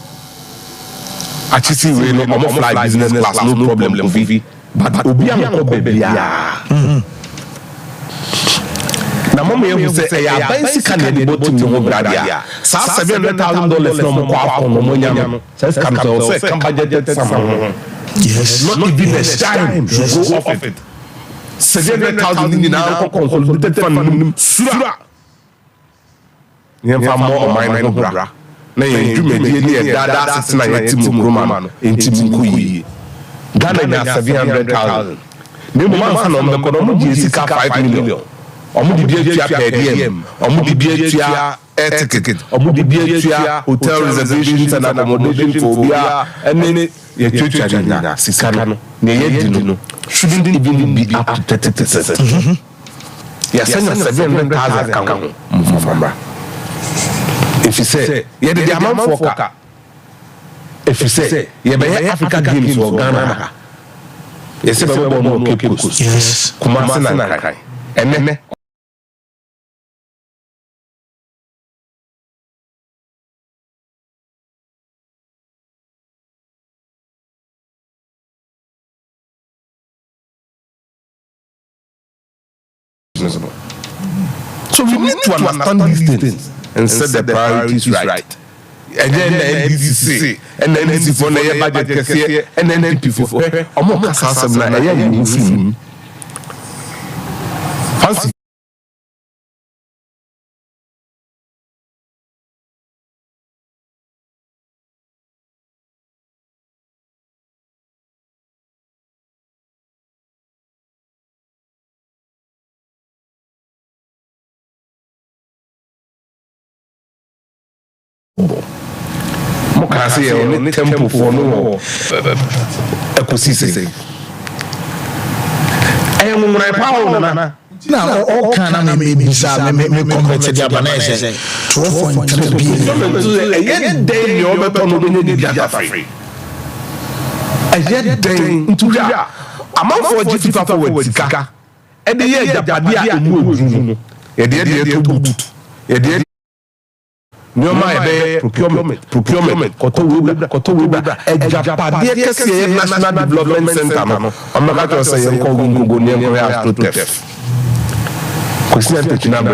achisi we no omo fly business class no problem obi but obi anko bebia na mama ye hu say ya bansi kan ne botum no brada ya sa $700,000 no mo kwa afọ no mo nyam say kan so say kan budget some yes not even a time to go off it $700,000 ni na ko consolidated fund sura yẹn fa mọ ọmọ ẹni no bra na yẹn dwumadie ni yẹ dada sisi na yẹ ti mu kuroma no enti mu nko yie Ghana nya $700,000 ne mo man fa na ọmọ ẹkọ na ọmọ di sika $5 million ọmọ di bi etua pdm ọmọ di bi etua air ticket ọmọ di bi etua hotel reservations and accommodation for bia ẹni yẹ tuatua nya sika no na yẹ di no shouldn't even be up to 30%. Yẹ sẹ́yìn $700,000 kan ho mo fa mbra. If you say, yeah, the amount for Ghana. If you say, yeah, but Africa Games for Ghana. Yes, yes. Kumasi na kai. Ene. So we need to understand these things and set the priorities right. And then the NDC and then NDC for the budget and then NDP for omo kasa asem na eya you film. Fancy mo ka say on tempo for no ekosisi nwura power na all kind of me converted the Abanese 12.3 billion. Again, day you over on the Biafra free. Again, day into ya. Amount for Jiffy forward Sika. And the year Japadia and Wood. A dear to boot. A dear. No, my procurement, Koto Wiba, a Japadia National Development Center. I'm not going to say, I'm going to go near Christian Technam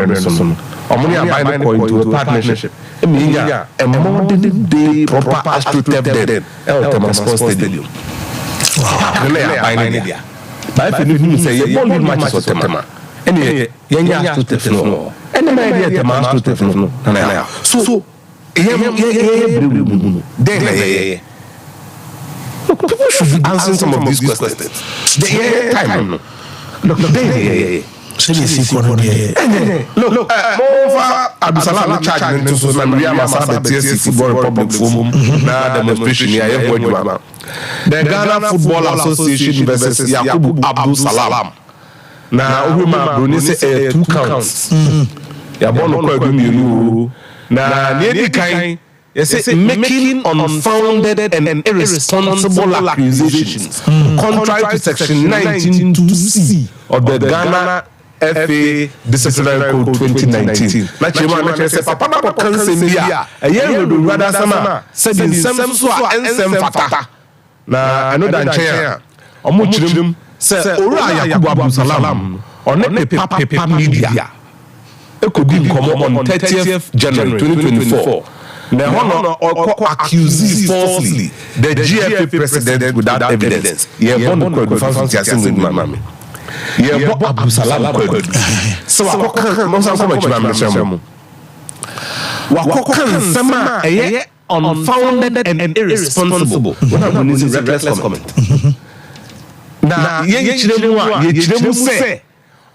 Omni are buying into a partnership. A modern day proper AstroTurf dead. Elton Stadium. But if you say you won't matches of Tema. Any young AstroTurf. And the idea the AstroTurf. So, people should be answering some of these questions. They time. Look, look, Abdulsalam charge into so Maria Masaba TSC Football Republic Forum na demonstration here everywhere. The Ghana Football Association versus Yakubu Abdul Salam. Na Obama Bruni say 2 counts. Ya bono ko egumi na needi kan yes making unfounded and irresponsible accusations contrary to section 19(2)(c) of the Ghana FA Disciplinary Code 2019. Na chema na say papa na kan sembia eye do rather sama said in some so ensem fata na anoda nchen omo chirim say ora Yakubu Abdul Salam on paper media ekodi nkomo on 30th January 2024. Now, Honor accuses falsely the GFA president without evidence. Yeah, born with Mammy. Yeah, Abu Salam. So, I can't so much Mammy. Wakokan Sama, unfounded and irresponsible. What I'm going to say, reckless comment. Now, you say,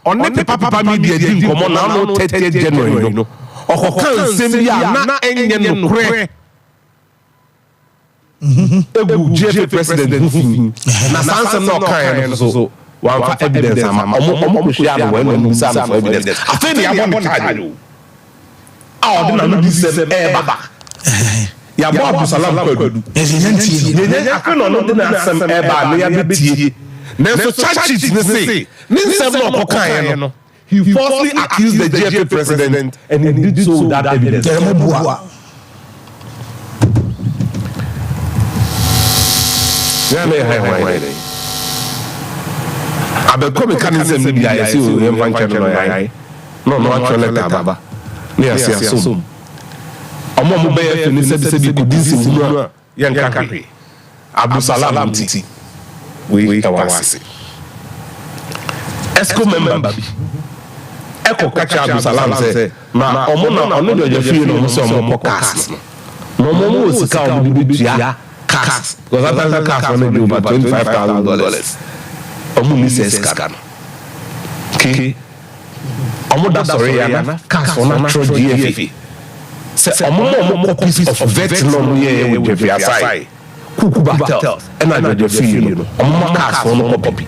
on the Papa Media didn't come on now, 30th January, you know. Okokan sembia na enye no kre egu GFA president na sansem na okan no so wan fa evidence ama omo hwia no wan no sa for evidence afi ne yabo charge a odi na no disem baba ya bo Abdulsalam kwadu yenye afi no no na sem ba no ya betie na so charge it ne say ne sem na okokan no. He falsely accused the GFA president and he did so without evidence. I be come mechanism ni ya si o yem fan channel ya. No actually letter ni asia so. Omo mo be ya ni se bi ko din si mu ya nka hwe. Abdulsalam Titi. We awase. Esco member bi. Eko kacha Abdulsalam say na omo na ono do je no so omo podcast no mo sika omo bi tua cast because that cast on do about $25,000 omo ni say scan okay omo da sorry ya na cast on natural GFA say omo copies of vet no ye we GFA aside kuku battle and I do je no omo cast on copy.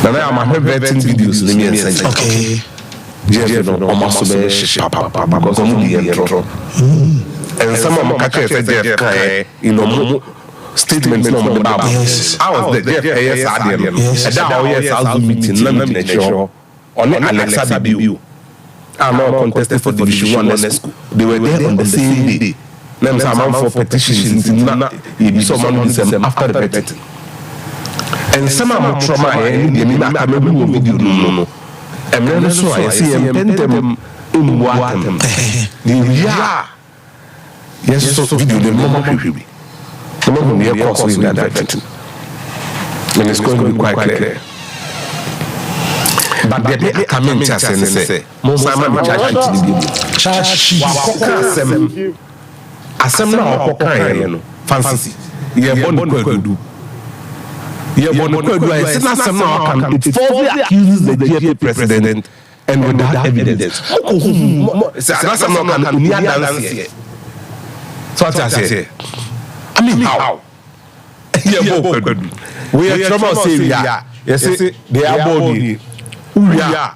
Now I'm vetting videos. Let me send. Okay. Jeff, no, almost papa because I'm intro. And some of my catchers said Jeff, statements no about. I was the Jeff yes Adian. And that yes I'll meeting. Let me sure. On Alexa Bibu. I'm not contested for Division 1 school. They were there on the same day. Them some for petitions. Someone after the petition. And some of my trauma and the Minaka video no. And then so I see and pentem in watem. Yeah. Yes, so video the moment we. The moment we are crossing that direction. And it's going to be quite clear. But the comment just say, Mosama charge sheet. Asem na okokan no fancy. Ye bon kwadu. It falsely accuses the GFA president and without evidence. That's not near dance. So what I say? I mean, how? We are trouble say we are. Yes, they are body. We are.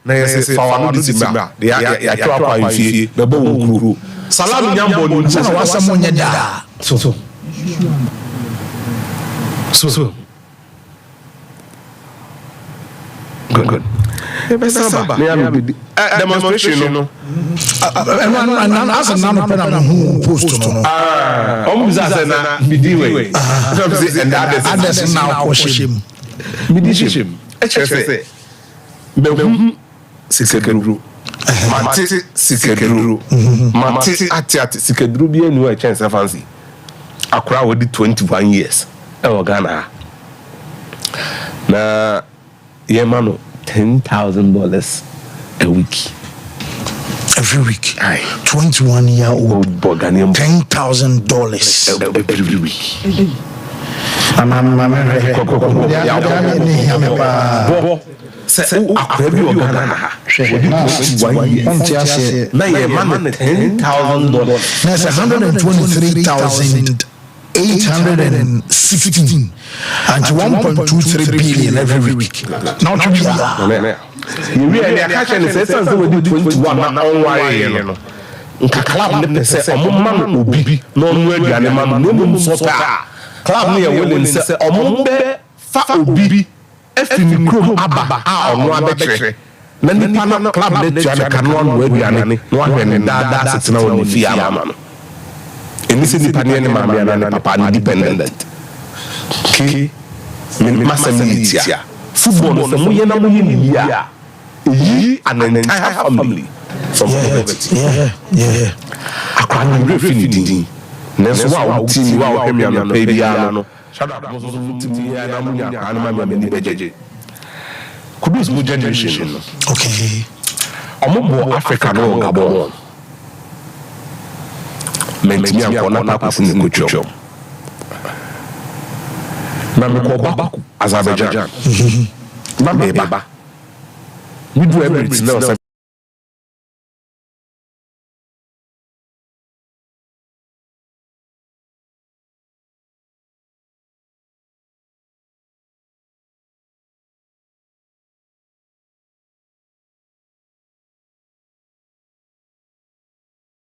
Na yes, for one December. They are trouble in fie. The bone crew. Salam nyambo ni sana wasa monye da. So. Good. Demonstration no. And as a non-penal who post no. Na bidiwe. And others now question. Bidishim. Say. Be sikedru. Mate sikedru. Mate ati sikedru bi enu e chance fancy. Akura we 21 years. E wo Ghana. Na yemano $10,000 a week. Every week. 21-year-old $10,000 every week. That's $123,816 and 1.23 billion every week. Now to be you really catch and say something with 21 na onware nka club ne pese omman obi no nwa aduane ma no mum sopa club ne ye willing say ombe fa obi afini krom aba a ono abekere na nipa na club ne tuane ka no nwa aduane no ahwe ne dada setena woni fi ama no eni se nipa ne ne maame na papa independent ki masamitia football so muye na muye ni ya yi an entire family from poverty. Yeah. Akwa ni refinidi. Neso wa team wa hemi an pay bia no. Shada ko so team ya na munya kwa na ma ni bejeje. Kudus mu generation no. Okay. Omo Africa no Gabon. Mentimi akona na kwa sini kucho. Na me ko Baku, Azerbaijan. Na me ba. We do everything now.